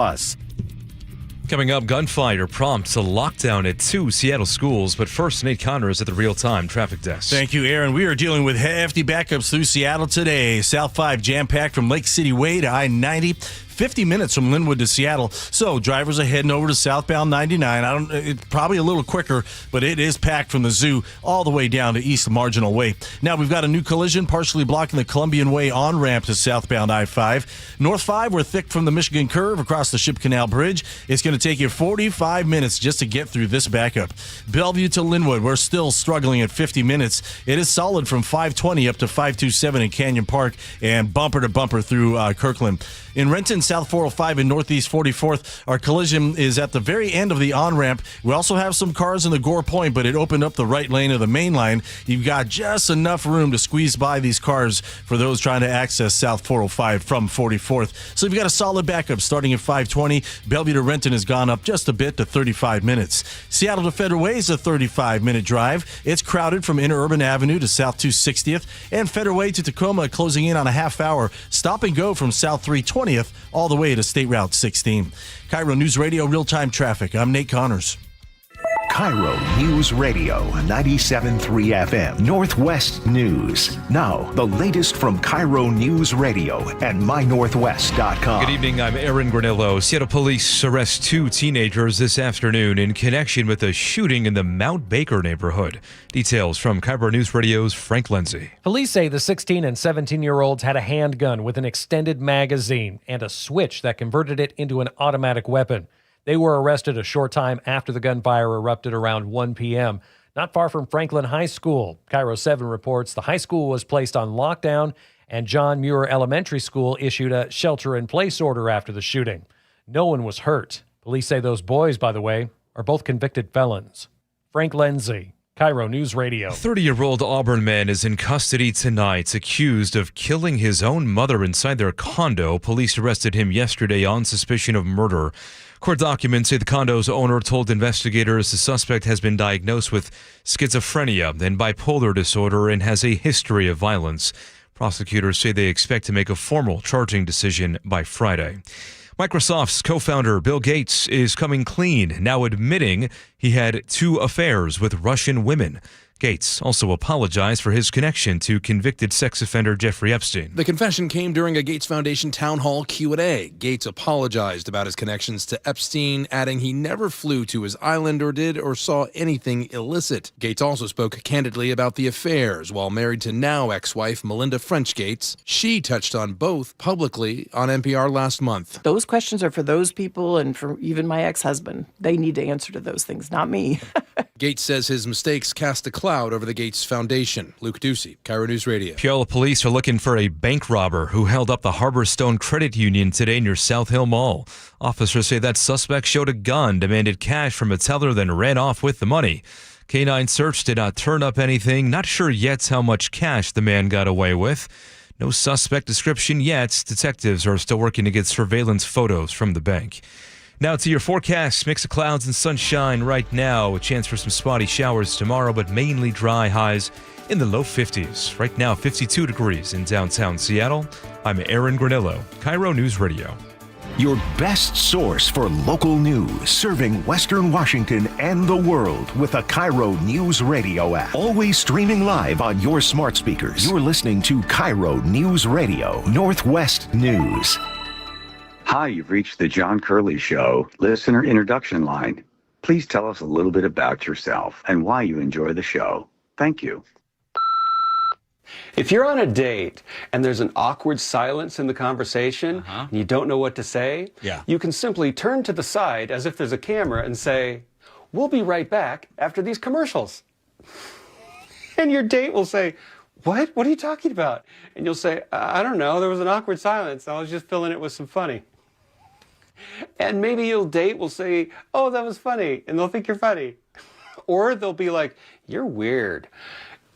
Coming up, gunfire prompts a lockdown at 2 Seattle schools. But first, Nate Connors at the real-time traffic desk. Thank you, Aaron. We are dealing with hefty backups through Seattle today. South 5 jam-packed from Lake City Way to I-90. 50 minutes from Linwood to Seattle. So drivers are heading over to southbound 99. It's probably a little quicker, but it is packed from the zoo all the way down to East Marginal Way. Now we've got a new collision partially blocking the Columbian Way on-ramp to southbound I-5. North 5, we're thick from the Michigan Curve across the Ship Canal Bridge. It's going to take you 45 minutes just to get through this backup. Bellevue to Linwood, we're still struggling at 50 minutes. It is solid from 520 up to 527 in Canyon Park and bumper to bumper through Kirkland. In Renton, South 405 and Northeast 44th, our collision is at the very end of the on-ramp. We also have some cars in the Gore Point, but it opened up the right lane of the main line. You've got just enough room to squeeze by these cars for those trying to access South 405 from 44th. So you've got a solid backup starting at 520. Bellevue to Renton has gone up just a bit to 35 minutes. Seattle to Federal Way is a 35-minute drive. It's crowded from Interurban Avenue to South 260th, and Federal Way to Tacoma closing in on a half hour. Stop and go from South 320th all the way to State Route 16. KIRO News Radio real-time traffic. I'm Nate Connors. KIRO News Radio 97.3 FM Northwest News. Now, the latest from KIRO News Radio and mynorthwest.com. Good evening, I'm Aaron Granillo. Seattle police arrest 2 teenagers this afternoon in connection with a shooting in the Mount Baker neighborhood. Details from KIRO News Radio's Frank Lindsay. Police say the 16 and 17-year-olds had a handgun with an extended magazine and a switch that converted it into an automatic weapon. They were arrested a short time after the gunfire erupted around 1 p.m., not far from Franklin High School. KIRO 7 reports the high school was placed on lockdown, and John Muir Elementary School issued a shelter-in-place order after the shooting. No one was hurt. Police say those boys, by the way, are both convicted felons. Frank Lindsay, KIRO News Radio. A 30-year-old Auburn man is in custody tonight, accused of killing his own mother inside their condo. Police arrested him yesterday on suspicion of murder. Court documents say the condo's owner told investigators the suspect has been diagnosed with schizophrenia and bipolar disorder and has a history of violence. Prosecutors say they expect to make a formal charging decision by Friday. Microsoft's co-founder Bill Gates is coming clean, now admitting he had 2 affairs with Russian women. Gates also apologized for his connection to convicted sex offender Jeffrey Epstein. The confession came during a Gates Foundation town hall Q&A. Gates apologized about his connections to Epstein, adding he never flew to his island or did or saw anything illicit. Gates also spoke candidly about the affairs while married to now ex-wife Melinda French Gates. She touched on both publicly on NPR last month. Those questions are for those people and for even my ex-husband. They need to answer to those things, not me. Gates says his mistakes cast a cloud over the Gates Foundation. Luke Ducey, KIRO News Radio. Puyallup police are looking for a bank robber who held up the Harborstone Credit Union today near South Hill Mall. Officers say that suspect showed a gun, demanded cash from a teller, then ran off with the money. Canine search did not turn up anything. Not sure yet how much cash the man got away with. No suspect description yet. Detectives are still working to get surveillance photos from the bank. Now to your forecast. Mix of clouds and sunshine right now. A chance for some spotty showers tomorrow, but mainly dry. Highs in the low 50s. Right now, 52 degrees in downtown Seattle. I'm Aaron Granillo, KIRO News Radio. Your best source for local news, serving Western Washington and the world with a KIRO Newsradio app. Always streaming live on your smart speakers. You're listening to KIRO Newsradio, Northwest News. Hi, you've reached the John Curley Show listener introduction line. Please tell us a little bit about yourself and why you enjoy the show. Thank you. If you're on a date and there's an awkward silence in the conversation and you don't know what to say, you can simply turn to the side as if there's a camera and say, "We'll be right back after these commercials." And your date will say, "What? What are you talking about?" And you'll say, "I don't know. There was an awkward silence. I was just filling it with some funny." And maybe your date will say, "Oh, that was funny." And they'll think you're funny. Or they'll be like, "You're weird."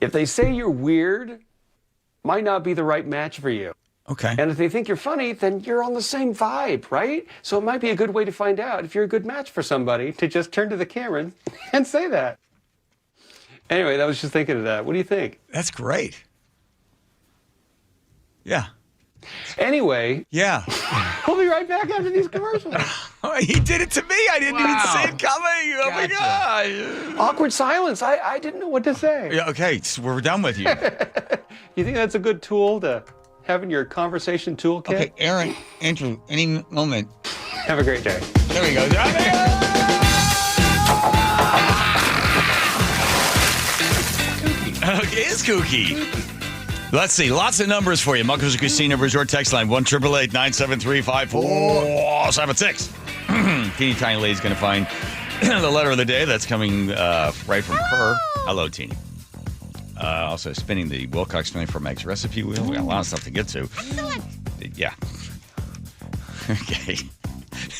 If they say you're weird, might not be the right match for you. Okay. And if they think you're funny, then you're on the same vibe, right? So it might be a good way to find out if you're a good match for somebody to just turn to the camera and say that. Anyway, I was just thinking of that. What do you think? That's great. Yeah. Anyway. Yeah. We'll be right back after these commercials. He did it to me. I didn't even see it coming. Oh, my God. Awkward silence. I didn't know what to say. Yeah, okay, so we're done with you. You think that's a good tool to have in your conversation toolkit? Okay, Aaron, Andrew, any moment. Have a great day. There we go. Okay, it's kooky. Let's see. Lots of numbers for you. Muckers and Christina Resort text line 1-888-973-5476. Teeny Tiny Lady's going to find the letter of the day. That's coming right from her. Hello, Teeny. Also spinning the Wilcox 24 Meg's recipe wheel. We got a lot of stuff to get to. Yeah. Okay.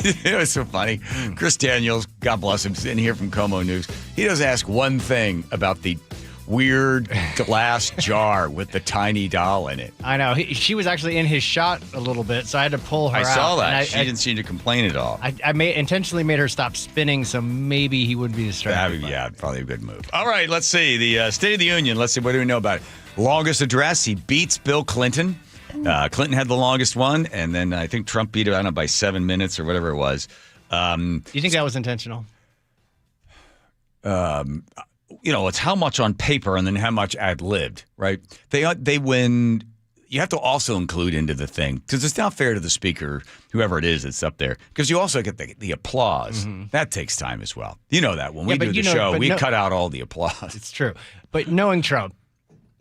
It was so funny. Chris Daniels, God bless him, sitting here from Como News. He doesn't ask one thing about the weird glass jar with the tiny doll in it. I know. She was actually in his shot a little bit, so I had to pull her out. I saw that. She didn't seem to complain at all. I intentionally made her stop spinning, so maybe he wouldn't be distracted. Yeah, probably a good move. All right, let's see. The State of the Union. Let's see. What do we know about it? Longest address. He beats Bill Clinton. Clinton had the longest one, and then I think Trump beat him, I don't know, by 7 minutes or whatever it was. Do you think that was intentional? It's how much on paper and then how much ad-libbed, right? They win. You have to also include into the thing, because it's not fair to the speaker, whoever it is that's up there, because you also get the applause. Mm-hmm. That takes time as well. You know that. When we do the show, we cut out all the applause. It's true. But knowing Trump,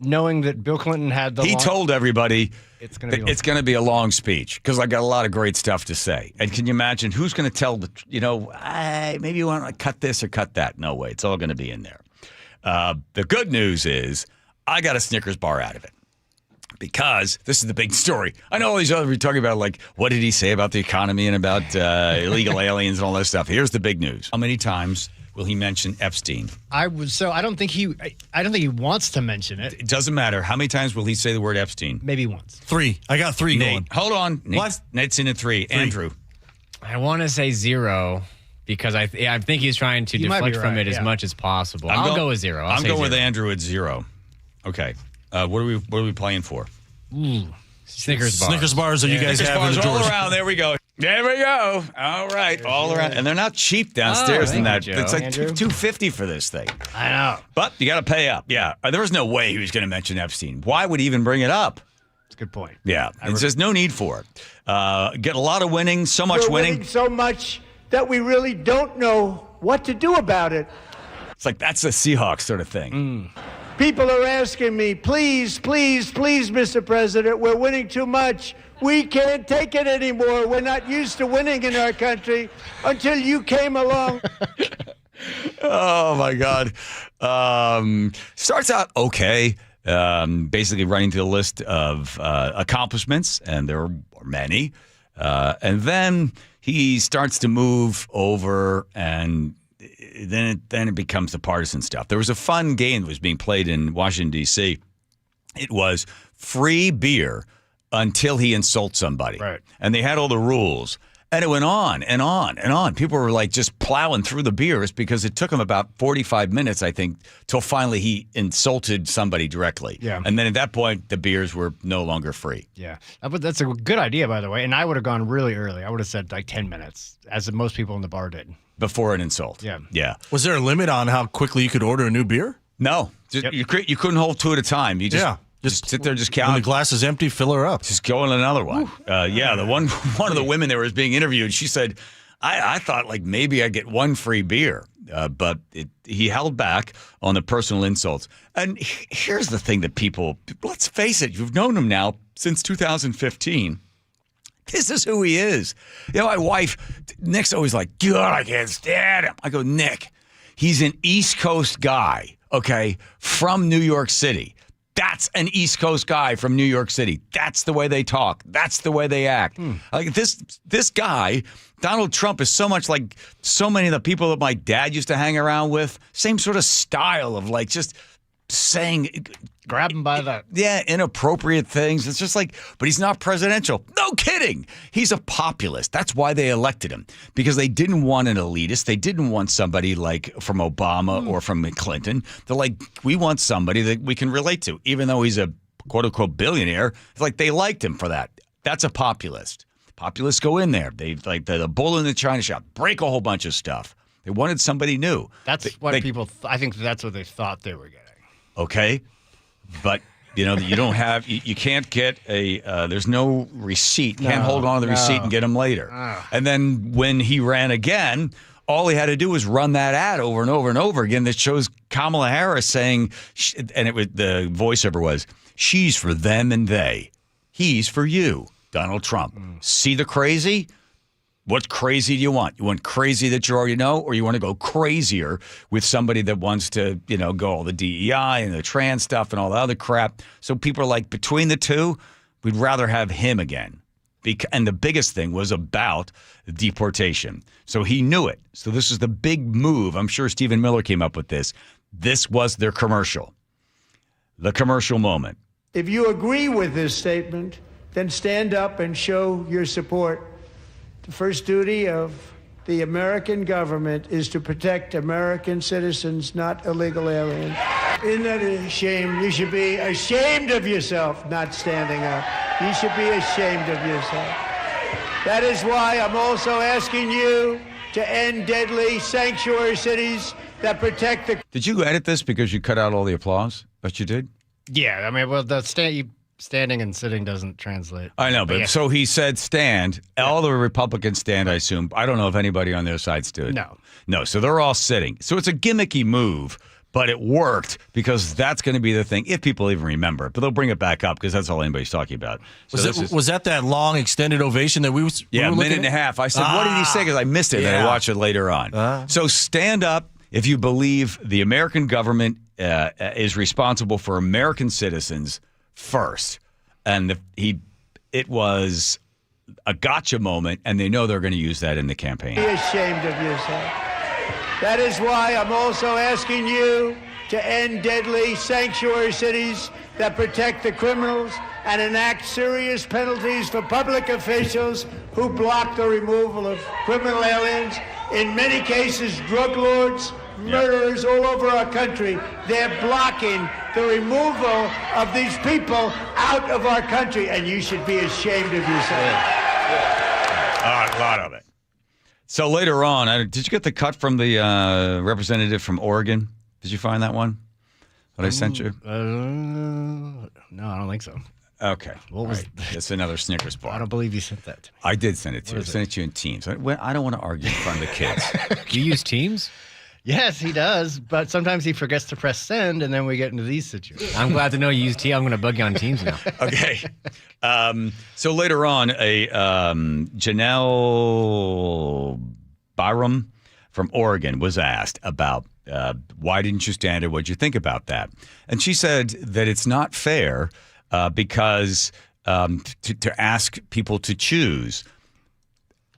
knowing that Bill Clinton had the He told everybody it's going to be a long speech, because I got a lot of great stuff to say. And can you imagine who's going to tell maybe you want to cut this or cut that? No way. It's all going to be in there. The good news is I got a Snickers bar out of it, because this is the big story. I know all these other, we're talking about, like, what did he say about the economy and about illegal aliens and all that stuff. Here's the big news. How many times will he mention Epstein? I don't think he wants to mention it. It doesn't matter. How many times will he say the word Epstein? Maybe once. 3. I got 3 Nate. going. Hold on. Nate's in at 3. Andrew. I want to say 0. Because I think he's trying to deflect from it as much as possible. I'll go with 0. I'm going with Andrew at 0. Okay. What are we playing for? Snickers bars. Snickers bars that you guys have in the drawers. All around. There we go. There we go. All right. All around. And they're not cheap downstairs in that. It's like $250 for this thing. I know. But you got to pay up. Yeah. There was no way he was going to mention Epstein. Why would he even bring it up? That's a good point. Yeah. There's no need for it. Get a lot of winning. So much winning. So much that we really don't know what to do about it. It's like that's a Seahawks sort of thing. People are asking me, please, please, please, Mr. President, we're winning too much. We can't take it anymore. We're not used to winning in our country until you came along. Oh, my God. Starts out okay. Basically running through the list of accomplishments, and there are many. And then he starts to move over, and then it becomes the partisan stuff. There was a fun game that was being played in Washington, D.C., it was free beer until he insults somebody. Right. And they had all the rules. And it went on and on and on. People were like just plowing through the beers because it took him about 45 minutes, I think, till finally he insulted somebody directly. Yeah. And then at that point, the beers were no longer free. Yeah. But that's a good idea, by the way. And I would have gone really early. I would have said like 10 minutes, as most people in the bar did. Before an insult. Yeah. Yeah. Was there a limit on how quickly you could order a new beer? No. You couldn't hold two at a time. You just sit there, just count. When the glass is empty, fill her up. Just go in another one. The one of the women that was being interviewed, she said, I thought like maybe I'd get one free beer, but he held back on the personal insults. And here's the thing that let's face it, you've known him now since 2015. This is who he is. My wife, Nick's always like, God, I can't stand him. I go, Nick, he's an East Coast guy, okay, from New York City. That's an East Coast guy from New York City. That's the way they talk. That's the way they act. Like this guy, Donald Trump, is so much like so many of the people that my dad used to hang around with. Same sort of style of like just saying, grab him by the inappropriate things. It's just like, but he's not presidential. No kidding. He's a populist. That's why they elected him, because they didn't want an elitist. They didn't want somebody like from Obama or from Clinton. They're like, we want somebody that we can relate to, even though he's a quote unquote billionaire. It's like they liked him for that. That's a populist. Populists go in there. They like the bull in the china shop, break a whole bunch of stuff. They wanted somebody new. That's people. I think that's what they thought they were getting. Okay. But, you don't have, you can't get there's no receipt. Can't hold on to the receipt and get them later. And then when he ran again, all he had to do was run that ad over and over and over again that shows Kamala Harris saying, and the voiceover was, she's for them and they. He's for you, Donald Trump. See the crazy? What crazy do you want? You want crazy that you already know, or you want to go crazier with somebody that wants to, go all the DEI and the trans stuff and all the other crap? So people are like, between the two, we'd rather have him again. And the biggest thing was about deportation. So he knew it. So this is the big move. I'm sure Stephen Miller came up with this. This was their commercial. The commercial moment. If you agree with this statement, then stand up and show your support. The first duty of the American government is to protect American citizens, not illegal aliens. Isn't that a shame? You should be ashamed of yourself not standing up. You should be ashamed of yourself. That is why I'm also asking you to end deadly sanctuary cities that protect the... Did you edit this because you cut out all the applause? But you did? Yeah, I mean, well, standing and sitting doesn't translate. I know, but so he said stand. All the Republicans stand, I assume. I don't know if anybody on their side stood. No, so they're all sitting. So it's a gimmicky move, but it worked because that's going to be the thing, if people even remember it. But they'll bring it back up because that's all anybody's talking about. So was that long extended ovation that we were a minute and a half. I said, what did he say? Because I missed it, and I watched it later on. So stand up if you believe the American government is responsible for American citizens first. And it was a gotcha moment, and they know they're going to use that in the campaign. Be ashamed of yourself. That is why I'm also asking you to end deadly sanctuary cities that protect the criminals and enact serious penalties for public officials who block the removal of criminal aliens. In many cases, drug lords, murderers all over our country, they're blocking the removal of these people out of our country, and you should be ashamed of yourself. A lot of it. So later on, did you get the cut from the representative from Oregon? Did you find that one? What I sent you? No, I don't think so. Okay. What was? It's another Snickers bar. I don't believe you sent that to me. I did send it to you. I sent it to you in Teams. I don't want to argue in front of the kids. Do you use Teams? Yes, he does, but sometimes he forgets to press send, and then we get into these situations. I'm glad to know you use Teams. I'm going to bug you on Teams now. Okay. So later on, Janelle Byram from Oregon was asked about why didn't you stand it? What'd you think about that? And she said that it's not fair because to ask people to choose.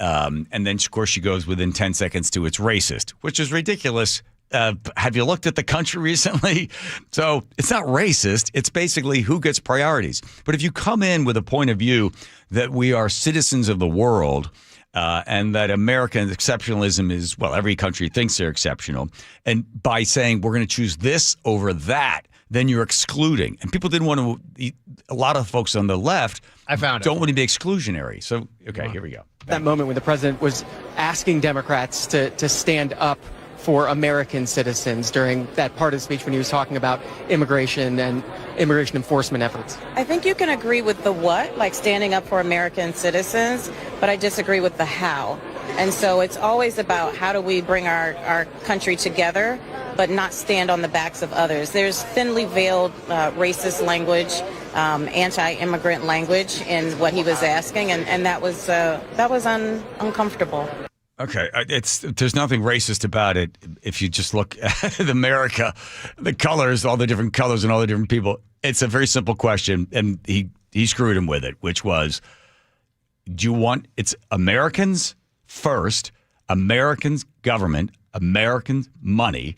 And then, of course, she goes within 10 seconds to it's racist, which is ridiculous have you looked at the country recently? So it's not racist. It's basically who gets priorities. But if you come in with a point of view that we are citizens of the world and that American exceptionalism is, well, every country thinks they're exceptional. And by saying we're going to choose this over that, then you're excluding. And people didn't want to, a lot of folks on the left don't want to be exclusionary. So, okay, here we go. That moment when the president was asking Democrats to stand up for American citizens during that part of the speech when he was talking about immigration and immigration enforcement efforts. I think you can agree with the what, like standing up for American citizens, but I disagree with the how. And so it's always about how do we bring our country together, but not stand on the backs of others. There's thinly veiled racist language, anti-immigrant language in what he was asking, and that was uncomfortable. Okay, there's nothing racist about it if you just look at America, the colors, all the different colors and all the different people. It's a very simple question, and he screwed him with it, which was, do you want, it's Americans first, Americans government, American money,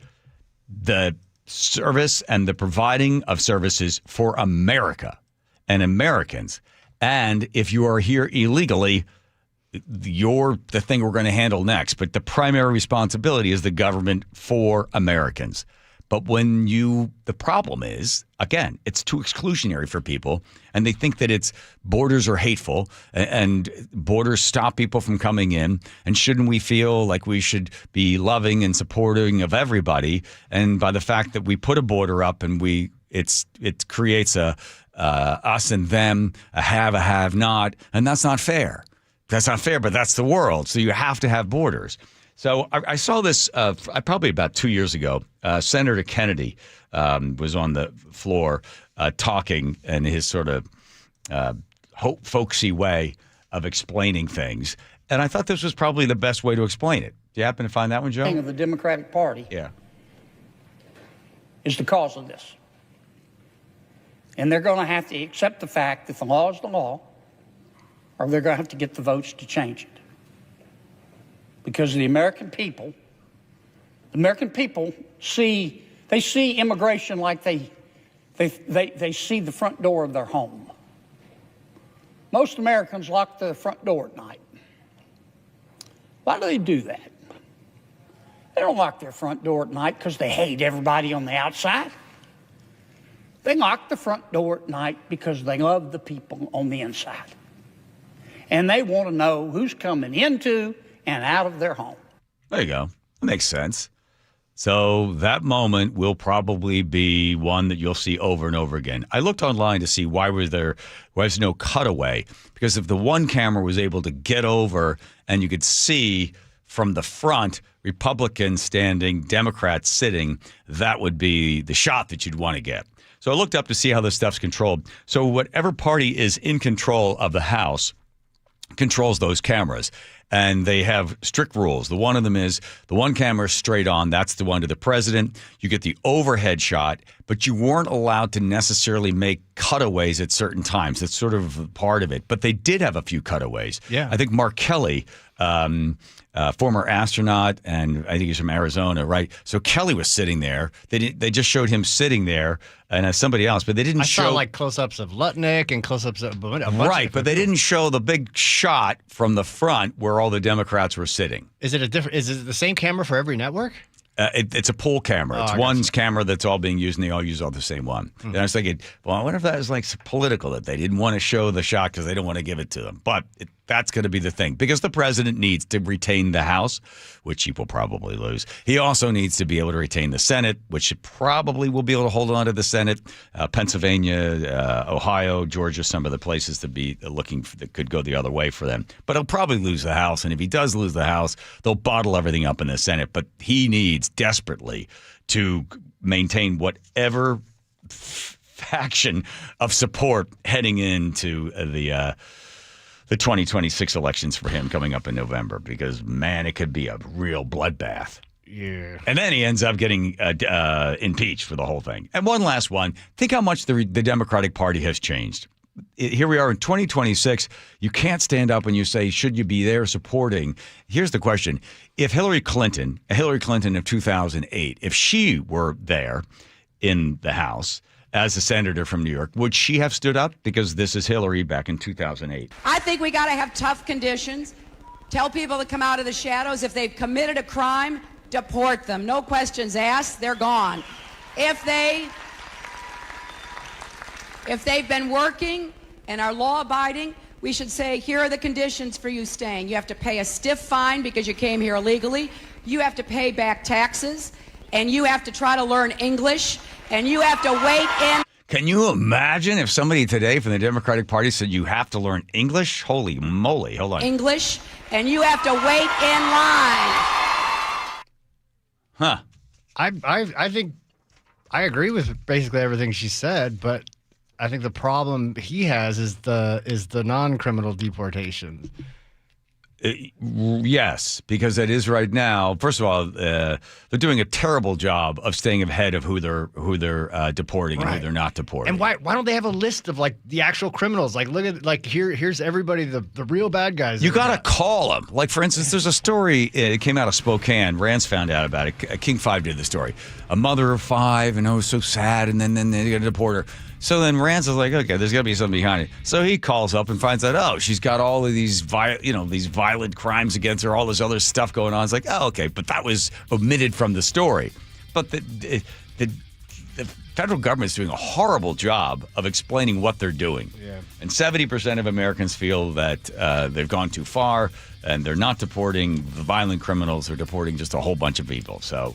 the service and the providing of services for America and Americans. And if you are here illegally, you're the thing we're going to handle next. But the primary responsibility is the government for Americans. But the problem is, again, it's too exclusionary for people, and they think that it's borders are hateful and borders stop people from coming in. And shouldn't we feel like we should be loving and supporting of everybody? And by the fact that we put a border up and it creates a us and them, a have not, and that's not fair. That's not fair, but that's the world. So you have to have borders. So I saw this probably about 2 years ago. Senator Kennedy was on the floor talking in his sort of folksy way of explaining things. And I thought this was probably the best way to explain it. Do you happen to find that one, Joe? Of the Democratic Party is the cause of this. And they're going to have to accept the fact that the law is the law, or they're going to have to get the votes to change it. Because the American people see immigration like they see the front door of their home. Most Americans lock their front door at night. Why do they do that? They don't lock their front door at night because they hate everybody on the outside. They lock the front door at night because they love the people on the inside. And they want to know who's coming into and out of their home. There you go. That makes sense. So that moment will probably be one that you'll see over and over again. I looked online to see why was no cutaway, because if the one camera was able to get over and you could see from the front Republicans standing, Democrats sitting, that would be the shot that you'd want to get. So I looked up to see how this stuff's controlled. So whatever party is in control of the House controls those cameras. And they have strict rules. The one of them is the one camera straight on. That's the one to the president. You get the overhead shot, but you weren't allowed to necessarily make cutaways at certain times. That's sort of part of it. But they did have a few cutaways. Yeah. I think Mark Kelly, former astronaut, and I think he's from Arizona, right? So Kelly was sitting there. They just showed him sitting there and somebody else, but they didn't show. I saw like close-ups of Lutnick and close-ups of a bunch but they didn't show the big shot from the front where all the Democrats were sitting. Is it the same camera for every network? It's a pool camera. It's one camera that's all being used, and they all use all the same one. And I was thinking, well, I wonder if that was like political, that they didn't want to show the shot because they don't want to give it to them. But that's going to be the thing, because the president needs to retain the House, which he will probably lose. He also needs to be able to retain the Senate, which probably will be able to hold on to the Senate. Pennsylvania, Ohio, Georgia, some of the places to be looking for, that could go the other way for them. But he'll probably lose the House, and if he does lose the House, they'll bottle everything up in the Senate. But he needs desperately to maintain whatever faction of support heading into the 2026 elections for him coming up in November, because, man, it could be a real bloodbath. Yeah. And then he ends up getting impeached for the whole thing. And one last one. Think how much the Democratic Party has changed. here we are in 2026. You can't stand up and you say, should you be there supporting? Here's the question. If Hillary Clinton of 2008, if she were there in the House as a senator from New York, would she have stood up? Because this is Hillary back in 2008. I think we got to have tough conditions. Tell people to come out of the shadows. If they've committed a crime, deport them. No questions asked. They're gone. If they've been working and are law-abiding, we should say, here are the conditions for you staying. You have to pay a stiff fine because you came here illegally. You have to pay back taxes. And you have to try to learn English. And you have to wait in. Can you imagine if somebody today from the Democratic Party said you have to learn English? Holy moly. Hold on. English. And you have to wait in line. Huh. I think I agree with basically everything she said, but I think the problem he has is the non-criminal deportation. Yes, because that is right now. First of all, they're doing a terrible job of staying ahead of who they're deporting and who they're not deporting. And why don't they have a list of like the actual criminals? Like look at here's everybody, the real bad guys. You got to call them. Like for instance, there's a story. It came out of Spokane. Rance found out about it. King 5 did the story. A mother of 5, and so sad, and then they got to deport her. So then Rance is like, okay, there's got to be something behind it. So he calls up and finds out, she's got all of these violent crimes against her, all this other stuff going on. It's like, okay, but that was omitted from the story. But the federal government's doing a horrible job of explaining what they're doing. Yeah. And 70% of Americans feel that they've gone too far and they're not deporting the violent criminals. They're deporting just a whole bunch of people. So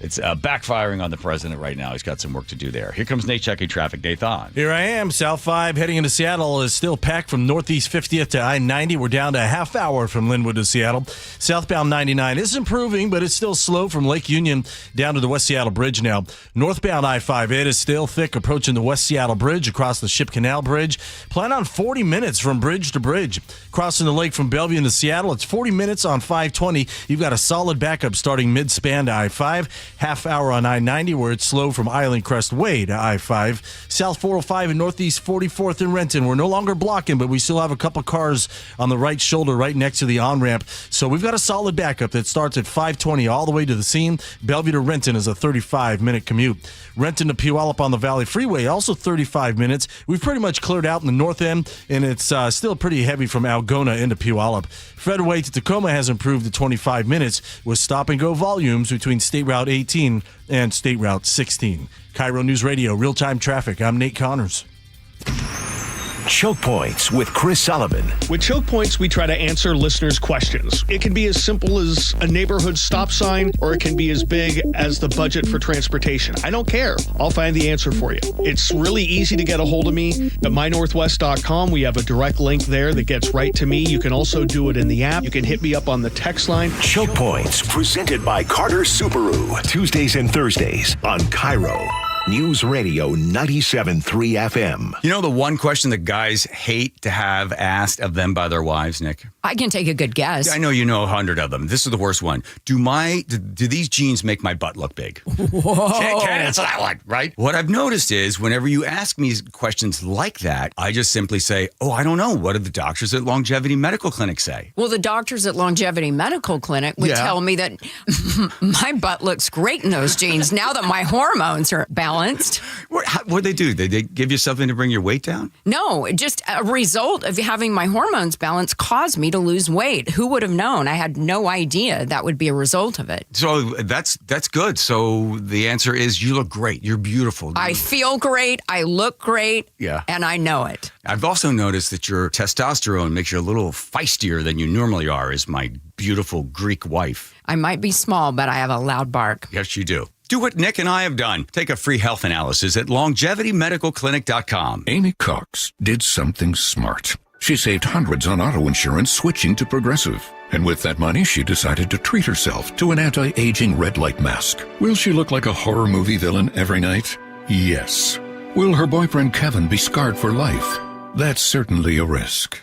it's backfiring on the president right now. He's got some work to do there. Here comes Nate checking traffic. Nathan. Here I am. South 5 heading into Seattle is still packed from Northeast 50th to I-90. We're down to a half hour from Linwood to Seattle. Southbound 99 is improving, but it's still slow from Lake Union down to the West Seattle Bridge now. Northbound I-5, it is still thick approaching the West Seattle Bridge across the Ship Canal Bridge. Plan on 40 minutes from bridge to bridge. Crossing the lake from Bellevue into Seattle, it's 40 minutes on 520. You've got a solid backup starting mid-span to I-5. Half hour on I-90 where it's slow from Island Crest Way to I-5. South 405 and Northeast 44th in Renton. We're no longer blocking, but we still have a couple cars on the right shoulder right next to the on-ramp. So we've got a solid backup that starts at 520 all the way to the scene. Bellevue to Renton is a 35-minute commute. Renton to Puyallup on the Valley Freeway, also 35 minutes. We've pretty much cleared out in the north end, and it's still pretty heavy from Algona into Puyallup. Federal to Tacoma has improved to 25 minutes with stop-and-go volumes between State Route 18 and State Route 16. KIRO News Radio, real-time traffic. I'm Nate Connors. Choke Points with Chris Sullivan. With Choke Points, we try to answer listeners' questions. It can be as simple as a neighborhood stop sign, or it can be as big as the budget for transportation. I don't care. I'll find the answer for you. It's really easy to get a hold of me at mynorthwest.com. We have a direct link there that gets right to me. You can also do it in the app. You can hit me up on the text line. Choke Points, presented by Carter Subaru. Tuesdays and Thursdays on KIRO News Radio 97.3 FM. You know the one question that guys hate to have asked of them by their wives, Nick? I can take a good guess. I know you know 100 of them. This is the worst one. Do these jeans make my butt look big? Whoa. Can't answer that one, right? What I've noticed is whenever you ask me questions like that, I just simply say, I don't know. What did the doctors at Longevity Medical Clinic say? Well, the doctors at Longevity Medical Clinic would tell me that my butt looks great in those jeans now that my hormones are balanced. What'd they do? Did they give you something to bring your weight down? No, just a result of having my hormones balanced caused me to lose weight. Who would have known? I had no idea that would be a result of it. So that's good. So the answer is you look great. You're beautiful. I feel great. I look great. Yeah. And I know it. I've also noticed that your testosterone makes you a little feistier than you normally are, as my beautiful Greek wife. I might be small, but I have a loud bark. Yes, you do. Do what Nick and I have done. Take a free health analysis at longevitymedicalclinic.com. Amy Cox did something smart. She saved hundreds on auto insurance switching to Progressive. And with that money, she decided to treat herself to an anti-aging red light mask. Will she look like a horror movie villain every night? Yes. Will her boyfriend Kevin be scarred for life? That's certainly a risk.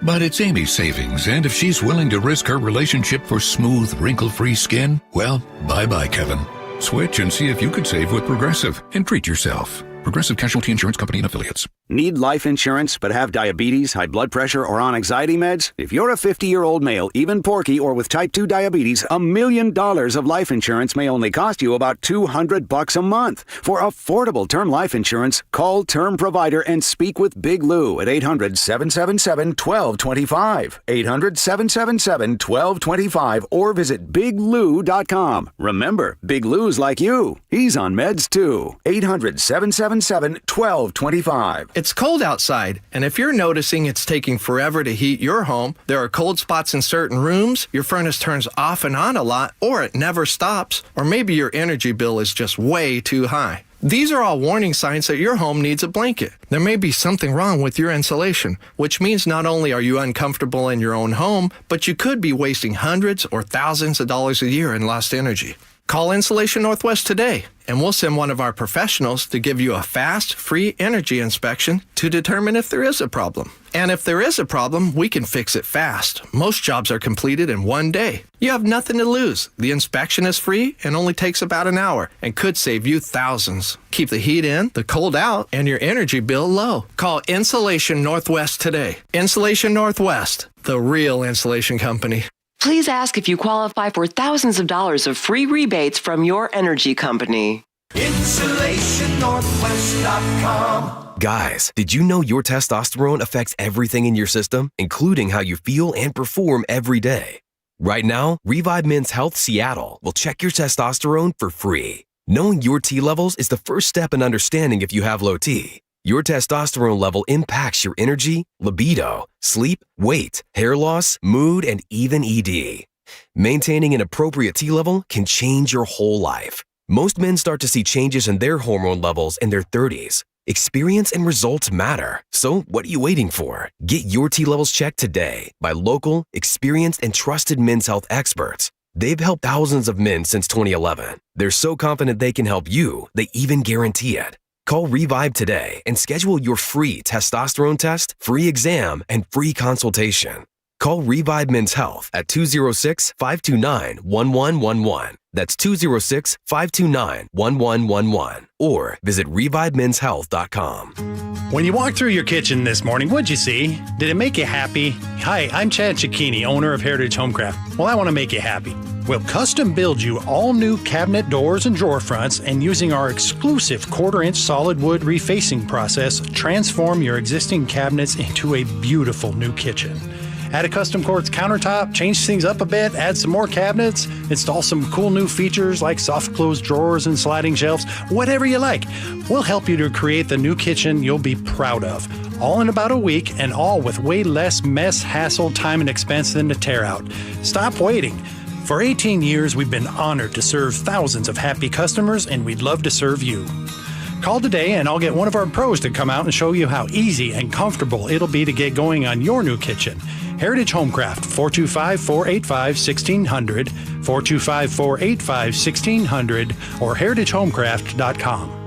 But it's Amy's savings, and if she's willing to risk her relationship for smooth, wrinkle-free skin, well, bye-bye, Kevin. Switch and see if you could save with Progressive and treat yourself. Progressive Casualty Insurance Company and Affiliates. Need life insurance but have diabetes, high blood pressure, or on anxiety meds? If you're a 50-year-old male, even porky, or with type 2 diabetes, $1 million of life insurance may only cost you about $200 a month. For affordable term life insurance, call Term Provider and speak with Big Lou at 800-777-1225. 800-777-1225 or visit biglou.com. Remember, Big Lou's like you. He's on meds too. 800-777-1225. It's cold outside, and if you're noticing it's taking forever to heat your home, there are cold spots in certain rooms, your furnace turns off and on a lot, or it never stops, or maybe your energy bill is just way too high. These are all warning signs that your home needs a blanket. There may be something wrong with your insulation, which means not only are you uncomfortable in your own home, but you could be wasting hundreds or thousands of dollars a year in lost energy. Call Insulation Northwest today, and we'll send one of our professionals to give you a fast, free energy inspection to determine if there is a problem. And if there is a problem, we can fix it fast. Most jobs are completed in 1 day. You have nothing to lose. The inspection is free and only takes about an hour and could save you thousands. Keep the heat in, the cold out, and your energy bill low. Call Insulation Northwest today. Insulation Northwest, the real insulation company. Please ask if you qualify for thousands of dollars of free rebates from your energy company. InsulationNorthwest.com. Guys, did you know your testosterone affects everything in your system, including how you feel and perform every day? Right now, Revive Men's Health Seattle will check your testosterone for free. Knowing your T levels is the first step in understanding if you have low T. Your testosterone level impacts your energy, libido, sleep, weight, hair loss, mood, and even ED. Maintaining an appropriate T level can change your whole life. Most men start to see changes in their hormone levels in their 30s. Experience and results matter. So what are you waiting for? Get your T levels checked today by local, experienced, and trusted men's health experts. They've helped thousands of men since 2011. They're so confident they can help you, they even guarantee it. Call Revive today and schedule your free testosterone test, free exam, and free consultation. Call Revive Men's Health at 206-529-1111. That's 206-529-1111. Or visit ReviveMen'sHealth.com. When you walked through your kitchen this morning, what'd you see? Did it make you happy? Hi, I'm Chad Cicchini, owner of Heritage Homecraft. Well, I want to make you happy. We'll custom build you all new cabinet doors and drawer fronts, and using our exclusive 1/4-inch solid wood refacing process, transform your existing cabinets into a beautiful new kitchen. Add a custom quartz countertop, change things up a bit, add some more cabinets, install some cool new features like soft close drawers and sliding shelves, whatever you like. We'll help you to create the new kitchen you'll be proud of. All in about a week, and all with way less mess, hassle, time, and expense than to tear out. Stop waiting. For 18 years, we've been honored to serve thousands of happy customers, and we'd love to serve you. Call today and I'll get one of our pros to come out and show you how easy and comfortable it'll be to get going on your new kitchen. Heritage Homecraft, 425-485-1600, 425-485-1600, or heritagehomecraft.com.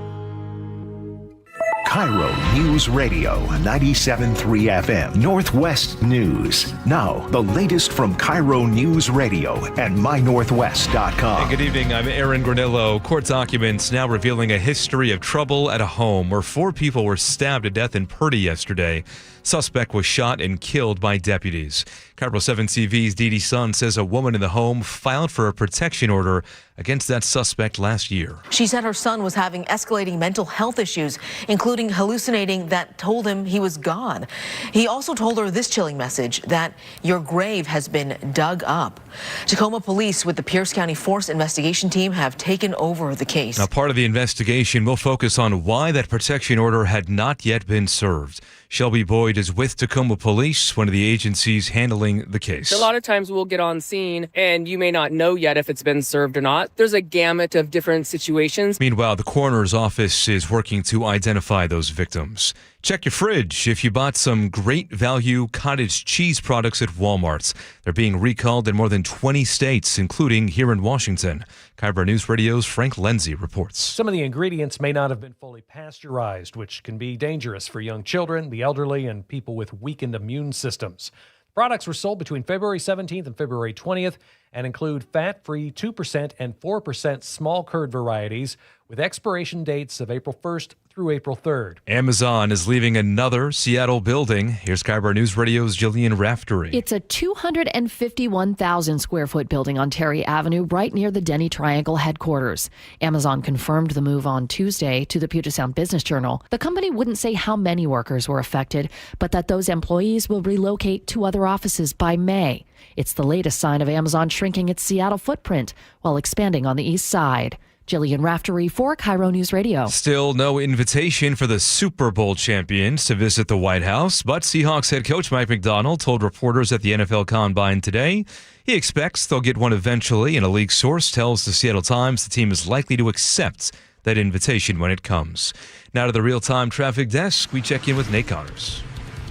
KIRO News Radio 97.3 FM Northwest News. Now, the latest from KIRO News Radio and mynorthwest.com. Hey, good evening. I'm Aaron Granillo. Court documents now revealing a history of trouble at a home where 4 people were stabbed to death in Purdy yesterday. Suspect was shot and killed by deputies. KIRO 7 TV's Dee Dee Sun says a woman in the home filed for a protection order against that suspect last year. She said her son was having escalating mental health issues, including hallucinating that told him he was gone. He also told her this chilling message, that your grave has been dug up. Tacoma police with the Pierce County Force Investigation Team have taken over the case. Now, part of the investigation will focus on why that protection order had not yet been served. Shelby Boyd is with Tacoma Police, one of the agencies handling the case. A lot of times we'll get on scene and you may not know yet if it's been served or not. There's a gamut of different situations. Meanwhile, the coroner's office is working to identify those victims. Check your fridge if you bought some great value cottage cheese products at Walmart's. They're being recalled in more than 20 states, including here in Washington. KIRO News Radio's Frank Lenzi reports. Some of the ingredients may not have been fully pasteurized, which can be dangerous for young children, the elderly, and people with weakened immune systems. Products were sold between February 17th and February 20th and include fat-free 2% and 4% small curd varieties with expiration dates of April 1st through April 3rd. Amazon is leaving another Seattle building. Here's KIRO News Radio's Jillian Raftery. It's a 251,000 square foot building on Terry Avenue, right near the Denny Triangle headquarters. Amazon confirmed the move on Tuesday to the Puget Sound Business Journal. The company wouldn't say how many workers were affected, but that those employees will relocate to other offices by May. It's the latest sign of Amazon shrinking its Seattle footprint while expanding on the east side. Jillian Raftery for KIRO News Radio. Still no invitation for the Super Bowl champions to visit the White House, but Seahawks head coach Mike Macdonald told reporters at the NFL Combine today he expects they'll get one eventually, and a league source tells the Seattle Times the team is likely to accept that invitation when it comes. Now to the real-time traffic desk, we check in with Nate Connors.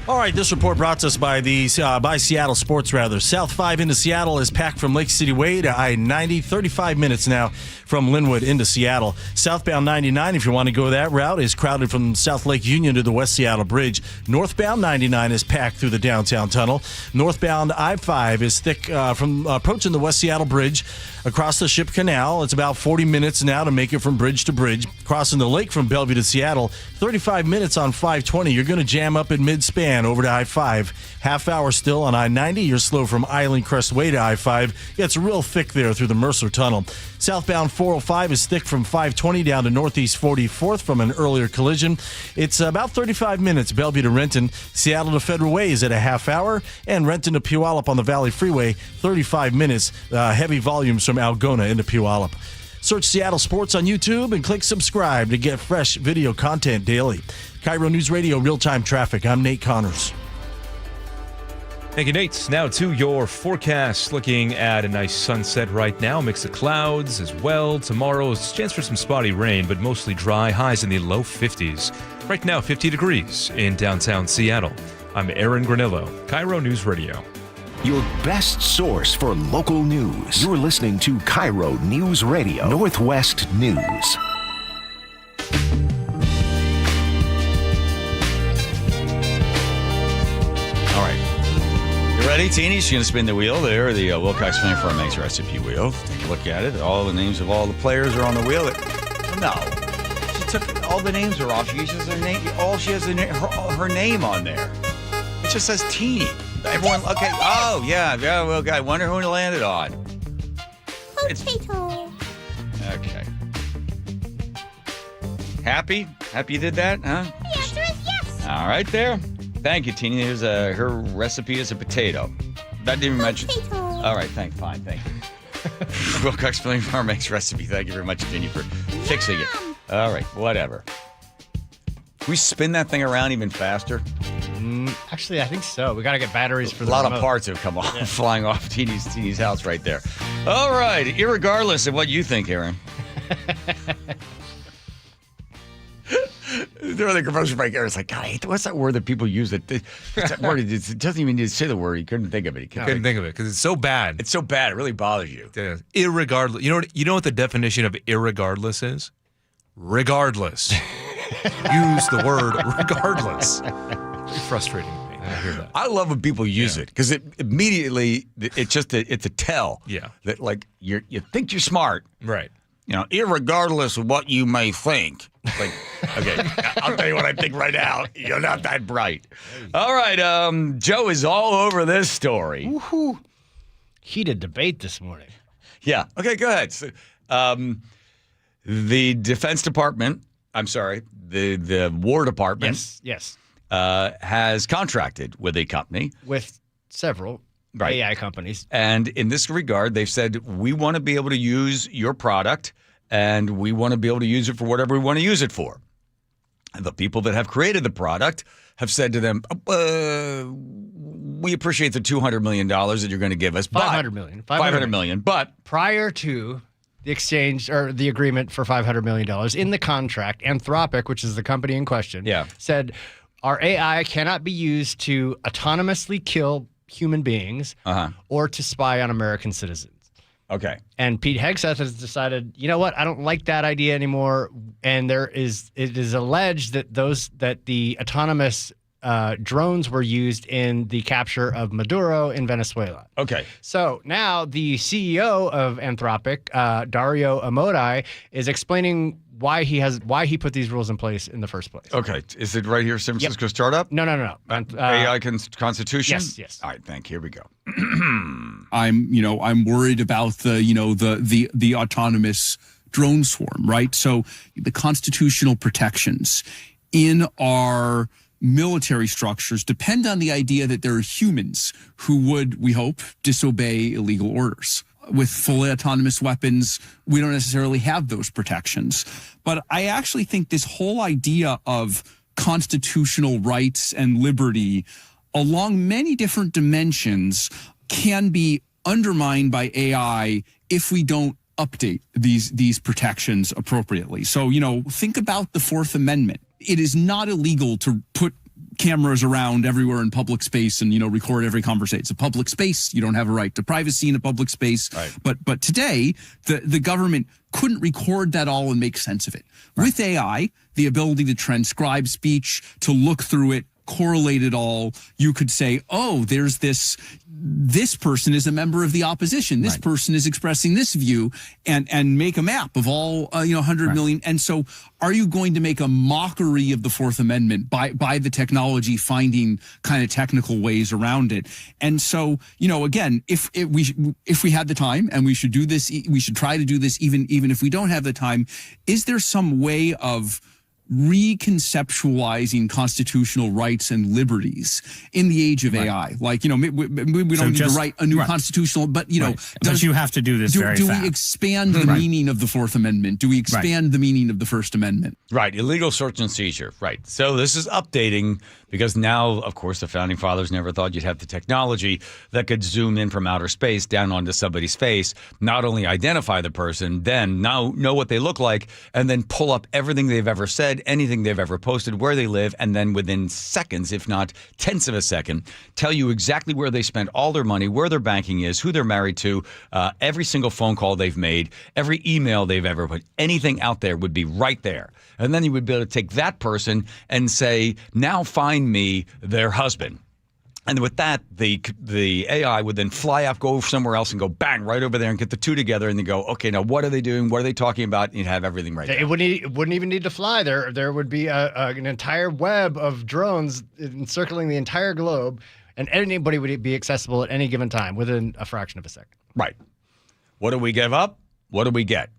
All right, this report brought to us by by Seattle Sports, rather. South 5 into Seattle is packed from Lake City Way to I-90, 35 minutes now from Linwood into Seattle. Southbound 99, if you want to go that route, is crowded from South Lake Union to the West Seattle Bridge. Northbound 99 is packed through the downtown tunnel. Northbound I-5 is thick from approaching the West Seattle Bridge across the Ship Canal. It's about 40 minutes now to make it from bridge to bridge. Crossing the lake from Bellevue to Seattle, 35 minutes on 520. You're going to jam up at mid-span over to I-5. Half hour still on I-90. You're slow from Island Crest Way to I-5. It's real thick there through the Mercer Tunnel. Southbound 405 is thick from 520 down to Northeast 44th from an earlier collision. It's about 35 minutes Bellevue to Renton. Seattle to Federal Way is at a half hour. And Renton to Puyallup on the Valley Freeway, 35 minutes. Heavy volumes from Algona into Puyallup. Search Seattle Sports on YouTube and click subscribe to get fresh video content daily. KIRO News Radio real-time traffic. I'm Nate Connors. Thank you, Nate. Now to your forecast. Looking at a nice sunset right now. Mix of clouds as well. Tomorrow's chance for some spotty rain, but mostly dry. Highs in the low 50s. Right now, 50 degrees in downtown Seattle. I'm Aaron Granillo, KIRO News Radio. Your best source for local news. You're listening to KIRO News Radio, Northwest News. All right. You ready, Teeny? She's going to spin the wheel there, the Wilcox Flame Farm Eggs recipe wheel. Take a look at it. All the names of all the players are on the wheel. No. She took all the names are off. She uses her name. All she has her name on there. It just says Teeny. Everyone, okay. Oh, yeah. Well, I wonder who it landed on. Potato. Okay. Happy? Happy you did that, huh? The answer is yes. All right, there. Thank you, Teeny. Here's her recipe is a potato. That didn't even mention. All right, fine, thank you. Wilcox Flame Farm Eggs recipe. Thank you very much, Teeny, for fixing it. All right, whatever. Can we spin that thing around even faster? Actually, I think so. We got to get batteries for a lot of parts have come off, flying off Teeny's house right there. All right, irregardless of what you think, Aaron. During the commercial break, Aaron's like, God, what's that word that people use? That word? It doesn't even need to say the word. He couldn't think of it. He couldn't think of it because it's so bad. It's so bad. It really bothers you. Yeah. Irregardless. You know what the definition of irregardless is? Regardless. Use the word regardless. Very frustrating to me. I hear that. I love when people use it because it immediately it's a tell. Yeah. That like you think you're smart. Right. Irregardless of what you may think. Like, okay, I'll tell you what I think right now. You're not that bright. All right, Joe is all over this story. Woohoo! Heated debate this morning. Yeah. Okay, go ahead. So, the Defense Department, the War Department. Yes. Has contracted with a company. With several AI companies. And in this regard, they've said, we want to be able to use your product and we want to be able to use it for whatever we want to use it for. And the people that have created the product have said to them, we appreciate the $200 million that you're going to give us. $500 million. But prior to the exchange or the agreement for $500 million in the contract, Anthropic, which is the company in question, said our AI cannot be used to autonomously kill human beings or to spy on American citizens. Okay. And Pete Hegseth has decided, you know what? I don't like that idea anymore. And it is alleged that the autonomous drones were used in the capture of Maduro in Venezuela. Okay. So now the CEO of Anthropic, Dario Amodei, is explaining why he put these rules in place in the first place. Okay, is it right here, San Francisco startup? No. AI Constitution. Yes. All right, thank you. Here we go. I'm worried about the autonomous drone swarm, right? So the constitutional protections in our military structures depend on the idea that there are humans who would, we hope, disobey illegal orders. With fully autonomous weapons, we don't necessarily have those protections. But I actually think this whole idea of constitutional rights and liberty along many different dimensions can be undermined by AI if we don't update these protections appropriately. So, think about the Fourth Amendment. It is not illegal to put cameras around everywhere in public space and, record every conversation. It's a public space. You don't have a right to privacy in a public space. Right. But today, the government couldn't record that all and make sense of it. Right. With AI, the ability to transcribe speech, to look through it, correlate it all, you could say, oh, there's this person is a member of the opposition. This person is expressing this view, and make a map of all 100 million. And so are you going to make a mockery of the Fourth Amendment by the technology finding kind of technical ways around it? And so, again, if we had the time, and we should do this, we should try to do this even if we don't have the time, is there some way of reconceptualizing constitutional rights and liberties in the age of AI? Like, we don't need to write a new constitutional, but, but you have to do this very do fast. we expand the meaning of the Fourth Amendment? Do we expand the meaning of the First Amendment? Right. Illegal search and seizure. Right. So this is updating because now, of course, the Founding Fathers never thought you'd have the technology that could zoom in from outer space down onto somebody's face, not only identify the person, then now know what they look like, and then pull up everything they've ever said, anything they've ever posted, where they live, and then within seconds, if not tenths of a second, tell you exactly where they spent all their money, where their banking is, who they're married to, every single phone call they've made, every email they've ever put, anything out there would be right there. And then you would be able to take that person and say, now find me their husband. And with that, the AI would then fly up, go somewhere else, and go bang right over there and get the two together, and then go, okay, now what are they doing? What are they talking about? And you'd have everything right there. It wouldn't even need to fly. There would be an entire web of drones encircling the entire globe, and anybody would be accessible at any given time within a fraction of a second. Right. What do we give up? What do we get?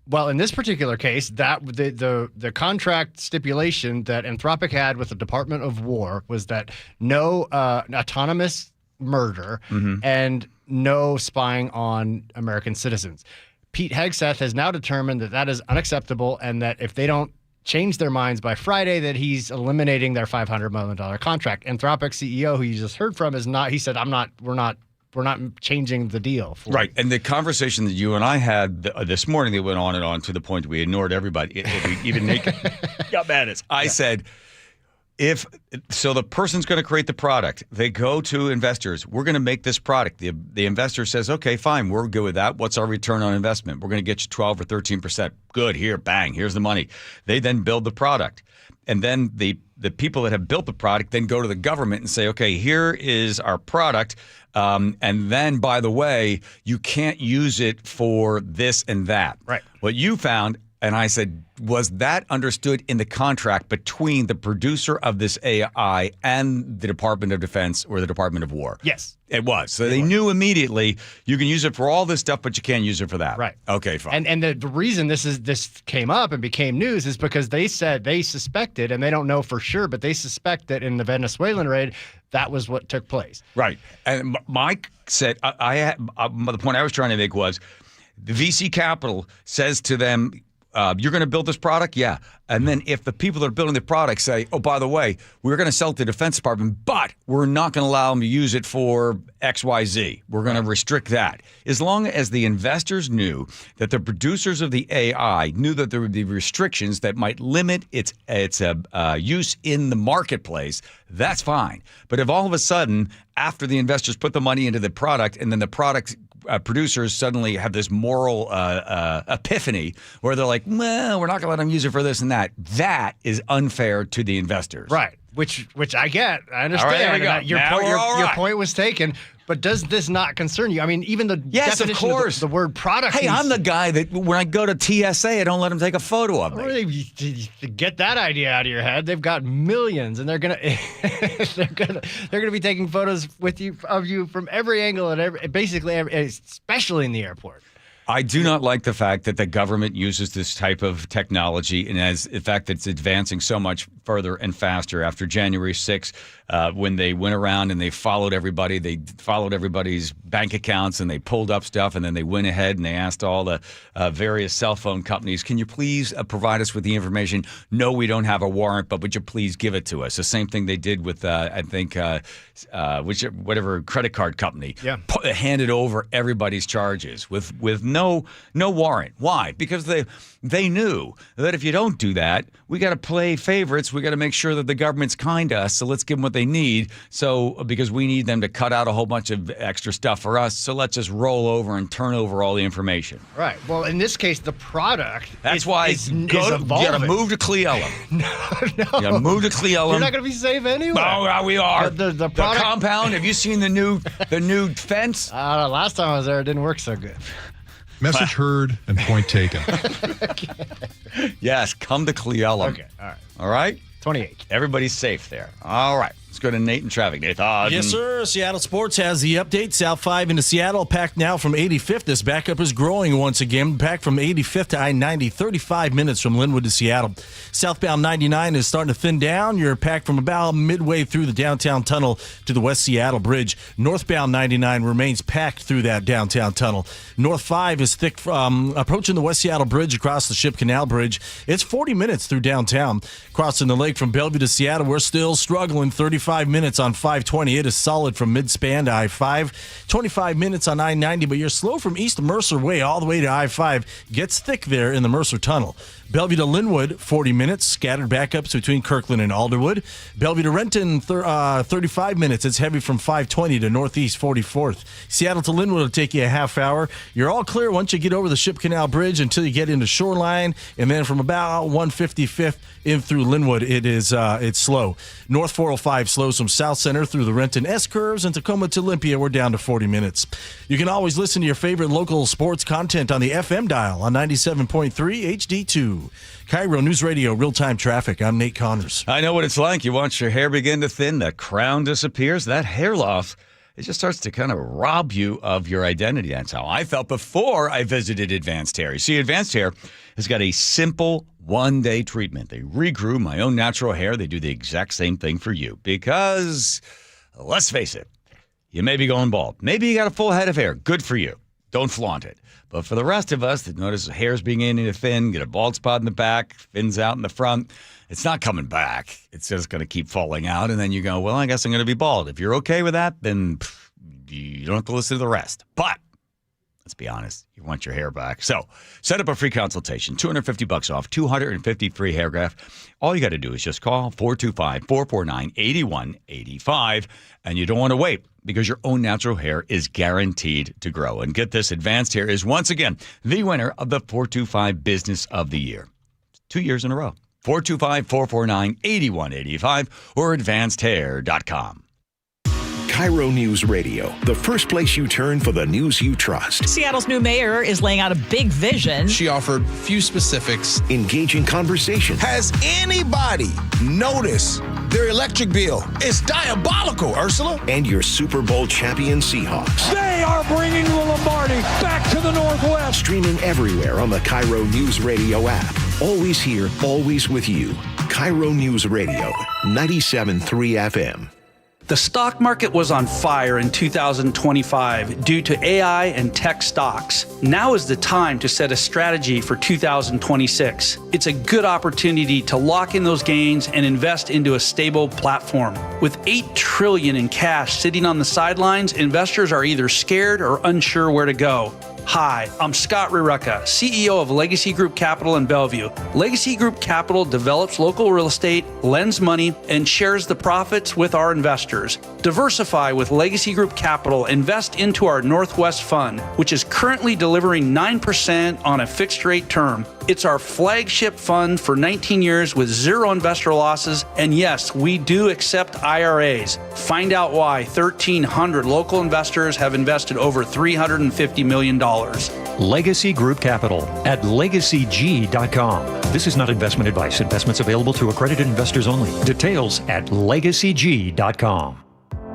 Well, in this particular case, that the contract stipulation that Anthropic had with the Department of War was that no autonomous murder and no spying on American citizens. Pete Hegseth has now determined that that is unacceptable, and that if they don't change their minds by Friday, that he's eliminating their $500 million contract. Anthropic CEO, who you just heard from, is not. He said, we're not changing the deal. Right. And the conversation that you and I had this morning, that went on and on to the point we ignored everybody. Even Nick got mad at us. I said, so the person's going to create the product. They go to investors. We're going to make this product. The investor says, okay, fine, we're good with that. What's our return on investment? We're going to get you 12 or 13%. Good. Here, bang, here's the money. They then build the product. And then the people that have built the product then go to the government and say, okay, here is our product. And then, by the way, you can't use it for this and that. Right. What you found, and I said, was that understood in the contract between the producer of this AI and the Department of Defense or the Department of War? Yes. It was. So they knew immediately you can use it for all this stuff, but you can't use it for that. Right. Okay, fine. And the reason this came up and became news is because they said they suspected, and they don't know for sure, but they suspect that in the Venezuelan raid, that was what took place. Right. And Mike said, the point I was trying to make was the VC capital says to them, you're going to build this product? Yeah. And then if the people that are building the product say, oh, by the way, we're going to sell it to the Defense Department, but we're not going to allow them to use it for XYZ. We're going to restrict that. As long as the investors knew that the producers of the AI knew that there would be restrictions that might limit its use in the marketplace, that's fine. But if all of a sudden, after the investors put the money into the product and then the product producers suddenly have this moral epiphany where they're like, well, we're not going to let them use it for this and that. That is unfair to the investors. Right. which I get. I understand. All right, there we go. Your point was taken. But does this not concern you? I mean, even the definition of course. The word product. Hey, I'm the guy that when I go to TSA, I don't let them take a photo of me. Really, get that idea out of your head. They've got millions, and they're gonna be taking photos of you from every angle and especially in the airport. I do not like the fact that the government uses this type of technology, and as the fact that it's advancing so much further and faster after January 6th, when they went around and they followed everybody. They followed everybody's bank accounts and they pulled up stuff, and then they went ahead and they asked all the various cell phone companies, can you please provide us with the information? No, we don't have a warrant, but would you please give it to us? The same thing they did with, I think, whatever credit card company. Yeah. Handed over everybody's charges with no warrant. Why? Because they knew that if you don't do that, we got to play favorites. We got to make sure that the government's kind to us. So let's give them what they need. So because we need them to cut out a whole bunch of extra stuff for us. So let's just roll over and turn over all the information. Right. Well, in this case, the product. That's why you got to move to Cleella. No. You got to move to Cleella. You're not going to be safe anyway. Oh, we are. The product. The compound. Have you seen the new fence? Last time I was there, it didn't work so good. Message heard and point taken. Yes, come to Cleella. Okay, all right. All right? 28. Everybody's safe there. All right. Let's go to Nate in traffic. Nathan. Yes, sir. Seattle Sports has the update. South 5 into Seattle, packed now from 85th. This backup is growing once again. Packed from 85th to I-90, 35 minutes from Linwood to Seattle. Southbound 99 is starting to thin down. You're packed from about midway through the downtown tunnel to the West Seattle Bridge. Northbound 99 remains packed through that downtown tunnel. North 5 is thick approaching the West Seattle Bridge across the Ship Canal Bridge. It's 40 minutes through downtown. Crossing the lake from Bellevue to Seattle, we're still struggling. 35 minutes on 520. It is solid from mid-span to I-5. 25 minutes on I-90, but you're slow from East Mercer Way all the way to I-5. Gets thick there in the Mercer Tunnel. Bellevue to Linwood, 40 minutes. Scattered backups between Kirkland and Alderwood. Bellevue to Renton, 35 minutes. It's heavy from 520 to Northeast 44th. Seattle to Linwood will take you a half hour. You're all clear once you get over the Ship Canal Bridge until you get into Shoreline, and then from about 155th in through Linwood, it's slow. North 405 slows from South Center through the Renton S-curves, and Tacoma to Olympia, we're down to 40 minutes. You can always listen to your favorite local sports content on the FM dial on 97.3 HD2. KIRO News Radio, real-time traffic. I'm Nate Connors. I know what it's like. You watch your hair begin to thin, that crown disappears, that hair loss, it just starts to kind of rob you of your identity. That's how I felt before I visited Advanced Hair. You see, Advanced Hair has got a simple one-day treatment. They regrew my own natural hair. They do the exact same thing for you because, let's face it, you may be going bald. Maybe you got a full head of hair. Good for you. Don't flaunt it. But for the rest of us that notice the hair's beginning to thin, get a bald spot in the back, thins out in the front, it's not coming back. It's just going to keep falling out. And then you go, well, I guess I'm going to be bald. If you're okay with that, then you don't have to listen to the rest. But let's be honest, you want your hair back. So set up a free consultation, $250 off, 250 free hair graft. All you got to do is just call 425-449-8185. And you don't want to wait because your own natural hair is guaranteed to grow. And get this, Advanced Hair is once again the winner of the 425 Business of the Year. 2 years in a row. 425-449-8185 or advancedhair.com. KIRO News Radio, the first place you turn for the news you trust. Seattle's new mayor is laying out a big vision. She offered few specifics. Engaging conversation. Has anybody noticed their electric bill? It's diabolical, Ursula. And your Super Bowl champion Seahawks. They are bringing the Lombardi back to the Northwest. Streaming everywhere on the KIRO News Radio app. Always here, always with you. KIRO News Radio, 97.3 FM. The stock market was on fire in 2025 due to AI and tech stocks. Now is the time to set a strategy for 2026. It's a good opportunity to lock in those gains and invest into a stable platform. With $8 trillion in cash sitting on the sidelines, investors are either scared or unsure where to go. Hi, I'm Scott Rirucka, CEO of Legacy Group Capital in Bellevue. Legacy Group Capital develops local real estate, lends money, and shares the profits with our investors. Diversify with Legacy Group Capital. Invest into our Northwest Fund, which is currently delivering 9% on a fixed rate term. It's our flagship fund for 19 years with zero investor losses. And yes, we do accept IRAs. Find out why 1,300 local investors have invested over $350 million. Legacy Group Capital at legacyg.com. This is not investment advice. Investments available to accredited investors only. Details at legacyg.com.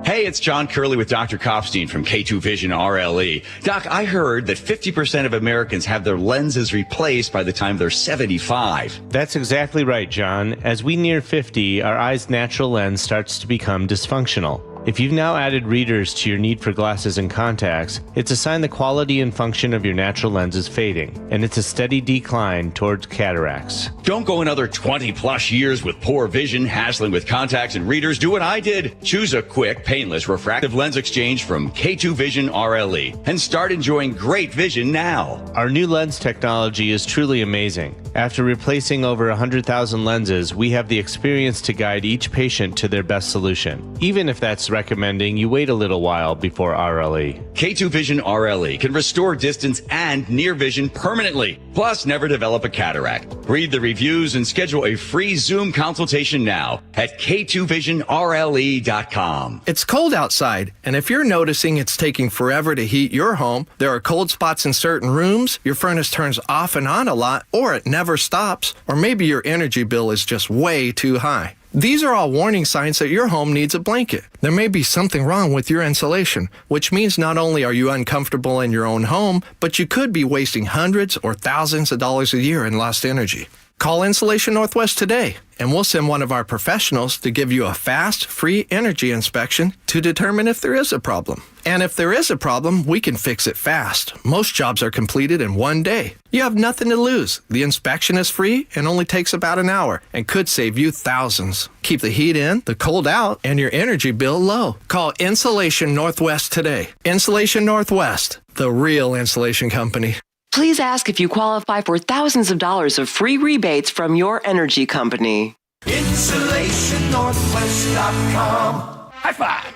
Hey, it's John Curley with Dr. Kopstein from K2 Vision RLE. Doc, I heard that 50% of Americans have their lenses replaced by the time they're 75. That's exactly right, John. As we near 50, our eye's natural lens starts to become dysfunctional. If you've now added readers to your need for glasses and contacts, it's a sign the quality and function of your natural lens is fading, and it's a steady decline towards cataracts. Don't go another 20 plus years with poor vision, hassling with contacts and readers. Do what I did. Choose a quick, painless refractive lens exchange from K2 Vision RLE and start enjoying great vision now. Our new lens technology is truly amazing. After replacing over 100,000 lenses, we have the experience to guide each patient to their best solution, even if that's recommending you wait a little while before RLE. K2 Vision RLE can restore distance and near vision permanently, plus never develop a cataract. Read the reviews and schedule a free Zoom consultation now at k2visionrle.com. It's cold outside, and if you're noticing it's taking forever to heat your home, there are cold spots in certain rooms, your furnace turns off and on a lot, or it never stops, or maybe your energy bill is just way too high. These are all warning signs that your home needs a blanket. There may be something wrong with your insulation, which means not only are you uncomfortable in your own home, but you could be wasting hundreds or thousands of dollars a year in lost energy. Call Insulation Northwest today, and we'll send one of our professionals to give you a fast, free energy inspection to determine if there is a problem. And if there is a problem, we can fix it fast. Most jobs are completed in one day. You have nothing to lose. The inspection is free and only takes about an hour and could save you thousands. Keep the heat in, the cold out, and your energy bill low. Call Insulation Northwest today. Insulation Northwest, the real insulation company. Please ask if you qualify for thousands of dollars of free rebates from your energy company. InsulationNorthwest.com. High five.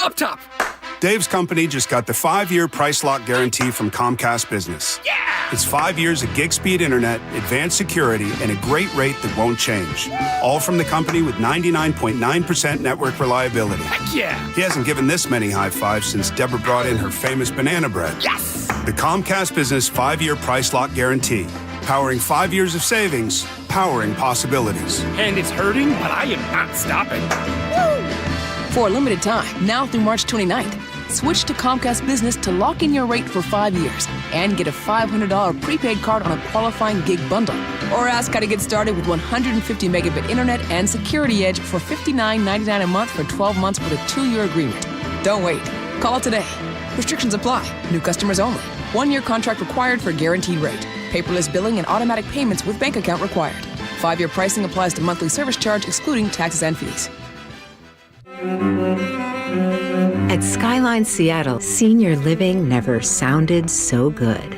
Up top. Dave's company just got the 5-year price lock guarantee from Comcast Business. Yeah! It's 5 years of gig speed internet, advanced security, and a great rate that won't change. All from the company with 99.9% network reliability. Heck yeah! He hasn't given this many high fives since Deborah brought in her famous banana bread. Yes! The Comcast Business 5-year price lock guarantee. Powering 5 years of savings, powering possibilities. And it's hurting, but I am not stopping. Woo! For a limited time, now through March 29th, switch to Comcast Business to lock in your rate for 5 years and get a $500 prepaid card on a qualifying gig bundle. Or ask how to get started with 150 megabit internet and Security Edge for $59.99 a month for 12 months with a 2-year agreement. Don't wait. Call today. Restrictions apply. New customers only. 1-year contract required for guaranteed rate. Paperless billing and automatic payments with bank account required. 5-year pricing applies to monthly service charge excluding taxes and fees. At Skyline Seattle, senior living never sounded so good.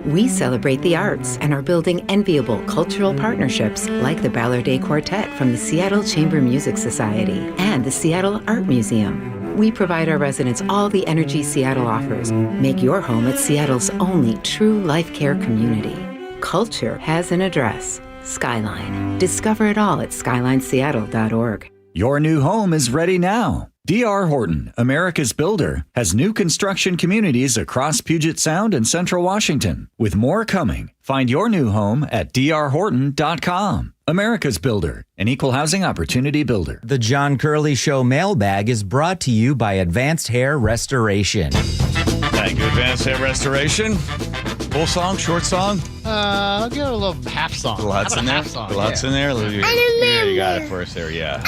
We celebrate the arts and are building enviable cultural partnerships like the Ballardet Quartet from the Seattle Chamber Music Society and the Seattle Art Museum. We provide our residents all the energy Seattle offers. Make your home at Seattle's only true life care community. Culture has an address. Skyline. Discover it all at skylineseattle.org. Your new home is ready now. D.R. Horton, America's builder, has new construction communities across Puget Sound and Central Washington, with more coming. Find your new home at drhorton.com. America's builder, an equal housing opportunity builder. The John Curley Show mailbag is brought to you by Advanced Hair Restoration. Thank you, Advanced Hair Restoration. Full song, short song? I'll give it a little half song. Lots in there? Lots in there? Here, you got it for us there, yeah.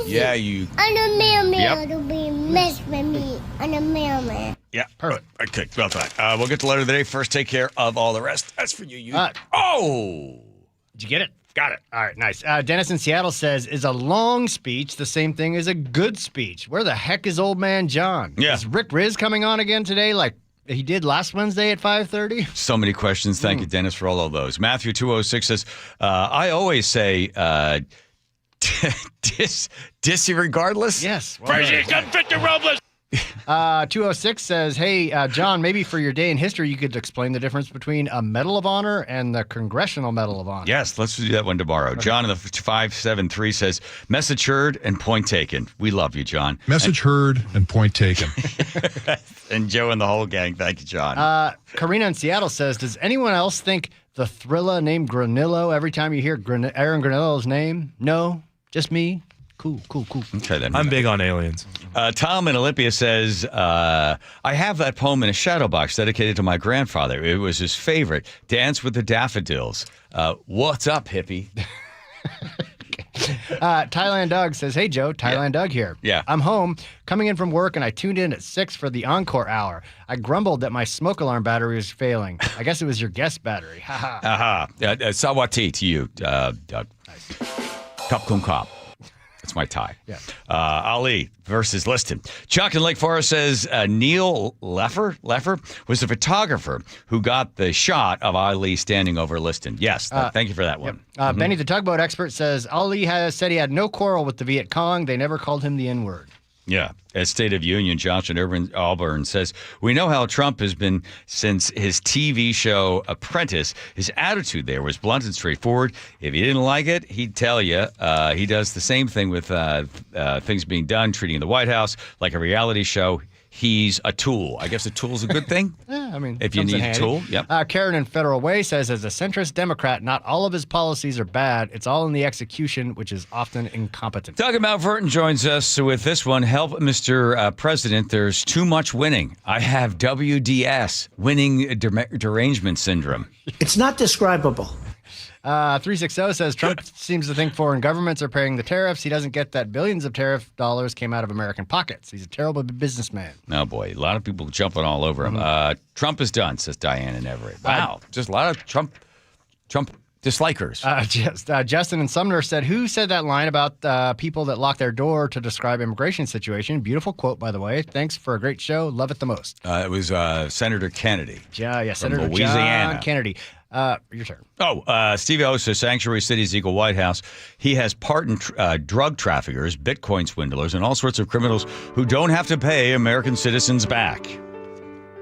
Yeah, you. I'm a mailman. Yep. It'll be mess with me. I'm a mailman. Yeah, perfect. Okay, well done. We'll get the letter of the day first. Take care of all the rest. That's for you. Oh! Did you get it? Got it. All right, nice. Dennis in Seattle says, is a long speech the same thing as a good speech? Where the heck is old man John? Yeah. Is Rick Riz coming on again today? Like, he did last Wednesday at 5:30. So many questions. Thank you, Dennis, for all of those. Matthew 206 says, I always say dissy regardless. Yes. Crazy, unfit to Robles. 206 says, hey, John, maybe for your day in history, you could explain the difference between a Medal of Honor and the Congressional Medal of Honor. Yes, let's do that one tomorrow. Okay. John in the 573 says, message heard and point taken. We love you, John. Message heard and point taken. And Joe and the whole gang. Thank you, John. Karina in Seattle says, does anyone else think the thriller named Granillo every time you hear Aaron Granillo's name? No, just me. Cool. Okay, then. I'm big on aliens. Tom in Olympia says, I have that poem in a shadow box dedicated to my grandfather. It was his favorite, Dance with the Daffodils. What's up, hippie? Thailand Doug says, hey, Joe, Doug here. Yeah. I'm home, coming in from work, and I tuned in at 6 for the encore hour. I grumbled that my smoke alarm battery was failing. I guess it was your guest battery. Ha ha. Sawati to you, Doug. Nice. Kop kum kop. That's my tie. Yeah. Ali versus Liston. Chuck in Lake Forest says Neil Leffer was the photographer who got the shot of Ali standing over Liston. Yes, thank you for that one. Yep. Benny the tugboat expert says Ali has said he had no quarrel with the Viet Cong. They never called him the N-word. Yeah. As State of Union, Johnson Auburn says, we know how Trump has been since his TV show Apprentice. His attitude there was blunt and straightforward. If he didn't like it, he'd tell you. He does the same thing with things being done, treating the White House like a reality show. He's a tool. I guess a tool's a good thing. Yeah, I mean, if you need a tool. Yep. Karen in Federal Way says, as a centrist Democrat, not all of his policies are bad. It's all in the execution, which is often incompetent. Doug Mount Vernon joins us with this one. Help, Mr. President. There's too much winning. I have WDS, winning derangement syndrome. It's not describable. 360 says Trump seems to think foreign governments are paying the tariffs. He doesn't get that billions of tariff dollars came out of American pockets. He's a terrible businessman. Oh, boy. A lot of people jumping all over him. Trump is done, says Diane and Everett. Wow. Just a lot of Trump dislikers. Justin and Sumner said, who said that line about people that lock their door to describe immigration situation? Beautiful quote, by the way. Thanks for a great show. Love it the most. It was Senator Kennedy. Senator Louisiana. John Kennedy. Your turn. Steve O says Sanctuary Cities equal White House. He has pardoned drug traffickers, Bitcoin swindlers, and all sorts of criminals who don't have to pay American citizens back.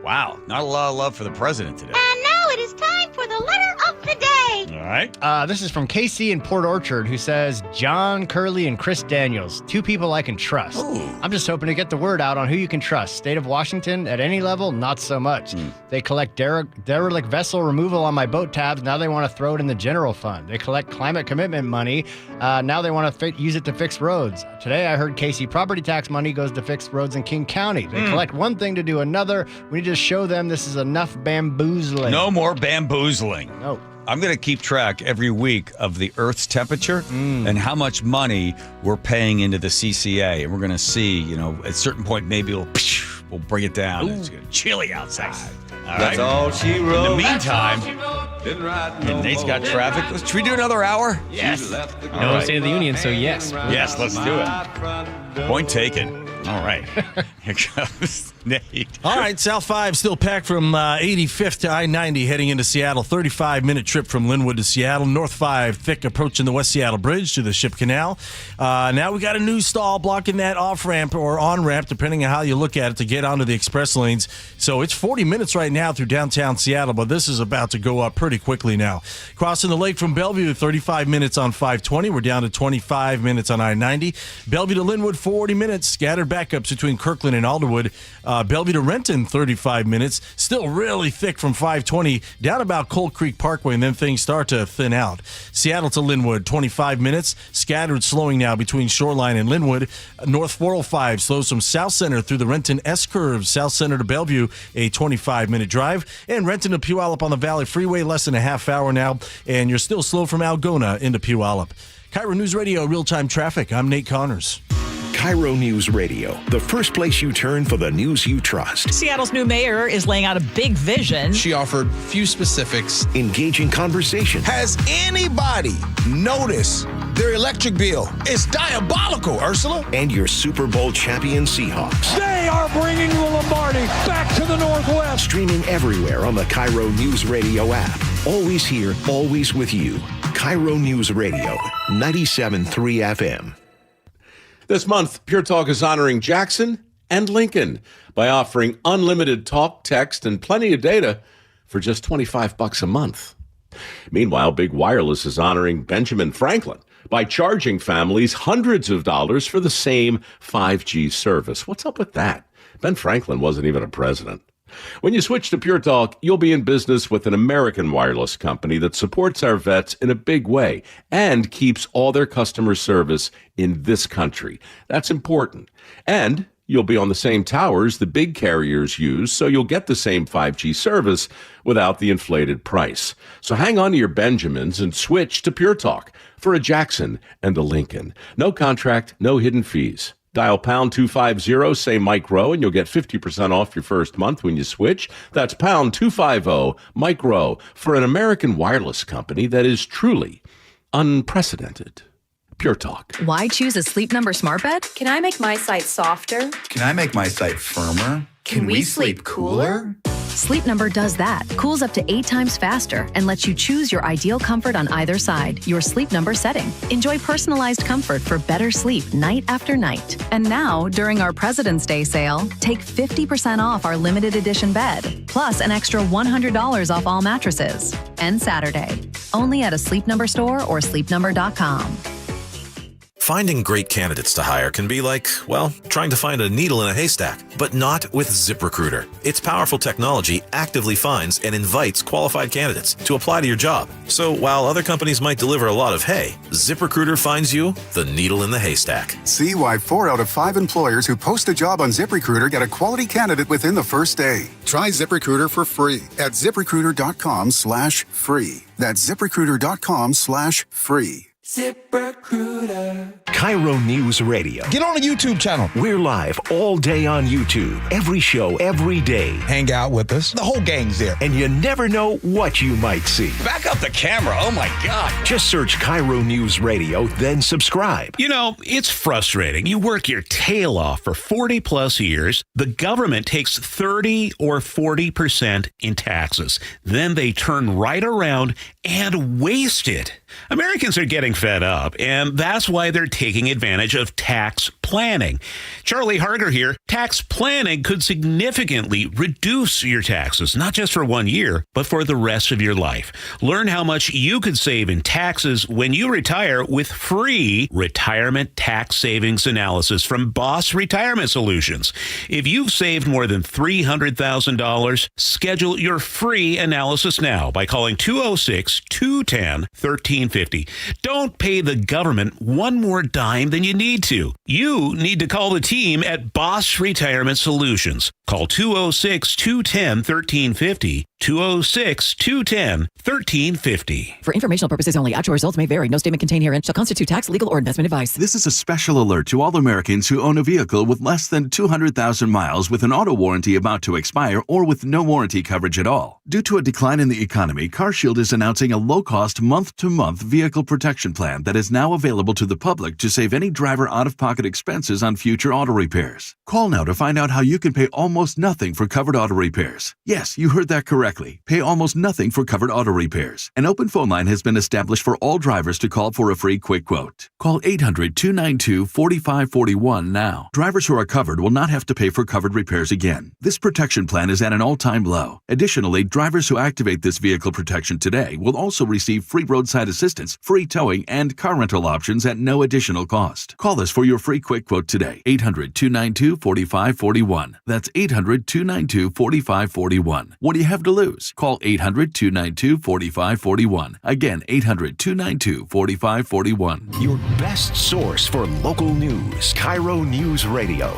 Wow. Not a lot of love for the president today. And now it is time for the letter of the day. All right. This is from Casey in Port Orchard, who says, John Curley and Chris Daniels, two people I can trust. Ooh. I'm just hoping to get the word out on who you can trust. State of Washington, at any level, not so much. They collect derelict vessel removal on my boat tabs. Now they want to throw it in the general fund. They collect climate commitment money. Now they want to use it to fix roads. Today I heard Casey property tax money goes to fix roads in King County. They collect one thing to do another. We need to show them this is enough bamboozling. No more bamboozling. No. I'm going to keep track every week of the Earth's temperature and how much money we're paying into the CCA. And we're going to see, at a certain point, maybe we'll bring it down. It's going to be chilly outside. All That's right? all she wrote. In the meantime, and Nate's got traffic. Should we do another hour? Yes. No State of the Union, so yes. Yes, let's do it. Point taken. All right. Here comes Nate. All right, South 5 still packed from 85th to I-90 heading into Seattle. 35-minute trip from Linwood to Seattle. North 5 thick approaching the West Seattle Bridge to the Ship Canal. Now we got a new stall blocking that off-ramp or on-ramp, depending on how you look at it, to get onto the express lanes. So it's 40 minutes right now through downtown Seattle, but this is about to go up pretty quickly now. Crossing the lake from Bellevue, 35 minutes on 520. We're down to 25 minutes on I-90. Bellevue to Linwood, 40 minutes. Scattered backups between Kirkland and Alderwood. Bellevue to Renton, 35 minutes. Still really thick from 520 down about Cold Creek Parkway, and then things start to thin out. Seattle to Linwood, 25 minutes. Scattered slowing now between Shoreline and Linwood. North 405 slows from South Center through the Renton S-curve. South Center to Bellevue, a 25-minute drive. And Renton to Puyallup on the Valley Freeway, less than a half hour now. And you're still slow from Algona into Puyallup. KIRO News Radio, real-time traffic. I'm Nate Connors. KIRO News Radio, the first place you turn for the news you trust. Seattle's new mayor is laying out a big vision. She offered few specifics. Engaging conversation. Has anybody noticed Their electric bill is diabolical, Ursula. And your Super Bowl champion Seahawks. They are bringing the Lombardi back to the Northwest. Streaming everywhere on the KIRO Newsradio app. Always here, always with you. KIRO News Radio, 97.3 FM. This month, Pure Talk is honoring Jackson and Lincoln by offering unlimited talk, text, and plenty of data for just $25 a month. Meanwhile, Big Wireless is honoring Benjamin Franklin by charging families hundreds of dollars for the same 5G service. What's up with that? Ben Franklin wasn't even a president. When you switch to Pure Talk, you'll be in business with an American wireless company that supports our vets in a big way and keeps all their customer service in this country. That's important. And you'll be on the same towers the big carriers use, so you'll get the same 5G service without the inflated price. So hang on to your Benjamins and switch to Pure Talk for a Jackson and a Lincoln. No contract, no hidden fees. Dial pound 250, say Mike Rowe, and you'll get 50% off your first month when you switch. That's pound 250, Mike Rowe, for an American wireless company that is truly unprecedented. Pure Talk. Why choose a Sleep Number smart bed? Can I make my site softer? Can I make my site firmer? Can we sleep cooler? Sleep Number does that. Cools up to 8 times faster and lets you choose your ideal comfort on either side, your Sleep Number setting. Enjoy personalized comfort for better sleep night after night. And now, during our President's Day sale, take 50% off our limited edition bed, plus an extra $100 off all mattresses. And Saturday, only at a Sleep Number store or sleepnumber.com. Finding great candidates to hire can be like, well, trying to find a needle in a haystack, but not with ZipRecruiter. Its powerful technology actively finds and invites qualified candidates to apply to your job. So while other companies might deliver a lot of hay, ZipRecruiter finds you the needle in the haystack. See why 4 out of 5 employers who post a job on ZipRecruiter get a quality candidate within the first day. Try ZipRecruiter for free at ZipRecruiter.com/free. That's ZipRecruiter.com/free. ZipRecruiter. KIRO News Radio. Get on the YouTube channel. We're live all day on YouTube. Every show, every day. Hang out with us. The whole gang's there. And you never know what you might see. Back up the camera. Oh, my God. Just search KIRO News Radio, then subscribe. You know, it's frustrating. You work your tail off for 40 plus years. The government takes 30 or 40% in taxes. Then they turn right around and waste it. Americans are getting fed up, and that's why they're taking advantage of tax planning. Charlie Harger here. Tax planning could significantly reduce your taxes, not just for 1 year, but for the rest of your life. Learn how much you could save in taxes when you retire with free retirement tax savings analysis from Boss Retirement Solutions. If you've saved more than $300,000, schedule your free analysis now by calling 206-210-1350. Don't pay the government one more dime than you need to. You need to call the team at Boss Retirement Solutions. Call 206-210-1350. 206-210-1350. For informational purposes only, actual results may vary. No statement contained herein shall constitute tax, legal, or investment advice. This is a special alert to all Americans who own a vehicle with less than 200,000 miles with an auto warranty about to expire or with no warranty coverage at all. Due to a decline in the economy, CarShield is announcing a low-cost month-to-month vehicle protection plan that is now available to the public to save any driver out-of-pocket expenses on future auto repairs. Call now to find out how you can pay almost nothing for covered auto repairs. Yes, you heard that correctly. Pay almost nothing for covered auto repairs. An open phone line has been established for all drivers to call for a free quick quote. Call 800-292-4541 now. Drivers who are covered will not have to pay for covered repairs again. This protection plan is at an all-time low. Additionally, drivers who activate this vehicle protection today will also receive free roadside assistance, free towing, and car rental options at no additional cost. Call us for your free quick quote today. 800-292-4541. That's 800-292-4541. What do you have to lose? Call 800-292-4541. Again, 800-292-4541. Your best source for local news. KIRO News Radio.